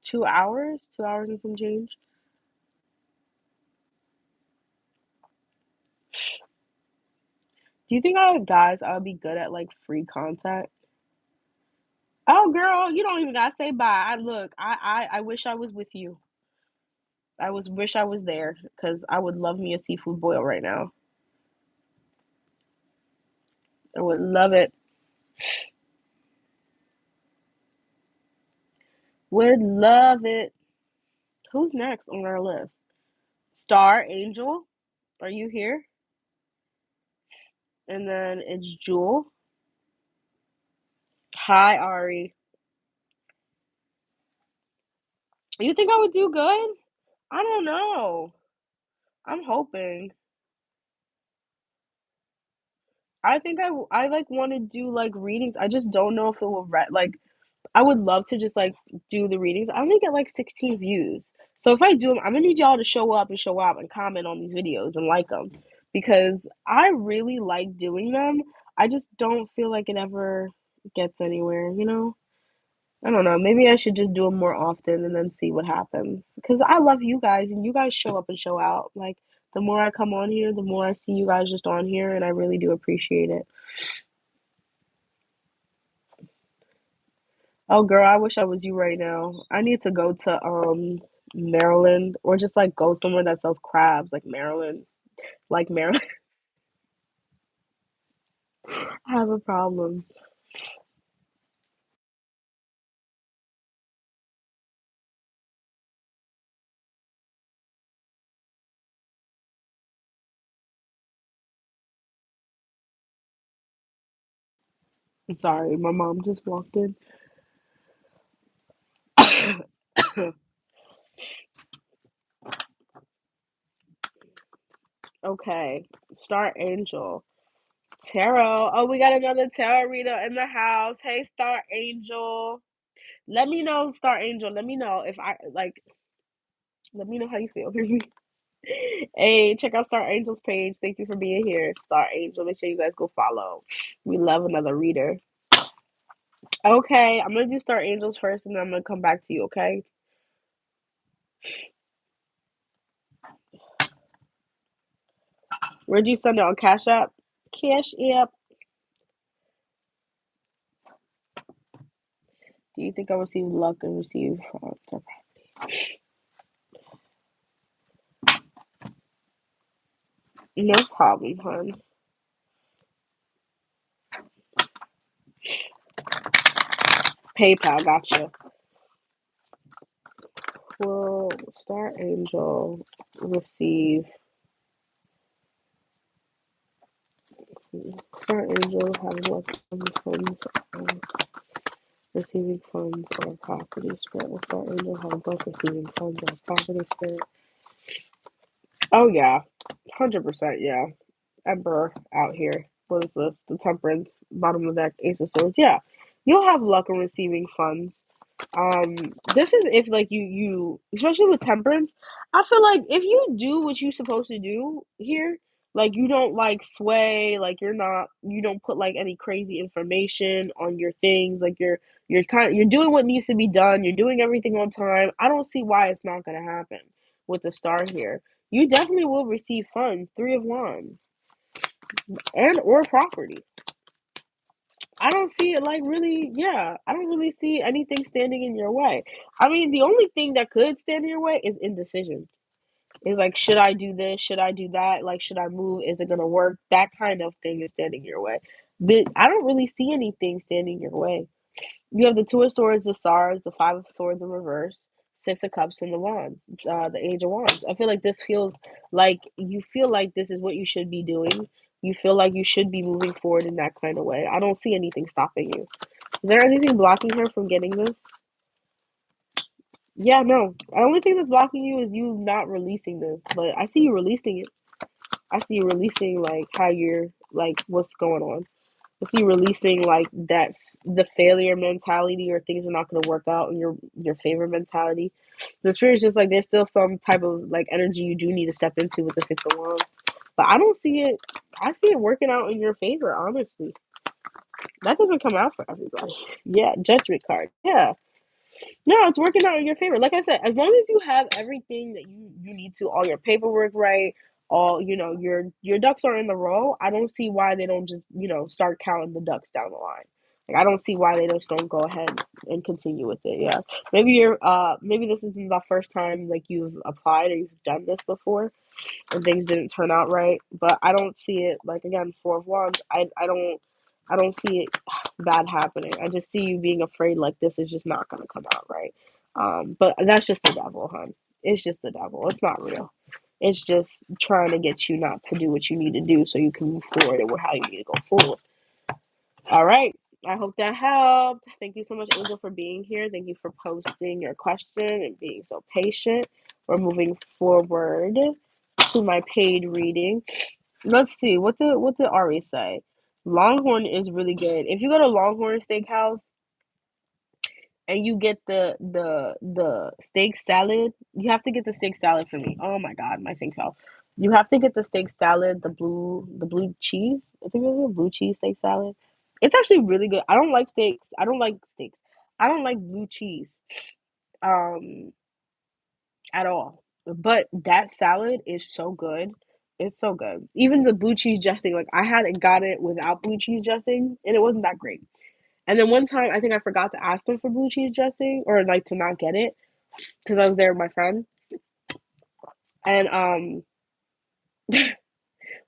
2 hours, 2 hours and some change. Do you think guys, I would be good at like free content? Oh, girl, you don't even gotta say bye. I wish I was with you. Wish I was there because I would love me a seafood boil right now. I would love it. Would love it. Who's next on our list? Star Angel, are you here? And then it's Jewel. Hi, Ari. You think I would do good? I don't know. I'm hoping. I think I like want to do like readings. I just don't know if it will like I would love to just like do the readings. I only get like 16 views. So if I do them, I'm gonna need y'all to show up and show out and comment on these videos and like them because I really like doing them. I just don't feel like it ever gets anywhere, you know? I don't know. Maybe I should just do them more often and then see what happens. Because I love you guys and you guys show up and show out. Like the more I come on here, the more I see you guys just on here and I really do appreciate it. Oh girl, I wish I was you right now. I need to go to Maryland or just like go somewhere that sells crabs like Maryland. Like Maryland. I have a problem. I'm sorry, my mom just walked in. Okay. Star Angel. Tarot. Oh, we got another tarot reader in the house. Hey, Star Angel. Let me know, Star Angel. Let me know if I like. Let me know how you feel. Here's me. Hey, check out Star Angel's page. Thank you for being here, Star Angel. Make sure you guys go follow. We love another reader. Okay, I'm gonna do Star Angels first, and then I'm gonna come back to you. Okay. Where'd you send it on Cash App? Cash App. Do you think I receive luck and receive funds? No problem, hon. PayPal, gotcha. Will Star Angel receive Star Angel have luck and funds receiving funds or property spirit? Will Star Angel have luck receiving funds or property spirit? Oh yeah, 100%. Yeah, Emperor out here. What is this? The Temperance, bottom of the deck, Ace of Swords. Yeah, you'll have luck in receiving funds. This is if like you especially with Temperance. I feel like if you do what you're supposed to do here, Like you don't like sway, like you don't put like any crazy information on your things. Like you're doing what needs to be done. You're doing everything on time. I don't see why it's not going to happen with the star here. You definitely will receive funds, 3 of Wands, and or property. I don't see it like really, yeah, I don't really see anything standing in your way. I mean, the only thing that could stand in your way is indecision. It's like, should I do this? Should I do that? Like, should I move? Is it gonna work? That kind of thing is standing your way. But I don't really see anything standing your way. You have the Two of Swords, the Stars, the Five of Swords in reverse, Six of Cups, and the Wands, the Age of Wands. I feel like this feels like you feel like this is what you should be doing. You feel like you should be moving forward in that kind of way. I don't see anything stopping you. Is there anything blocking her from getting this? Yeah, no. The only thing that's blocking you is you not releasing this. But I see you releasing it. I see you releasing like how you're like what's going on. I see you releasing like that the failure mentality or things are not going to work out in your favor mentality. The spirit is just like there's still some type of like energy you do need to step into with the 6 of Wands, but I don't see it. I see it working out in your favor. Honestly, that doesn't come out for everybody. Yeah, Judgment card. Yeah, no, it's working out in your favor. Like I said, as long as you have everything that you need to, all your paperwork right, all your ducks are in the row. I don't see why they don't just start counting the ducks down the line. Like I don't see why they just don't go ahead and continue with it. Yeah, maybe this isn't the first time like you've applied or you've done this before and things didn't turn out right. But I don't see it like again 4 of Wands. I don't see it bad happening. I just see you being afraid like this is just not gonna come out right. But that's just the devil, hon. It's just the devil. It's not real. It's just trying to get you not to do what you need to do so you can move forward and how you need to go forward. All right. I hope that helped. Thank you so much, Angel, for being here. Thank you for posting your question and being so patient. We're moving forward to my paid reading. Let's see. What did Ari say? Longhorn is really good. If you go to Longhorn Steakhouse and you get the steak salad, you have to get the steak salad for me. Oh my god, my thing fell. You have to get the steak salad, the blue cheese. I think it's a blue cheese steak salad. It's actually really good. I don't like steaks. I don't like steaks. I don't like blue cheese. Um at all. But that salad is so good. It's so good. Even the blue cheese dressing, like I had it got it without blue cheese dressing, and it wasn't that great. And then one time, I think I forgot to ask them for blue cheese dressing, or like to not get it, because I was there with my friend. And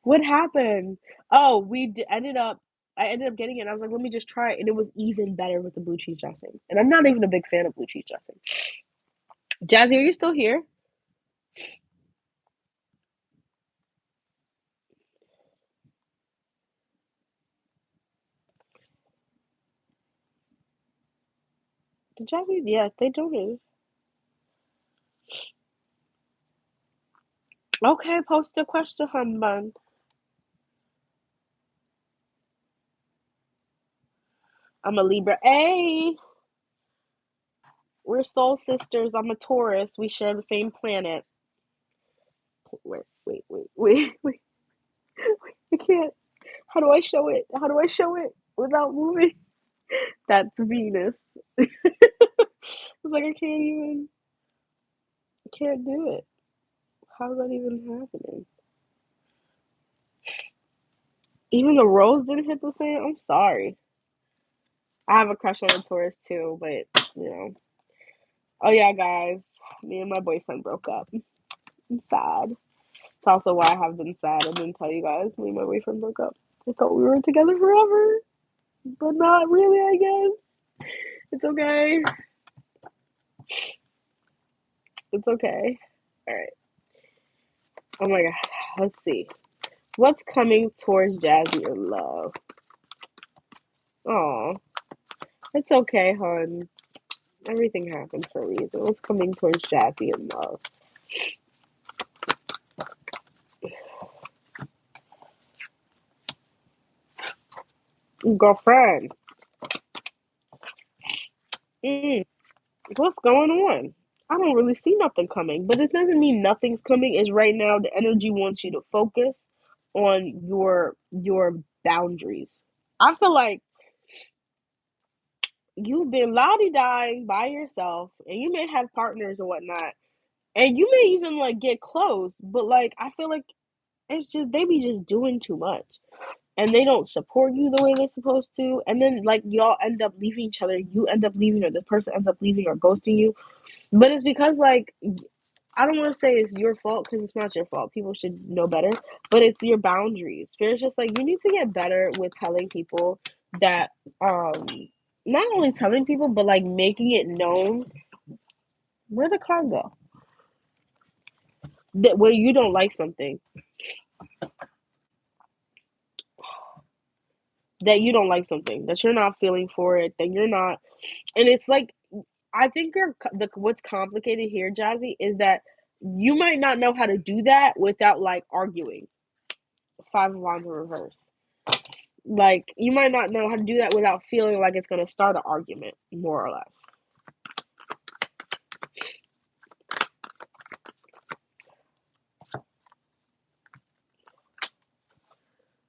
what happened? Oh, ended up. I ended up getting it. And I was like, let me just try it, and it was even better with the blue cheese dressing. And I'm not even a big fan of blue cheese dressing. Jazzy, are you still here? Did Jazzy? Yeah, they donated. Okay, post the question, hun bun. I'm a Libra. Hey, we're soul sisters. I'm a Taurus. We share the same planet. Wait. I can't. How do I show it? How do I show it without moving? That's Venus. It's like I can't even. I can't do it. How is that even happening? Even the rose didn't hit the same. I'm sorry. I have a crush on a Taurus too, but you know. Oh yeah, guys. Me and my boyfriend broke up. I'm sad. It's also why I have been sad. I didn't tell you guys. Me and my boyfriend broke up. I thought we were together forever, but not really, I guess. It's okay. It's okay. All right. Oh my god. Let's see. What's coming towards Jazzy in love? Oh, it's okay, hon. Everything happens for a reason. What's coming towards Jazzy in love? Girlfriend. Mm, what's going on? I don't really see nothing coming, but it doesn't mean nothing's coming. It's right now the energy wants you to focus on your boundaries. I feel like you've been lottie dying by yourself, and you may have partners or whatnot, and you may even like get close, but like I feel like it's just they be just doing too much. And they don't support you the way they're supposed to. And then like y'all end up leaving each other. You end up leaving, or the person ends up leaving or ghosting you. But it's because like I don't want to say it's your fault because it's not your fault. People should know better, but it's your boundaries. Spirit's just like you need to get better with telling people that not only telling people but like making it known where the car go that where you don't like something, that you don't like something, that you're not feeling for it, that you're not, and it's like I think what's complicated here, Jazzy, is that you might not know how to do that without like arguing. Five of Wands in reverse. Like you might not know how to do that without feeling like it's gonna start an argument, more or less.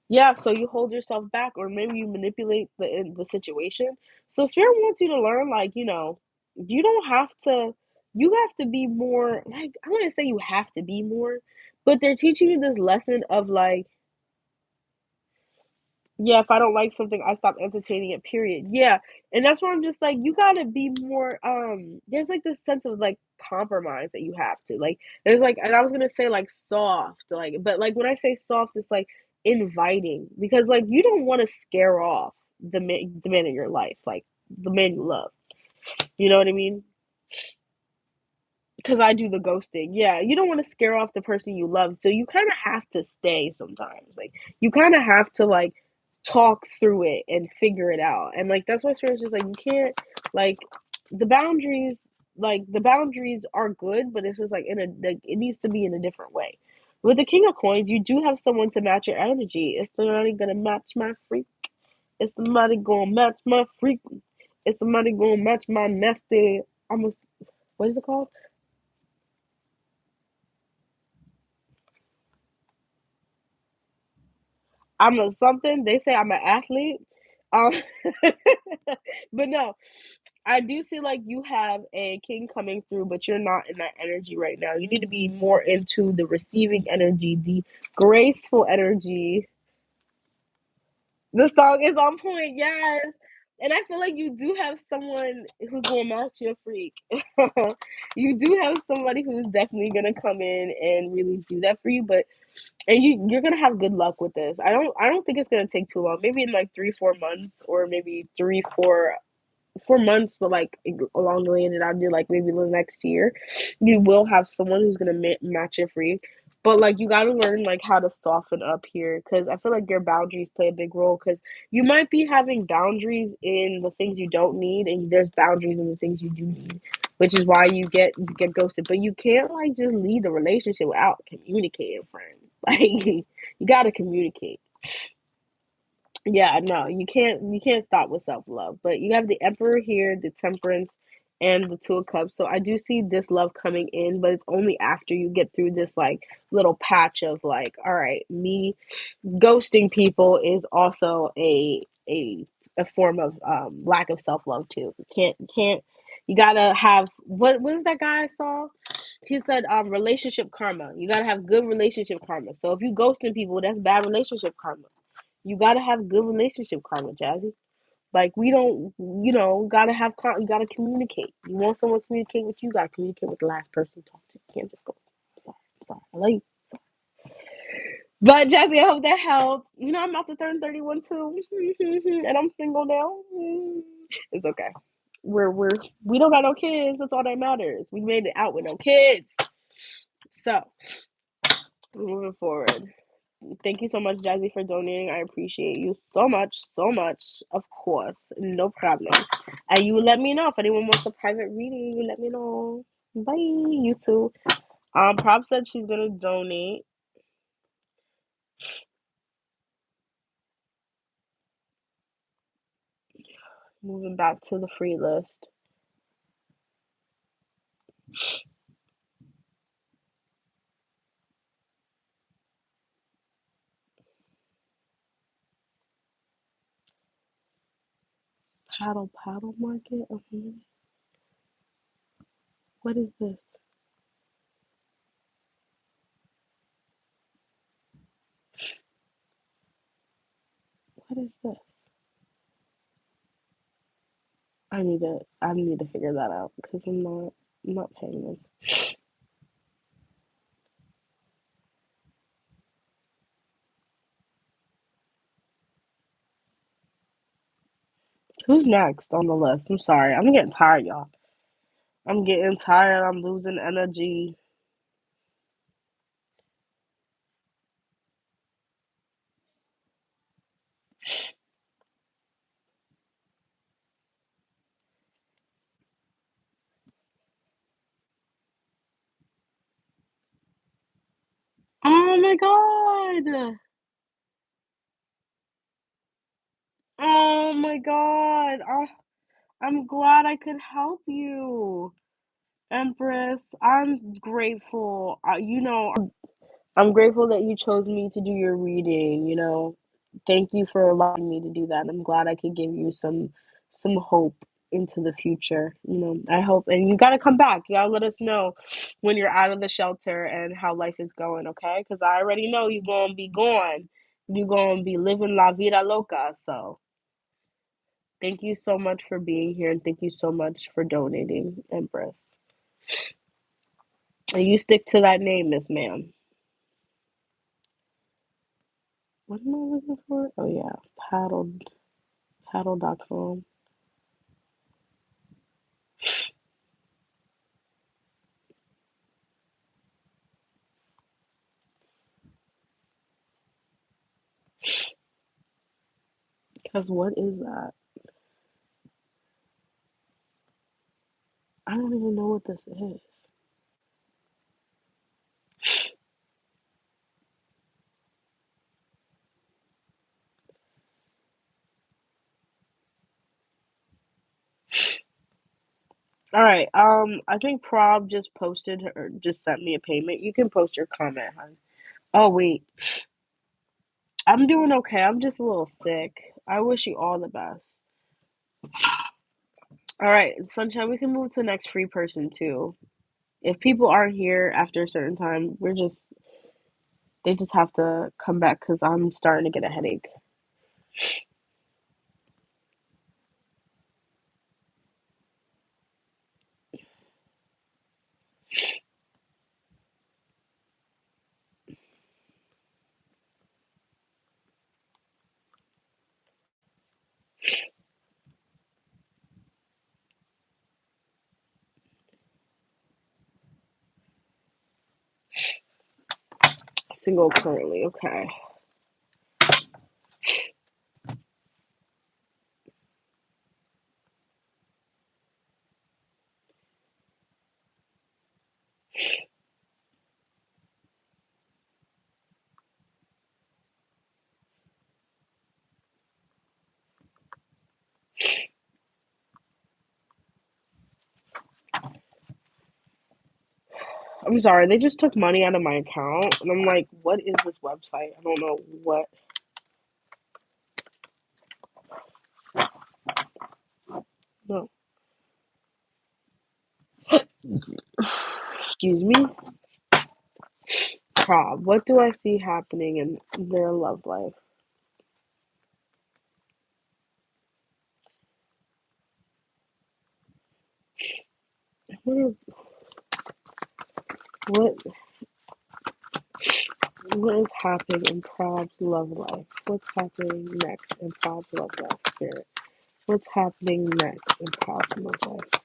Yeah, so you hold yourself back, or maybe you manipulate the situation. So Spirit wants you to learn, like you don't have to. You have to be more. Like I want to say you have to be more, but they're teaching you this lesson of like yeah, if I don't like something, I stop entertaining it, period. Yeah. And that's why I'm just like, you gotta be more there's like this sense of like compromise that you have to. Like there's like and I was gonna say like soft, like but like when I say soft, it's like inviting. Because like you don't want to scare off the man in your life, like the man you love. You know what I mean? Because I do the ghosting. Yeah, you don't want to scare off the person you love, so you kind of have to stay sometimes. Like you kind of have to like talk through it and figure it out. And like that's why Spirit's just like you can't like the boundaries. Like the boundaries are good, but it's just like in a like it needs to be in a different way. With the King of Coins, you do have someone to match your energy. If they're not gonna match my freak, it's somebody gonna match my freak. It's somebody gonna match my nasty. I'm a what is it called? I'm a something. They say I'm an athlete. Um, but no, I do see like you have a king coming through, but you're not in that energy right now. You need to be more into the receiving energy, the graceful energy. The song is on point, yes. And I feel like you do have someone who's gonna match your freak. You do have somebody who's definitely gonna come in and really do that for you, but and you're gonna have good luck with this. I don't think it's gonna take too long. Maybe in like 3-4 months, or maybe 3-4 months, but like along the way, and I'll do like maybe the next year. You will have someone who's gonna match your freak, but like you gotta learn like how to soften up here because I feel like your boundaries play a big role because you might be having boundaries in the things you don't need, and there's boundaries in the things you do need, which is why you get ghosted. But you can't like just leave the relationship without communicating, friend. Like you gotta communicate. Yeah, no, you can't stop with self-love. But you have the Emperor here, the Temperance, and the Two of Cups. So I do see this love coming in, but it's only after you get through this like little patch of like, all right, me ghosting people is also a form of lack of self-love too. You can't you gotta have what is that guy I saw? He said relationship karma. You gotta have good relationship karma. So if you ghosting people, that's bad relationship karma. You gotta have good relationship karma, Jazzy. Like we don't, gotta have you gotta communicate. You want someone to communicate with you, gotta communicate with the last person you talk to. You can't just go. I'm sorry, I'm sorry. I love you. But Jazzy, I hope that helps. I'm about to turn 31 too, and I'm single now. It's okay. We're we don't got no kids. That's all that matters. We made it out with no kids. So moving forward. Thank you so much, Jazzy, for donating. I appreciate you so much, so much. Of course, no problem. And you let me know if anyone wants a private reading. You let me know. Bye. You too. Prop said she's gonna donate. Moving back to the free list. Paddle market. What is this? What is this? I need to figure that out because I'm not paying this. Who's next on the list? I'm sorry. I'm getting tired, y'all. I'm getting tired. I'm losing energy. Oh my god. Oh my god. Oh, I'm glad I could help you, Empress. I'm grateful. I'm grateful that you chose me to do your reading. Thank you for allowing me to do that. I'm glad I could give you some hope into the future. I hope and you gotta come back. You gotta let us know when you're out of the shelter and how life is going, okay? Because I already know you're gonna be gone. You're gonna be living la vida loca. So thank you so much for being here and thank you so much for donating, Empress. And you stick to that name, Miss Ma'am. What am I looking for? Oh yeah, paddle.com. Because what is that? I don't even know what this is. All right. I think Prob just posted or just sent me a payment. You can post your comment, hon. Oh wait, I'm doing okay. I'm just a little sick. I wish you all the best. All right, Sunshine, we can move to the next free person too. If people aren't here after a certain time, they just have to come back because I'm starting to get a headache. Single currently, okay. I'm sorry, they just took money out of my account, and I'm like, what is this website? I don't know what. No, excuse me. Prob, what do I see happening in their love life? What is, what what is happening in Prob's love life? What's happening next in Prob's love life, spirit? What's happening next in Prob's love life?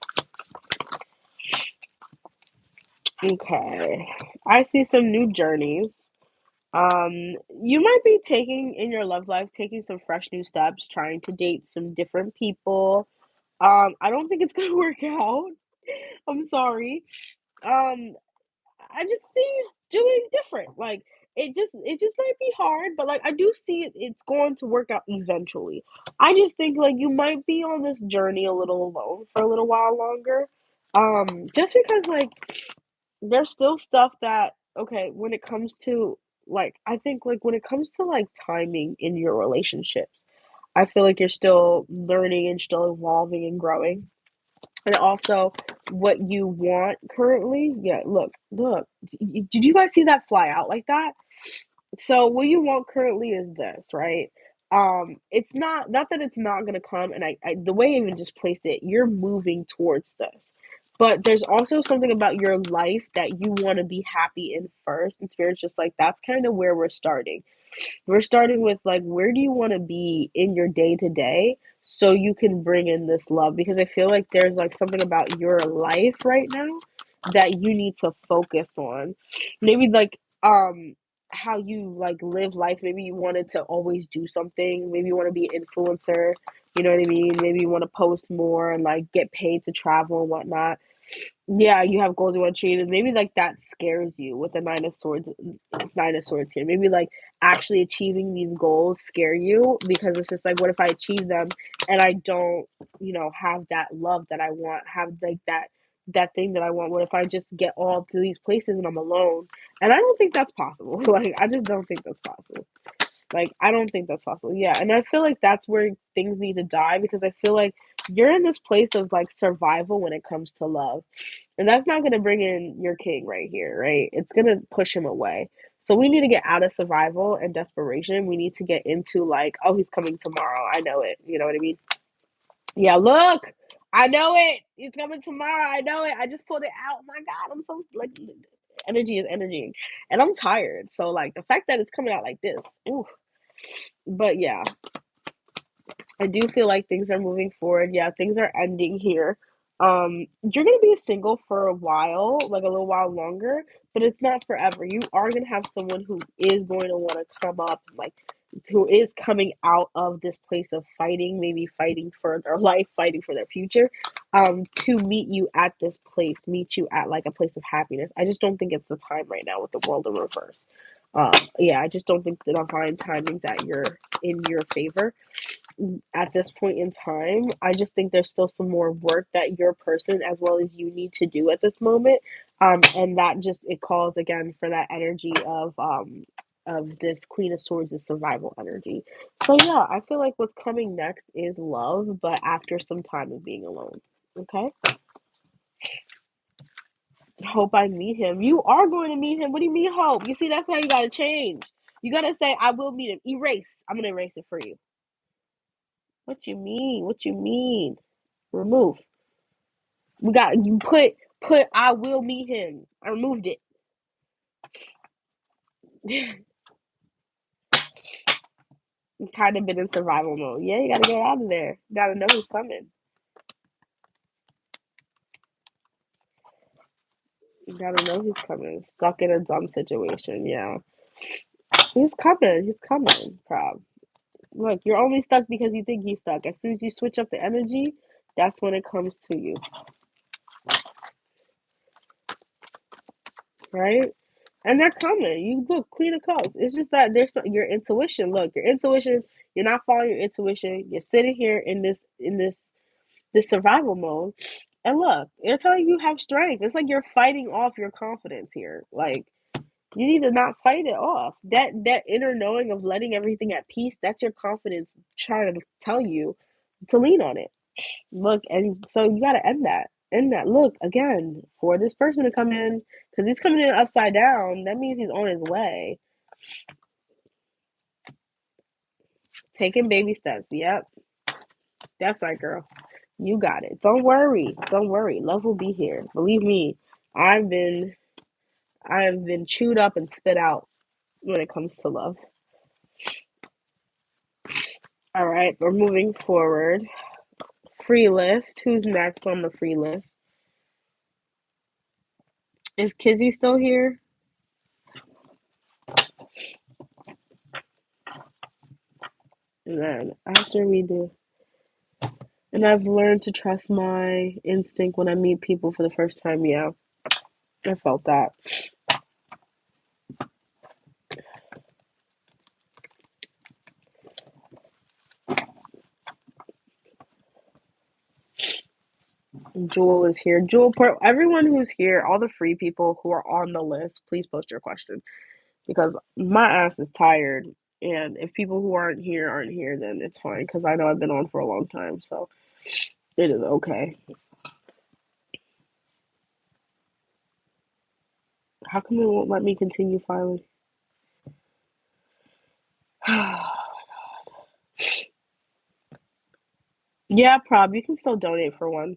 Okay, I see some new journeys. You might be taking in your love life, taking some fresh new steps, trying to date some different people. I don't think it's gonna work out. I'm sorry. Um, I just see you doing different. Like it just might be hard, but like I do see it's going to work out eventually. I just think like you might be on this journey a little alone for a little while longer. Just because like there's still stuff that okay, when it comes to like I think like when it comes to like timing in your relationships, I feel like you're still learning and still evolving and growing. And also, what you want currently, yeah, look. Did you guys see that fly out like that? So what you want currently is this, right? It's not that it's not gonna come, and I the way I even just placed it, you're moving towards this. But there's also something about your life that you want to be happy in first, and Spirit's just like that's kind of where we're starting. We're starting with like where do you want to be in your day to day so you can bring in this love because I feel like there's like something about your life right now that you need to focus on. Maybe like how you like live life. Maybe you wanted to always do something. Maybe you want to be an influencer. You know what I mean? Maybe you want to post more and like get paid to travel and whatnot. Yeah, you have goals you want to achieve, and maybe like that scares you with the nine of swords here. Maybe like actually achieving these goals scare you because it's just like, what if I achieve them and I don't, have that love that I want, have like that thing that I want. What if I just get all to these places and I'm alone? And I don't think that's possible. Like I just don't think that's possible. Like I don't think that's possible. Yeah, and I feel like that's where things need to die because I feel like you're in this place of like survival when it comes to love. And that's not going to bring in your king right here, right? It's going to push him away. So we need to get out of survival and desperation. We need to get into like, oh, he's coming tomorrow. I know it. You know what I mean? Yeah, look, I know it. He's coming tomorrow. I know it. I just pulled it out. Oh my God, I'm so like, energy is energy, and I'm tired. So like the fact that it's coming out like this, ooh. But yeah, I do feel like things are moving forward. Yeah, things are ending here. You're gonna be single for a while, like a little while longer, but it's not forever. You are gonna have someone who is going to want to come up, like who is coming out of this place of fighting, maybe fighting for their life, fighting for their future, to meet you at this place, meet you at like a place of happiness. I just don't think it's the time right now with the world in reverse. Yeah, I just don't think the divine timing's in your favor at this point in time. I just think there's still some more work that your person as well as you need to do at this moment. And that just it calls again for that energy of this Queen of Swords is survival energy. So yeah, I feel like what's coming next is love, but after some time of being alone. Okay? Hope I meet him. You are going to meet him. What do you mean hope? You see, that's how you gotta change. You gotta say, I will meet him. Erase. I'm gonna erase it for you. What you mean? What you mean? Remove. We got you put I will meet him. I removed it. You kind of been in survival mode. Yeah, you gotta get out of there. You gotta know who's coming. You gotta know who's coming. Stuck in a dumb situation. Yeah, he's coming. He's coming. Prob. Look, you're only stuck because you think you're stuck. As soon as you switch up the energy, that's when it comes to you, right? And they're coming. You look, Queen of Cups. It's just that there's your intuition. Look, your intuition. You're not following your intuition. You're sitting here in this survival mode. And look, it's telling you have strength. It's like you're fighting off your confidence here. Like you need to not fight it off. That inner knowing of letting everything at peace, that's your confidence trying to tell you to lean on it. Look, and so you gotta end that. End that. Look, again, for this person to come in, because he's coming in upside down, that means he's on his way. Taking baby steps. Yep. That's right, girl. You got it. Don't worry. Don't worry. Love will be here. Believe me. I've been I have been chewed up and spit out when it comes to love. All right, we're moving forward. Free list. Who's next on the free list? Is Kizzy still here? And then after we do, and I've learned to trust my instinct when I meet people for the first time. Yeah, I felt that. Jewel is here. Jewel, everyone who's here, all the free people who are on the list, please post your question because my ass is tired And if people who aren't here, then it's fine because I know I've been on for a long time, so it is okay. How come it won't let me continue filing? Yeah, prob. You can still donate for one.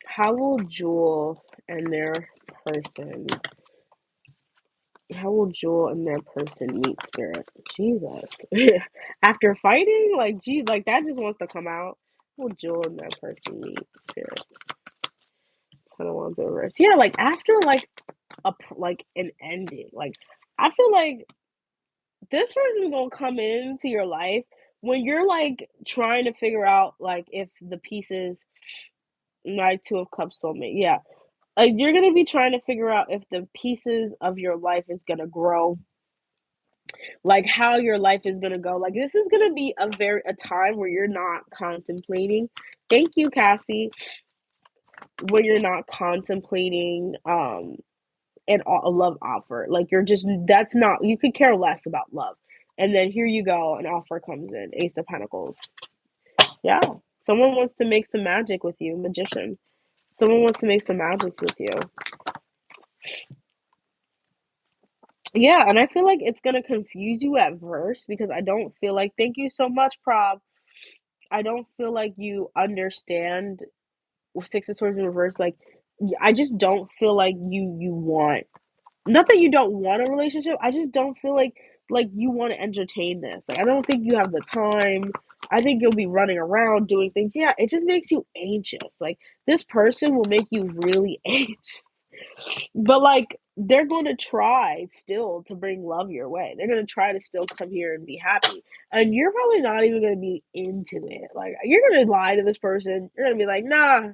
How will Jewel and their person? How will Jewel and their person meet spirit? Jesus. After fighting, like, geez, like that just wants to come out. How will Jewel and their person meet spirit? Kind of wants to reverse. Yeah, like after like an ending. Like I feel like this person's gonna come into your life when you're like trying to figure out like if the pieces like two of cups soulmate. Yeah. Like you're gonna be trying to figure out if the pieces of your life is gonna grow, like how your life is gonna go. Like this is gonna be a time where you're not contemplating. Thank you, Cassie. Where you're not contemplating a love offer. Like you're just that's not you could care less about love. And then here you go, an offer comes in, Ace of Pentacles. Yeah. Someone wants to make some magic with you, magician. Someone wants to make some magic with you. Yeah, and I feel like it's gonna confuse you at first because I don't feel like thank you so much, Prob. I don't feel like you understand Six of Swords in reverse. Like I just don't feel like you want not that you don't want a relationship. I just don't feel like you want to entertain this. Like I don't think you have the time. I think you'll be running around doing things. Yeah, it just makes you anxious. Like this person will make you really anxious. But like they're going to try still to bring love your way. They're going to try to still come here and be happy. And you're probably not even going to be into it. Like you're going to lie to this person. You're going to be like, "Nah,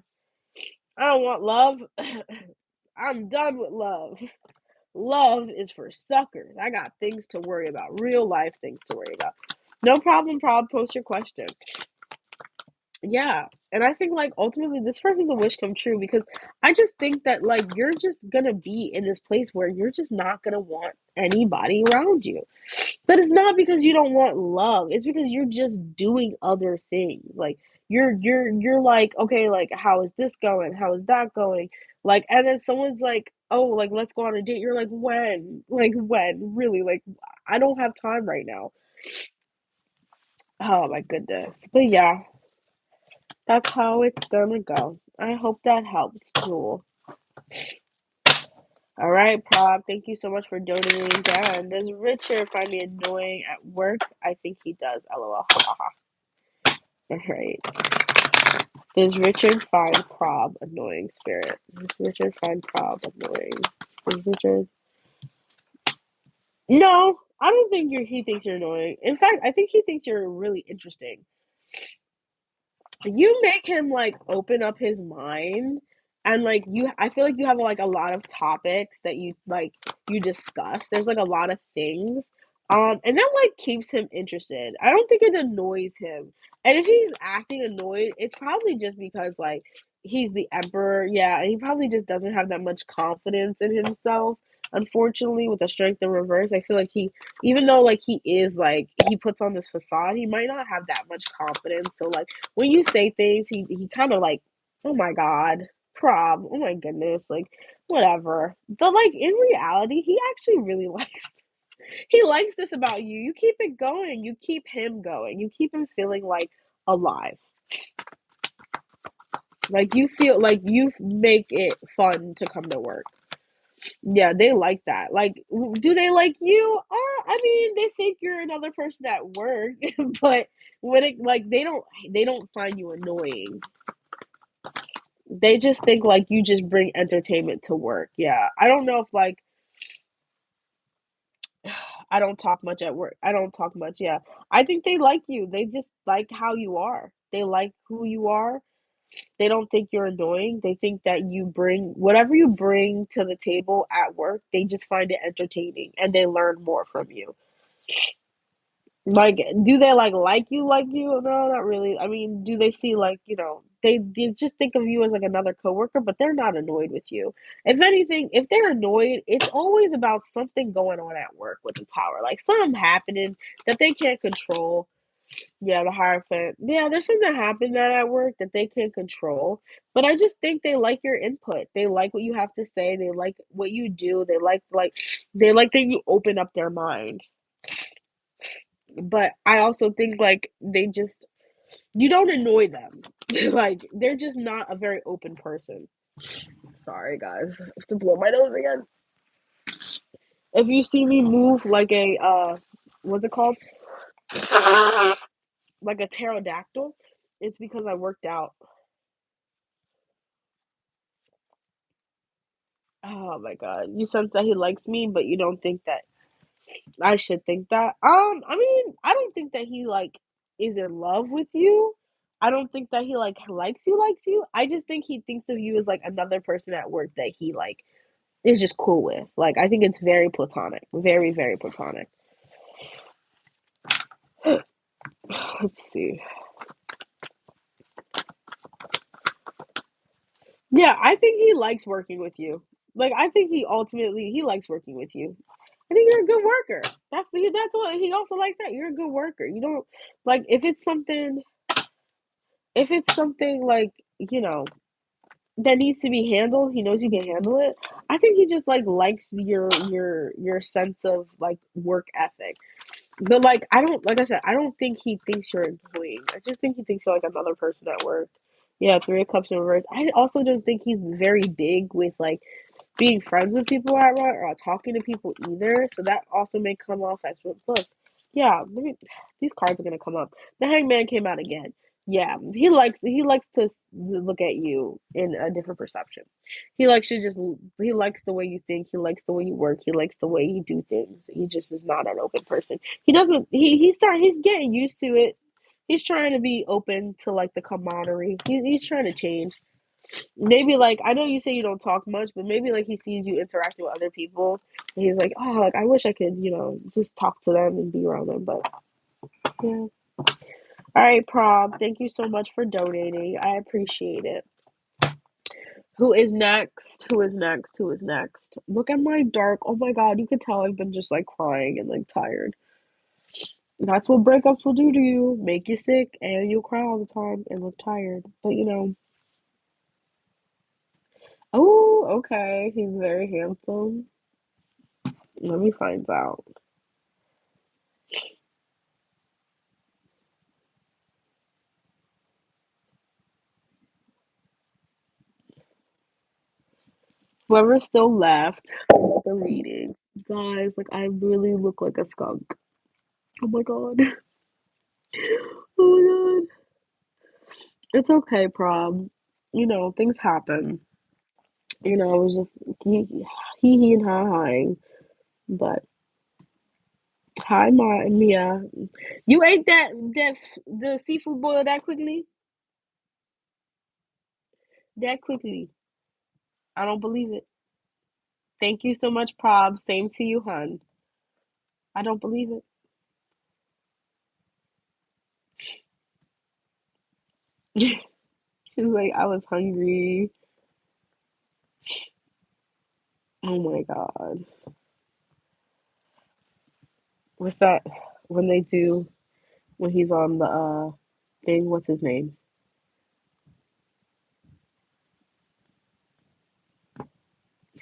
I don't want love. I'm done with love. Love is for suckers. I got things to worry about. Real life things to worry about." No problem, Prob. Post your question. Yeah. And I think like ultimately this person's a wish come true because I just think that like you're just gonna be in this place where you're just not gonna want anybody around you. But it's not because you don't want love. It's because you're just doing other things. Like you're like, okay, like how is this going? How is that going? Like and then someone's like, "Oh, like let's go on a date." You're like, "When?" Like when? Really? Like I don't have time right now. Oh my goodness. But yeah, that's how it's gonna go. I hope that helps, Jewel. All right, Prob. Thank you so much for donating again. Does Richard find me annoying at work? I think he does. LOL. All right. Does Richard find Prob annoying, Spirit? Does Richard find Prob annoying? Does Richard? No, I don't think he thinks you're annoying. In fact, I think he thinks you're really interesting. You make him like open up his mind and like you I feel like you have like a lot of topics that you discuss. There's like a lot of things. And that like keeps him interested. I don't think it annoys him. And if he's acting annoyed, it's probably just because like he's the emperor. Yeah, and he probably just doesn't have that much confidence in himself. Unfortunately, with the strength in reverse, I feel like he even though like he is like he puts on this facade, he might not have that much confidence. So like when you say things, he kind of like, oh my god, prob, oh my goodness, like whatever. But like in reality, he actually really he likes this about you. You keep it going. You keep him going. You keep him feeling like alive. Like you feel like you make it fun to come to work. Yeah, they like that. Like, do they like you? I mean, they think you're another person at work, but when it like they don't find you annoying. They just think like you just bring entertainment to work. Yeah. I don't know if like I don't talk much at work. I don't talk much. Yeah. I think they like you. They just like how you are. They like who you are. They don't think you're annoying. They think that you bring whatever you bring to the table at work, they just find it entertaining and they learn more from you. Like, do they like you like you? No, not really. I mean, do they see like, they just think of you as like another coworker, but they're not annoyed with you. If anything, if they're annoyed, it's always about something going on at work with the tower. Like something happening that they can't control. Yeah, the Hierophant. Yeah, there's something that happened that at work that they can't control. But I just think they like your input. They like what you have to say. They like what you do. They like that you open up their mind. But I also think like you don't annoy them. Like they're just not a very open person. Sorry guys. I have to blow my nose again. If you see me move like a what's it called? Like a pterodactyl, it's because I worked out. Oh my god. You sense that he likes me, but you don't think that I should think that. I mean, I don't think that he like is in love with you. I don't think that he like likes you. I just think he thinks of you as like another person at work that he like is just cool with. Like I think it's very platonic. Very, very platonic. Let's see. Yeah, I think he likes working with you. Like I think he likes working with you. I think you're a good worker. That's what he also likes that. You're a good worker. You don't like if it's something like, you know, that needs to be handled, he knows you can handle it. I think he just like likes your sense of like work ethic. But like I don't like I said, I don't think he thinks you're annoying. I just think he thinks you're like another person at work. Yeah, three of cups in reverse. I also don't think he's very big with like being friends with people at work or talking to people either. So that also may come off as look. Yeah, these cards are gonna come up. The Hangman came out again. Yeah, he likes to look at you in a different perception. He likes the way you think. He likes the way you work. He likes the way you do things. He just is not an open person. He doesn't. He's getting used to it. He's trying to be open to like the camaraderie. He's trying to change. Maybe like I know you say you don't talk much, but maybe like he sees you interacting with other people, and he's like, oh, like I wish I could, just talk to them and be around them. But yeah. All right, Prob. Thank you so much for donating. I appreciate it. Who is next? Who is next? Who is next? Look at my dark. Oh my god, you could tell I've been just like crying and like tired. That's what breakups will do to you. Make you sick and you'll cry all the time and look tired. But oh, okay. He's very handsome. Let me find out. Whoever's still left, the reading. Guys, like I really look like a skunk. Oh my god. Oh my god. It's okay, prom. Things happen. It was just he and hi. But hi, Mia. You ate that the seafood boil that quickly? That quickly. I don't believe it. Thank you so much, Prob. Same to you, hun. I don't believe it. She's like, I was hungry. Oh my god. What's that? When they do when he's on the thing, what's his name?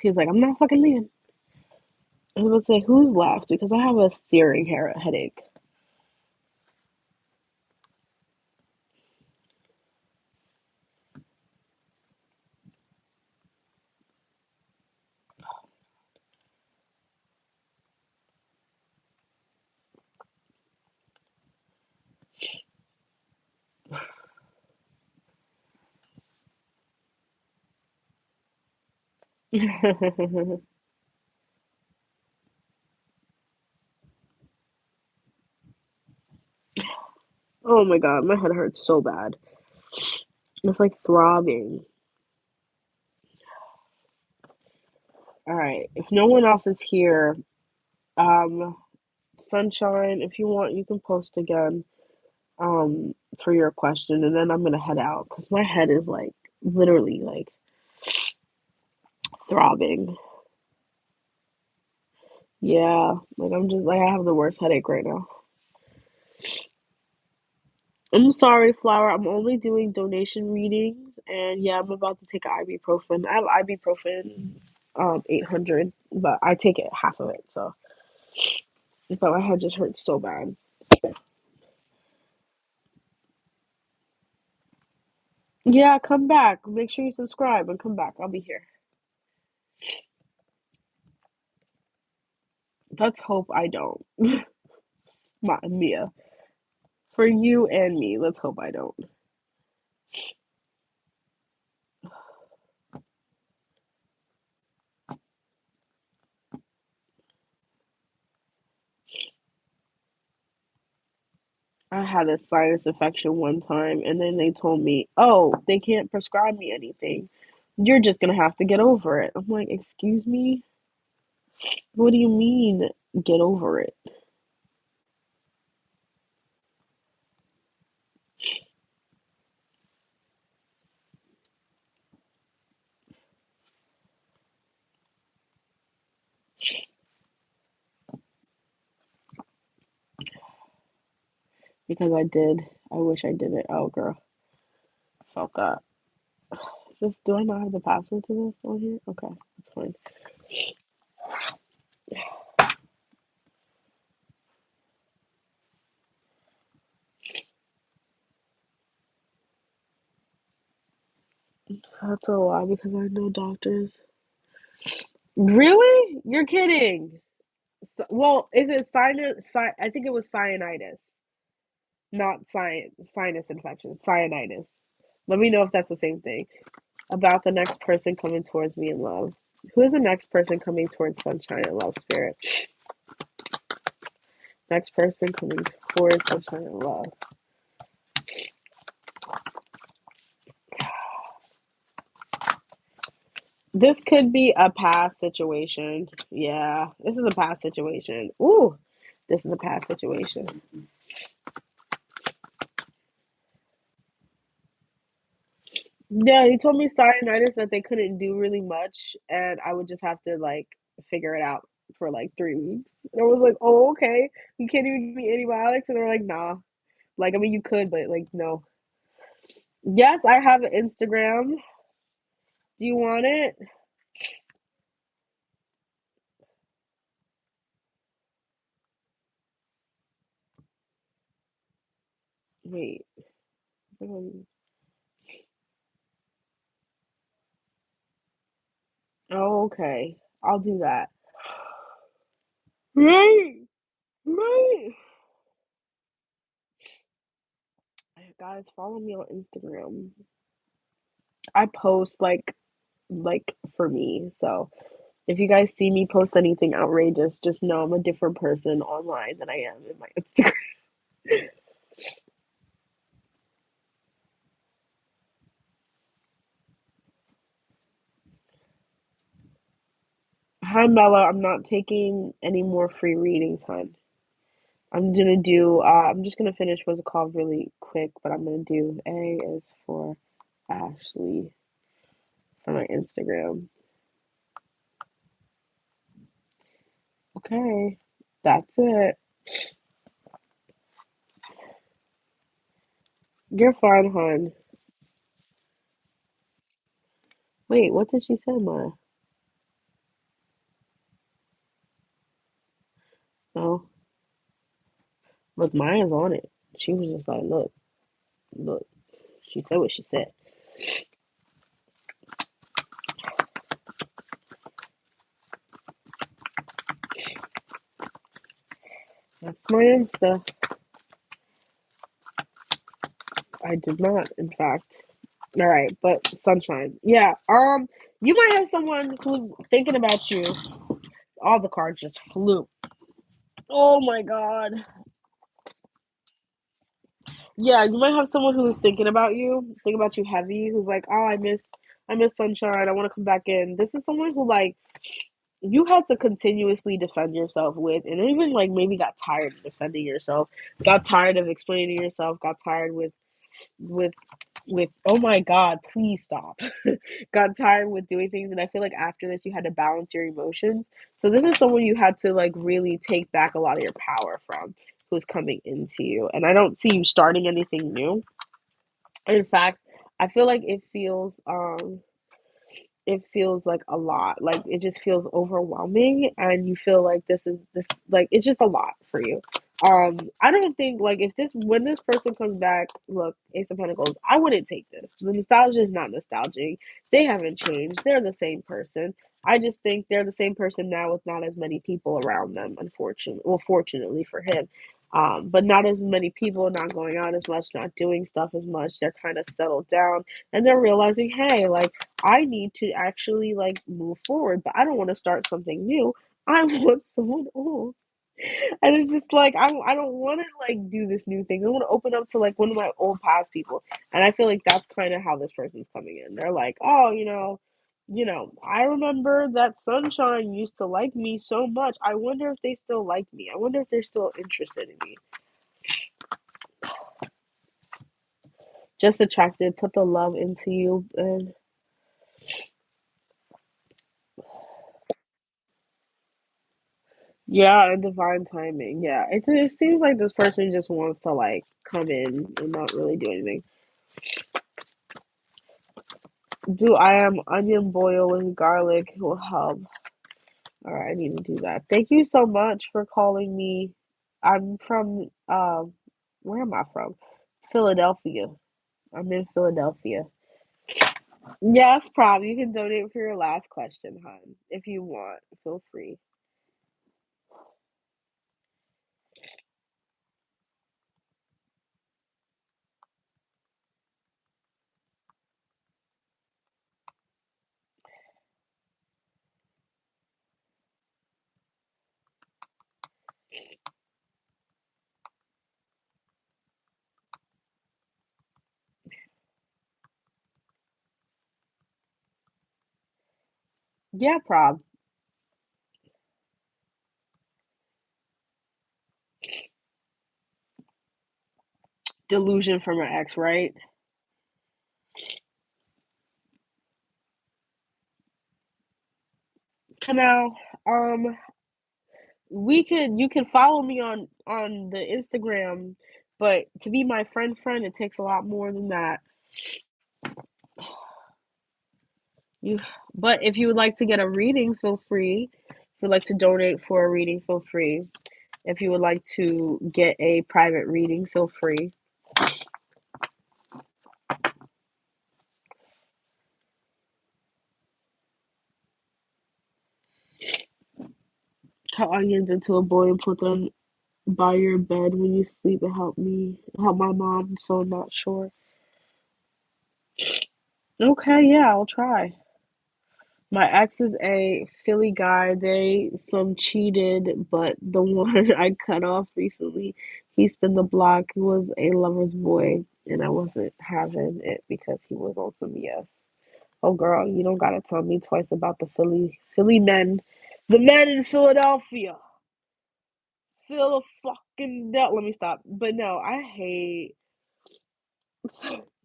He's like, I'm not fucking leaving. I was gonna say, who's left? Because I have a searing headache. Oh my god, my head hurts so bad. It's like throbbing. All right, if no one else is here, um, Sunshine, if you want, you can post again for your question, and then I'm gonna head out because my head is like literally like throbbing. Yeah, like I'm just like I have the worst headache right now. I'm sorry, Flower. I'm only doing donation readings, and yeah, I'm about to take an ibuprofen. I have ibuprofen, 800, but I take it half of it, so but my head just hurts so bad. Yeah, come back. Make sure you subscribe and come back. I'll be here. Let's hope I don't. Mia. For you and me, let's hope I don't. I had a sinus infection one time, and then they told me, oh, they can't prescribe me anything. You're just gonna have to get over it. I'm like, excuse me? What do you mean, get over it? Because I did. I wish I didn't. Oh, girl. Felt that. Is this, do I not have the password to this on here? Okay, that's fine. That's a lie because I know doctors. Really? You're kidding. Well, is it I think it was cyanitis, not sinus infection. Cyanitis. Let me know if that's the same thing. About the next person coming towards me in love. Who is the next person coming towards sunshine and love, spirit? Next person coming towards sunshine and love. This could be a past situation. Yeah, this is a past situation. Ooh, this is a past situation. Yeah, he told me cyanitis that they couldn't do really much, and I would just have to like figure it out for like 3 weeks. And I was like, oh, okay. You can't even give me antibiotics, and they're like, nah. Like, I mean, you could, but like, no. Yes, I have an Instagram. Do you want it? Wait. Oh, okay. I'll do that. Right, right. Guys, follow me on Instagram. I post like for me. So if you guys see me post anything outrageous, just know I'm a different person online than I am in my Instagram. Hi Mella, I'm not taking any more free readings, hon. I'm just gonna finish what's it called really quick, but I'm gonna do A is for Ashley for my Instagram. Okay, that's it. You're fine, hon. Wait, what did she say, Ma? Oh, look, Maya's on it. She was just like, look, look. She said what she said. That's my Insta. I did not, in fact. All right, but sunshine. Yeah. You might have someone who's thinking about you. All the cards just flew. Oh my god. Yeah, you might have someone who's thinking about you heavy, who's like, oh, I miss sunshine. I want to come back in. This is someone who like you had to continuously defend yourself with, and even like maybe got tired of defending yourself, got tired of explaining yourself, got tired with with oh my god, please stop. Got tired with doing things, and I feel like after this you had to balance your emotions. So this is someone you had to like really take back a lot of your power from, who's coming into you. And I don't see you starting anything new. In fact, I feel like it feels like a lot. Like it just feels overwhelming, and you feel like this like it's just a lot for you. I don't think like if this when this person comes back, look, Ace of Pentacles, I wouldn't take this. The nostalgia is not nostalgic. They haven't changed. They're the same person. I just think they're the same person now with not as many people around them, unfortunately. Well, fortunately for him. But not as many people, not going out as much, not doing stuff as much. They're kind of settled down, and they're realizing, hey, like I need to actually like move forward, but I don't want to start something new. I want someone old. And it's just like I don't want to like do this new thing. I want to open up to like one of my old past people. And I feel like that's kind of how this person's coming in. They're like, "Oh, I remember that Sunshine used to like me so much. I wonder if they still like me. I wonder if they're still interested in me." Just attracted, put the love into you, and yeah, and divine timing. Yeah, it seems like this person just wants to like come in and not really do anything. Do I am onion boil with garlic will help. All right, I need to do that. Thank you so much for calling me. I'm from where am I from? Philadelphia. I'm in Philadelphia. Yes, Prob. You can donate for your last question, hon, if you want. Feel free. Yeah, Prob. Delusion from her ex, right? Now, um, you can follow me on the Instagram, but to be my friend, it takes a lot more than that. You, but if you would like to get a reading, feel free. If you'd like to donate for a reading, feel free. If you would like to get a private reading, feel free. Cut onions into a bowl and put them by your bed when you sleep. It help my mom, so I'm not sure. Okay, yeah, I'll try. My ex is a Philly guy. They some cheated, but the one I cut off recently, he spun the block. He was a lover's boy, and I wasn't having it because he was on some yes. Oh girl, you don't gotta tell me twice about the Philly men, the men in Philadelphia. Phil fucking Let me stop. But no, I hate.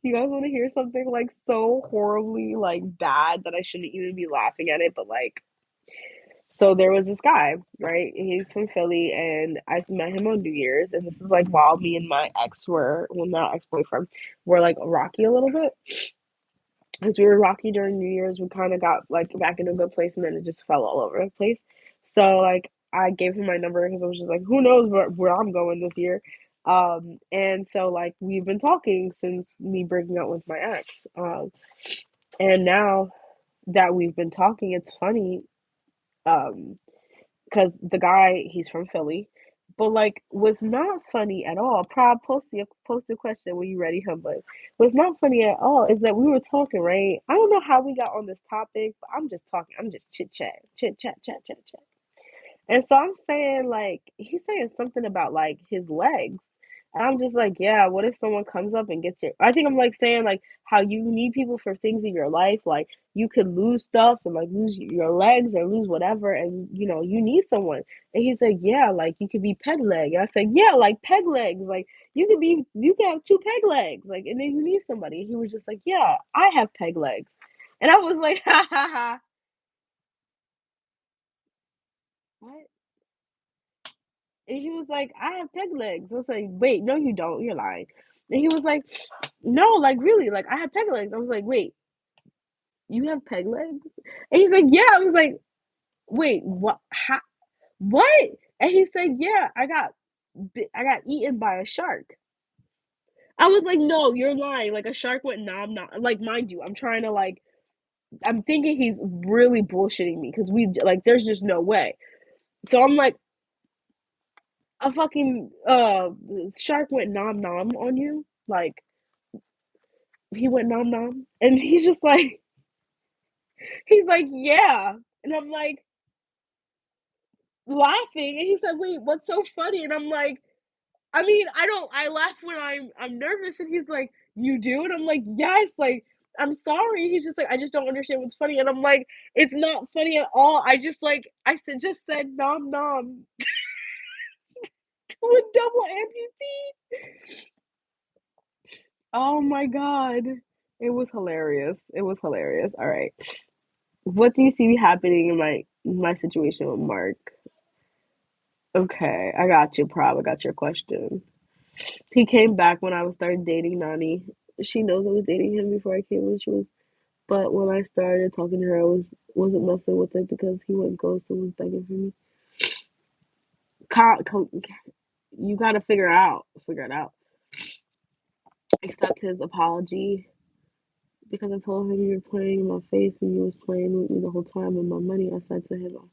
You guys want to hear something like so horribly like bad that I shouldn't even be laughing at it, but like so there was this guy, right? He's from Philly, and I met him on New Year's, and this was like while me and my ex were, well, not ex boyfriend, were like rocky a little bit. As we were rocky during New Year's, we kind of got like back in a good place, and then it just fell all over the place. So like I gave him my number because I was just like, who knows where I'm going this year. And so like we've been talking since me breaking up with my ex. And now that we've been talking, it's funny. Um, because the guy he's from Philly, but like was not funny at all. Prob post the question when you ready, him, but what's not funny at all is that we were talking, right? I don't know how we got on this topic, but I'm just talking. I'm just chit chat, chat, chat. And so I'm saying like he's saying something about like his legs. And I'm just like, yeah, what if someone comes up and gets your I think I'm like saying like how you need people for things in your life, like you could lose stuff and like lose your legs or lose whatever and you need someone. And he's like, yeah, like you could be peg leg. And I said, yeah, like peg legs. Like you can have two peg legs, like and then you need somebody. And he was just like, yeah, I have peg legs. And I was like, ha ha ha. What? And he was like, I have peg legs. I was like, wait, no, you don't. You're lying. And he was like, no, like really, like I have peg legs. I was like, wait, you have peg legs? And he's like, yeah. I was like, wait, what? How, what? And he said, yeah, I got eaten by a shark. I was like, no, you're lying. Like a shark went nom nom. Like, mind you, I'm trying to like, I'm thinking he's really bullshitting me because we like, there's just no way. So I'm like, a fucking shark went nom nom on you, like he went nom nom, and he's just like, he's like, yeah, and I'm like laughing, and he said, wait, what's so funny? And I'm like, I mean, I don't, I laugh when I'm nervous, and he's like, you do, and I'm like, yes, like. I'm sorry. He's just like, I just don't understand what's funny. And I'm like, it's not funny at all. I just like, just said nom nom to a double amputee. Oh my god. It was hilarious. It was hilarious. All right. What do you see happening in my situation with Mark? Okay, I got you, Prob. I got your question. He came back when I was started dating Nani. She knows I was dating him before I came when she was but when I started talking to her I wasn't messing with it because he went ghost and was begging for me. You gotta figure it out. Accept his apology because I told him you were playing in my face and you was playing with me the whole time with my money. I said to him,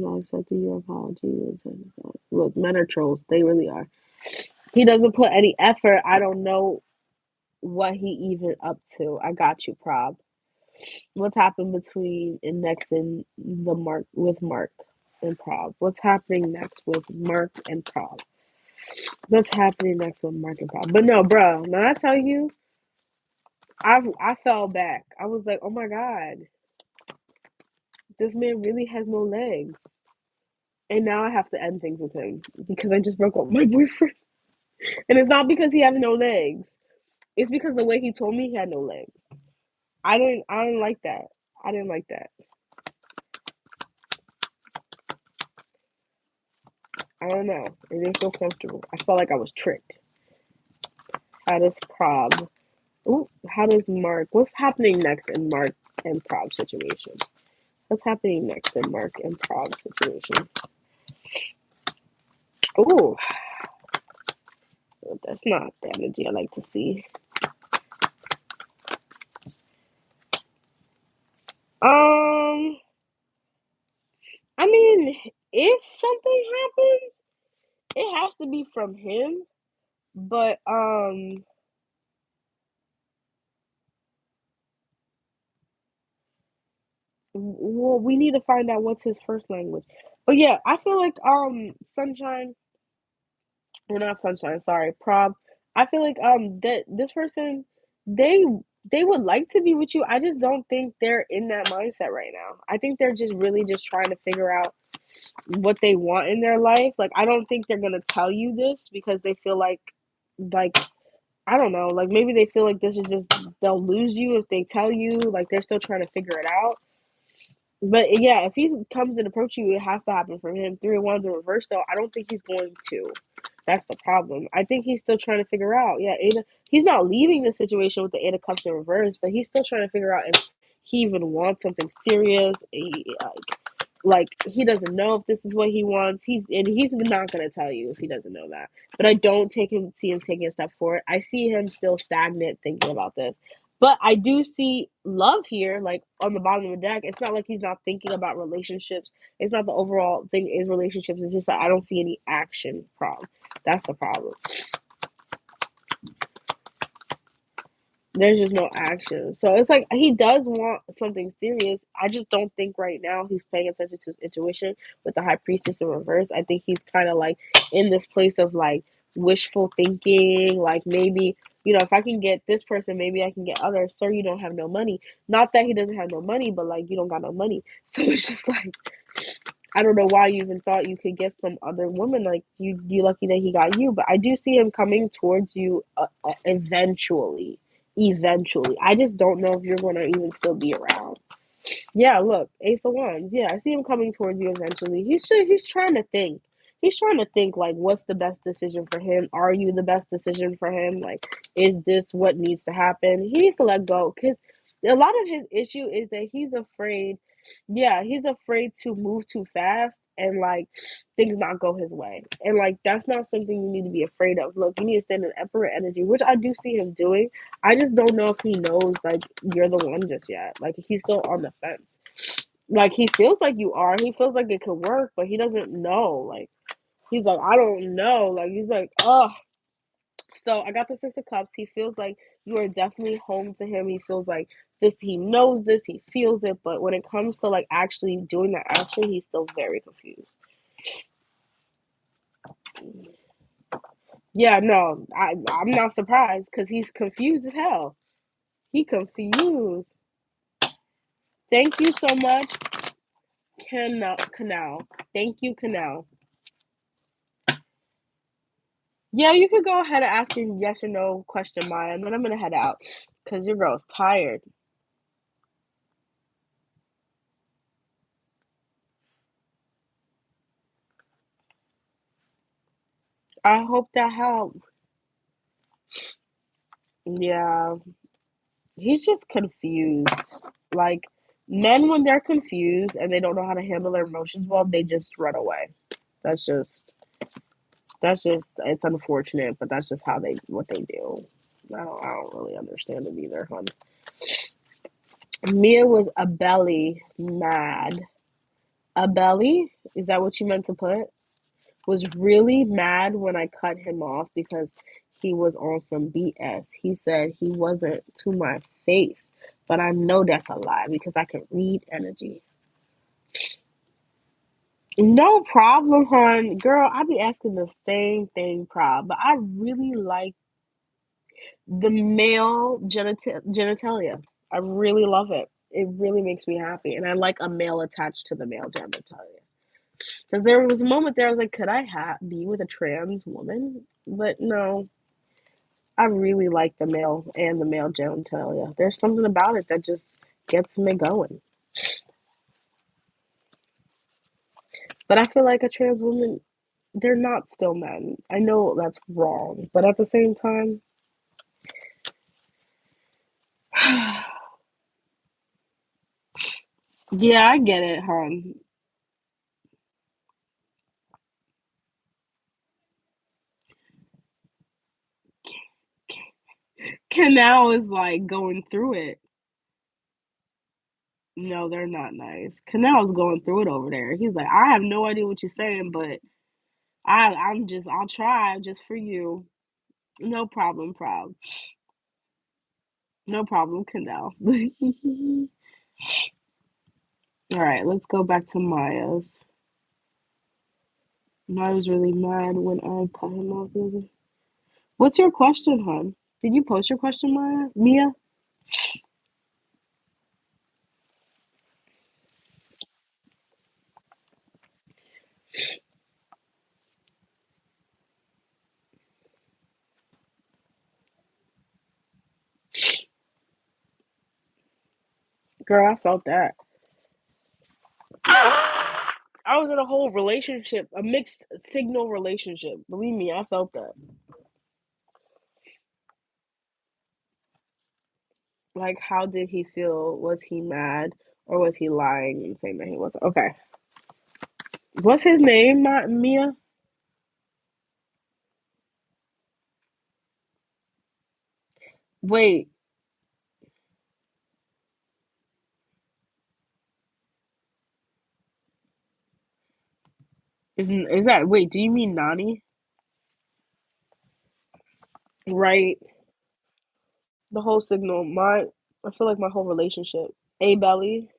I accepted your apology. And said, look, men are trolls. They really are. He doesn't put any effort. I don't know what he even up to. I got you, Prob. What's happened between and next in the Mark with Mark and Prob? What's happening next with Mark and Prob? What's happening next with Mark and Prob? But no, bro, when I tell you, I fell back. I was like, oh my god, this man really has no legs. And now I have to end things with him because I just broke up with my boyfriend. And it's not because he has no legs. It's because the way he told me he had no legs. I didn't like that. I didn't like that. I don't know. I didn't feel comfortable. I felt like I was tricked. How does Prob? Ooh, how does Mark? What's happening next in Mark and Prob situation? What's happening next in Mark and Prob situation? Ooh, that's not the energy I like to see. Um, I mean, if something happens, it has to be from him. But well, we need to find out what's his first language. But yeah, I feel like Sunshine, or not Sunshine, sorry, Prob. I feel like that this person, they they would like to be with you. I just don't think they're in that mindset right now. I think they're just really just trying to figure out what they want in their life. Like I don't think they're gonna tell you this because they feel like I don't know, like maybe they feel like this is just they'll lose you if they tell you. Like they're still trying to figure it out. But yeah, if he comes and approach you, it has to happen from him. 3 of Wands in reverse, though, I don't think he's going to. That's the problem. I think he's still trying to figure out. Yeah, he's not leaving the situation with the 8 of Cups in reverse, but he's still trying to figure out if he even wants something serious. Like he doesn't know if this is what he wants. He's not gonna tell you if he doesn't know that. But I don't see him taking a step forward. I see him still stagnant thinking about this. But I do see love here, like on the bottom of the deck. It's not like he's not thinking about relationships. It's not the overall thing is relationships. It's just that I don't see any action problem. That's the problem. There's just no action. So it's like he does want something serious. I just don't think right now he's paying attention to his intuition with the High Priestess in reverse. I think he's kind of like in this place of like wishful thinking, like maybe, if I can get this person, maybe I can get others. Sir, you don't have no money. Not that he doesn't have no money, but like you don't got no money. So it's just like I don't know why you even thought you could get some other woman. Like you lucky that he got you. But I do see him coming towards you eventually. Eventually, I just don't know if you're gonna even still be around. Yeah, look, Ace of Wands. Yeah, I see him coming towards you eventually. He's trying to think. He's trying to think like what's the best decision for him? Are you the best decision for him? Like, is this what needs to happen? He needs to let go because a lot of his issue is that he's afraid. Yeah, he's afraid to move too fast and like things not go his way. And like that's not something you need to be afraid of. Look, you need to stand in Emperor energy, which I do see him doing. I just don't know if he knows like you're the one just yet. Like he's still on the fence. Like he feels like you are. He feels like it could work, but he doesn't know. Like he's like, I don't know. Like he's like, oh. So I got the Six of Cups. He feels like you are definitely home to him. He feels like this. He knows this. He feels it. But when it comes to like actually doing the action, he's still very confused. Yeah, no, I'm not surprised because he's confused as hell. He confused. Thank you so much, Canal. Thank you, Canal. Yeah, you could go ahead and ask a yes or no question, Maya, and then I'm gonna head out because your girl's tired. I hope that helped. Yeah, he's just confused. Like men, when they're confused and they don't know how to handle their emotions well, they just run away. That's just it's unfortunate, but that's just how they what they do. I don't really understand it either, hon. Mia was a belly mad. A belly? Is that what you meant to put? Was really mad when I cut him off because he was on some BS. He said he wasn't to my face, but I know that's a lie because I can read energy. No problem, hon. Girl, I be asking the same thing, prob, but I really like the male genitalia. I really love it. It really makes me happy, and I like a male attached to the male genitalia. Because there was a moment there I was like, could I be with a trans woman? But no, I really like the male and the male genitalia. There's something about it that just gets me going. But I feel like a trans woman, they're not still men. I know that's wrong, but at the same time, yeah, I get it, hon. Canal is like going through it. No, they're not nice. Canal's going through it over there. He's like, I have no idea what you're saying, but I'll try just for you. No problem, no problem, Canal. All right, let's go back to Maya's. Maya was really mad when I cut him off. What's your question, hon? Did you post your question, Maya? Mia? Girl, I felt that. I was in a whole relationship, a mixed signal relationship. Believe me, I felt that. Like, how did he feel? Was he mad or was he lying and saying that he wasn't? Okay. What's his name, Mia? Wait, is that, wait, do you mean Nani? Right. The whole signal. I feel like my whole relationship. A Belly.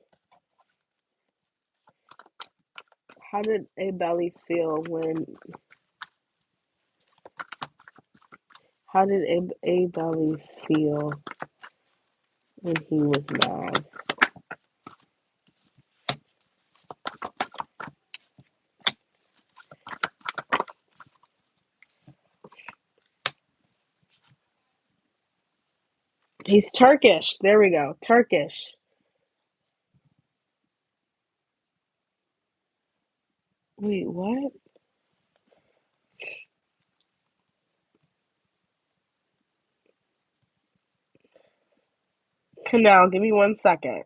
How did A Belly feel when How did A Belly feel when he was mad? He's Turkish. There we go. Turkish. Wait, what? Canal, give me 1 second.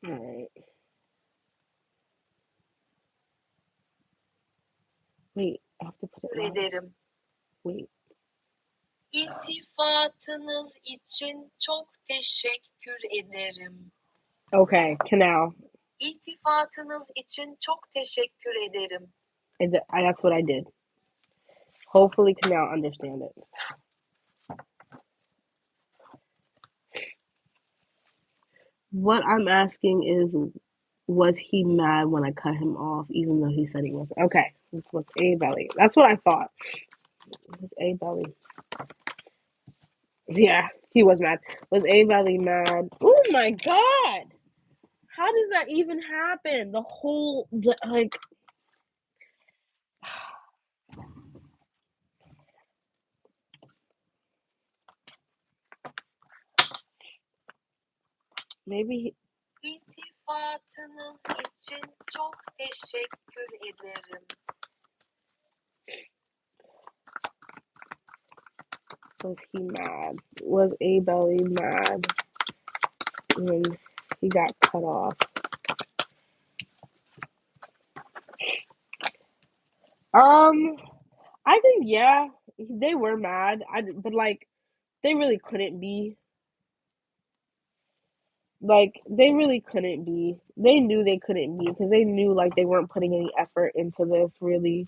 Alright. Wait, I have to put it louder.
ederim.
Wait.
İltifatınız için çok teşekkür ederim.
Okay, Canal.
İltifatınız için çok teşekkür ederim.
That's what I did. Hopefully Canal understand it. What I'm asking is, was he mad when I cut him off, even though he said he wasn't? Okay, was A Belly. That's what I thought. It was A Belly. Yeah, he was mad. Was A Belly mad? Oh my god! How does that even happen? The whole like. Maybe
İltifatınız için çok teşekkür ederim.
was he mad? Was A Belly mad when he got cut off? I think yeah, they were mad. But like they really couldn't be. Like they really couldn't be. They knew they couldn't be because they knew like they weren't putting any effort into this really.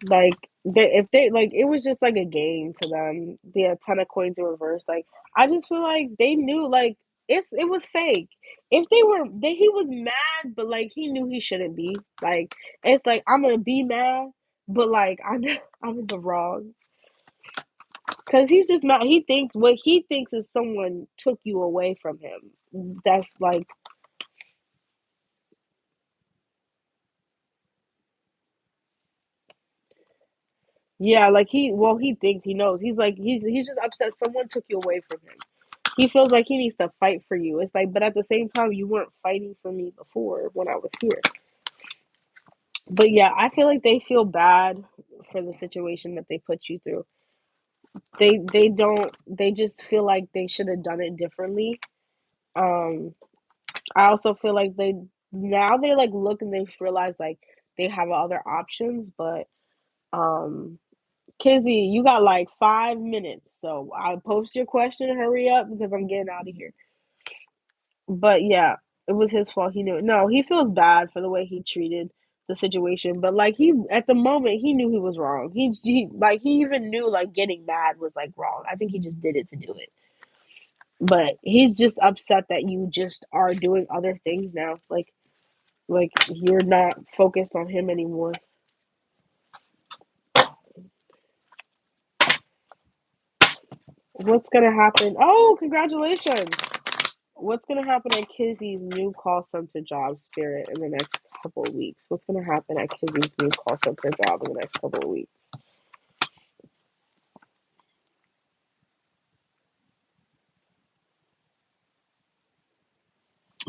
Like if they like it was just like a game to them. The 10 of coins in reverse. Like I just feel like they knew like it was fake. If he was mad, but like he knew he shouldn't be. Like it's like I'm gonna be mad, but like I'm in the wrong. Cause he's just mad. He thinks what he thinks is someone took you away from him. That's like yeah, like he thinks he knows. He's like he's just upset someone took you away from him. He feels like he needs to fight for you. It's like, but at the same time, you weren't fighting for me before when I was here. But yeah, I feel like they feel bad for the situation that they put you through. They don't. They just feel like they should have done it differently. Um, I also feel like they like look and they realize like they have other options, but um Kizzy, you got like 5 minutes, so I'll post your question. Hurry up because I'm getting out of here. But yeah, it was his fault. He knew it. No, he feels bad for the way he treated the situation. But like he, at the moment, he knew he was wrong. He even knew like getting mad was like wrong. I think he just did it to do it. But he's just upset that you just are doing other things now. Like you're not focused on him anymore. What's gonna happen? Oh, congratulations! What's gonna happen at Kizzy's new call center job, Spirit, in the next couple of weeks? What's gonna happen at Kizzy's new call center job in the next couple of weeks?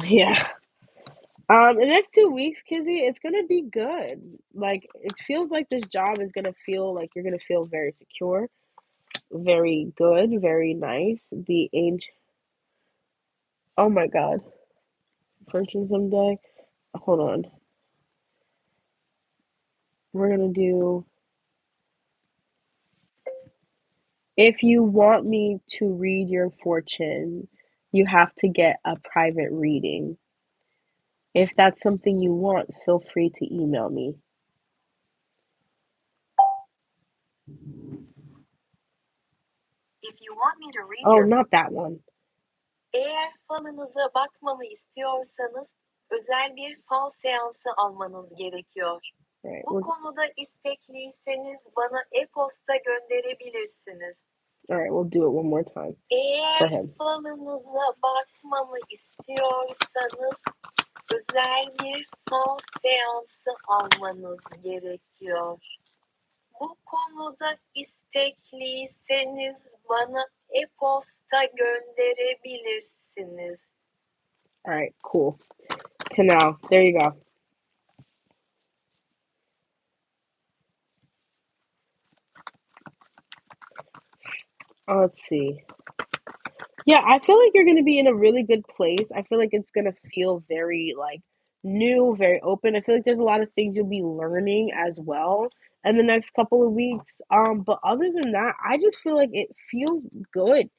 Yeah. In the next 2 weeks, Kizzy, it's gonna be good. Like it feels like this job is gonna feel like you're gonna feel very secure, very good, very nice. The age. Oh my God, Fortune someday. Hold on. We're gonna do. If you want me to read your fortune, You have to get a private reading. If that's something you want, feel free to email me.
If you want me to read
Oh,
your
not that one.
Eğer falınıza bakmamı istiyorsanız özel bir fal seansı almanız gerekiyor.
Right.
Bu konuda istekliyseniz bana e-posta gönderebilirsiniz.
All right, we'll do it one more time for
Eğer
him.
falınıza bakmamı istiyorsanız özel bir fal seansı almanız gerekiyor. Bu konuda istekliyseniz bana e-posta gönderebilirsiniz.
All right, cool. Canal. There you go. Let's see. Yeah, I feel like you're going to be in a really good place. I feel like it's going to feel very like new, very open. I feel like there's a lot of things you'll be learning as well in the next couple of weeks. But other than that, I just feel like it feels good.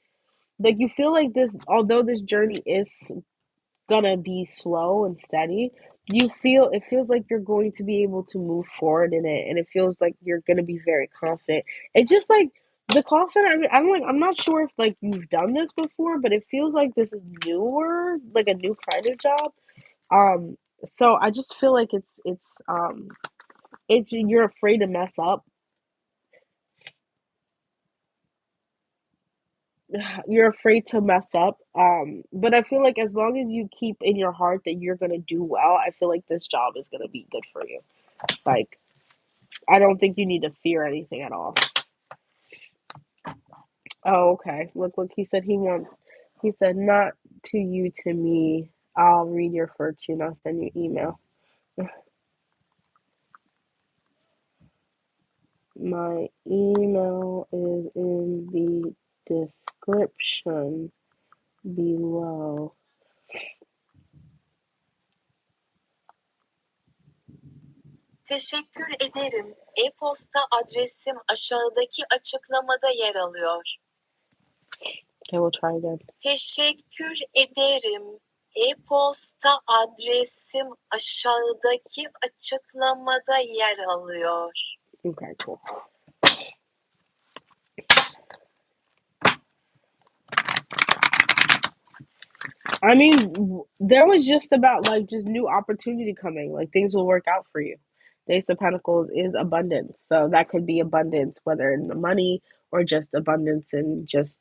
Like you feel like this, although this journey is gonna be slow and steady, it feels like you're going to be able to move forward in it, and it feels like you're gonna be very confident. It's just like the call center. I mean, I'm not sure if like you've done this before, but it feels like this is newer, like a new kind of job. Um, so I just feel like it's you're afraid to mess up. You're afraid to mess up. But I feel like as long as you keep in your heart that you're gonna do well, I feel like this job is gonna be good for you. Like, I don't think you need to fear anything at all. Oh, okay. Look, he said he wants, he said, not to you, to me. I'll read your fortune. I'll send you email. My email is in the description below.
Teşekkür ederim. E-posta adresim aşağıdaki açıklamada yer alıyor.
Okay, we'll try again.
Teşekkür ederim. E-posta adresim aşağıdaki açıklamada yer alıyor.
Okay, cool. I mean, there was just about like just new opportunity coming. Like things will work out for you. The Ace of Pentacles is abundance. So that could be abundance, whether in the money or just abundance and just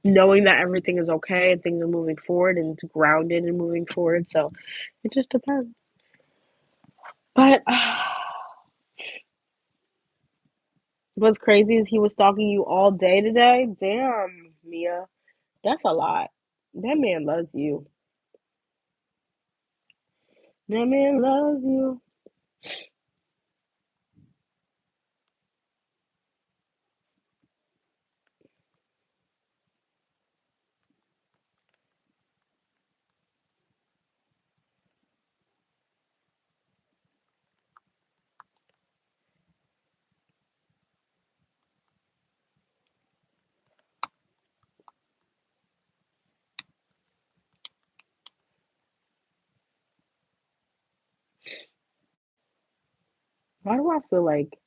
knowing that everything is okay and things are moving forward and it's grounded and moving forward. So it just depends. But what's crazy is he was stalking you all day today. Damn, Mia. That's a lot. That man loves you. That man loves you. Why do I feel like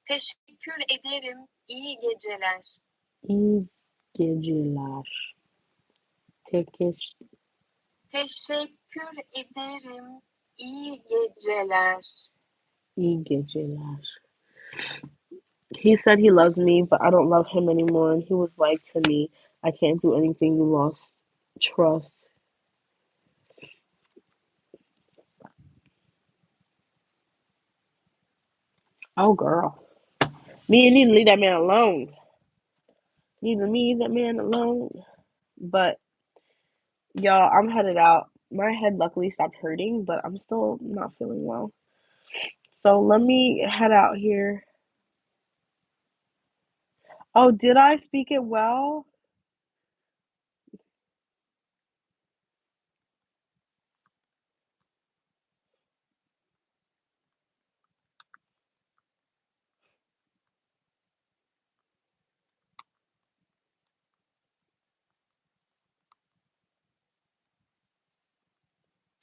Teşekkür ederim. İyi geceler.
iyi geceler? Tekeş,
Teşekkür ederim. İyi geceler.
iyi geceler. He said he loves me, but I don't love him anymore. And he was like to me, I can't do anything. You lost trust. Oh, girl. Me, you need to leave that man alone. You need to leave that man alone. But, y'all, I'm headed out. My head luckily stopped hurting, but I'm still not feeling well. So let me head out here. Oh, did I speak it well?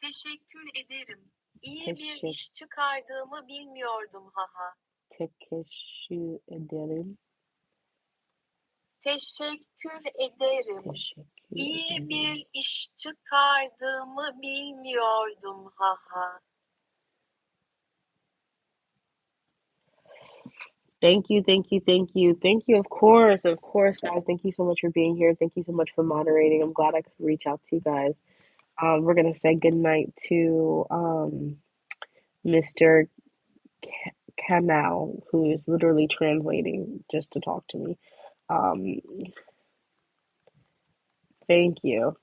Teşekkür ederim. İyi bir
Teşekkür,
iş çıkardığımı bilmiyordum haha.
teşekkür ederim.
Teşekkür ederim.
Teşekkür
İyi
ederim.
bir iş çıkardığımı bilmiyordum haha.
Thank you, thank you, thank you, thank you. Of course, guys. Thank you so much for being here. Thank you so much for moderating. I'm glad I could reach out to you guys. We're gonna say goodnight to Mr. Kanal, who is literally translating just to talk to me. Um, thank you.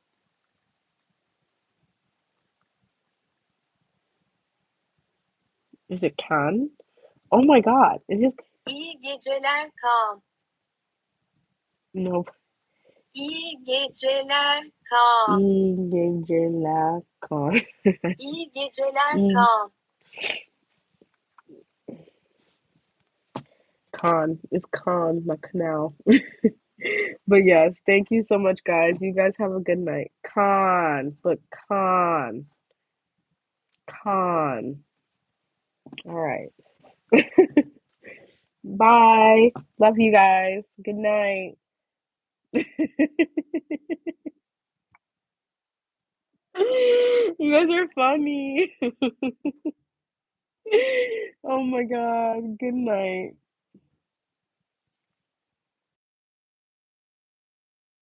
Is it Khan? Oh my God! It is
İyi geceler Kaan.
no.
İyi geceler Kaan.
İyi geceler Khan.
İyi geceler
İyi
Kaan.
Khan. It's Khan, like canal. But yes, thank you so much, guys. You guys have a good night. Khan, but Khan. Khan. All right. Bye. Love you guys. Good night. You guys are funny. Oh my God. Good night.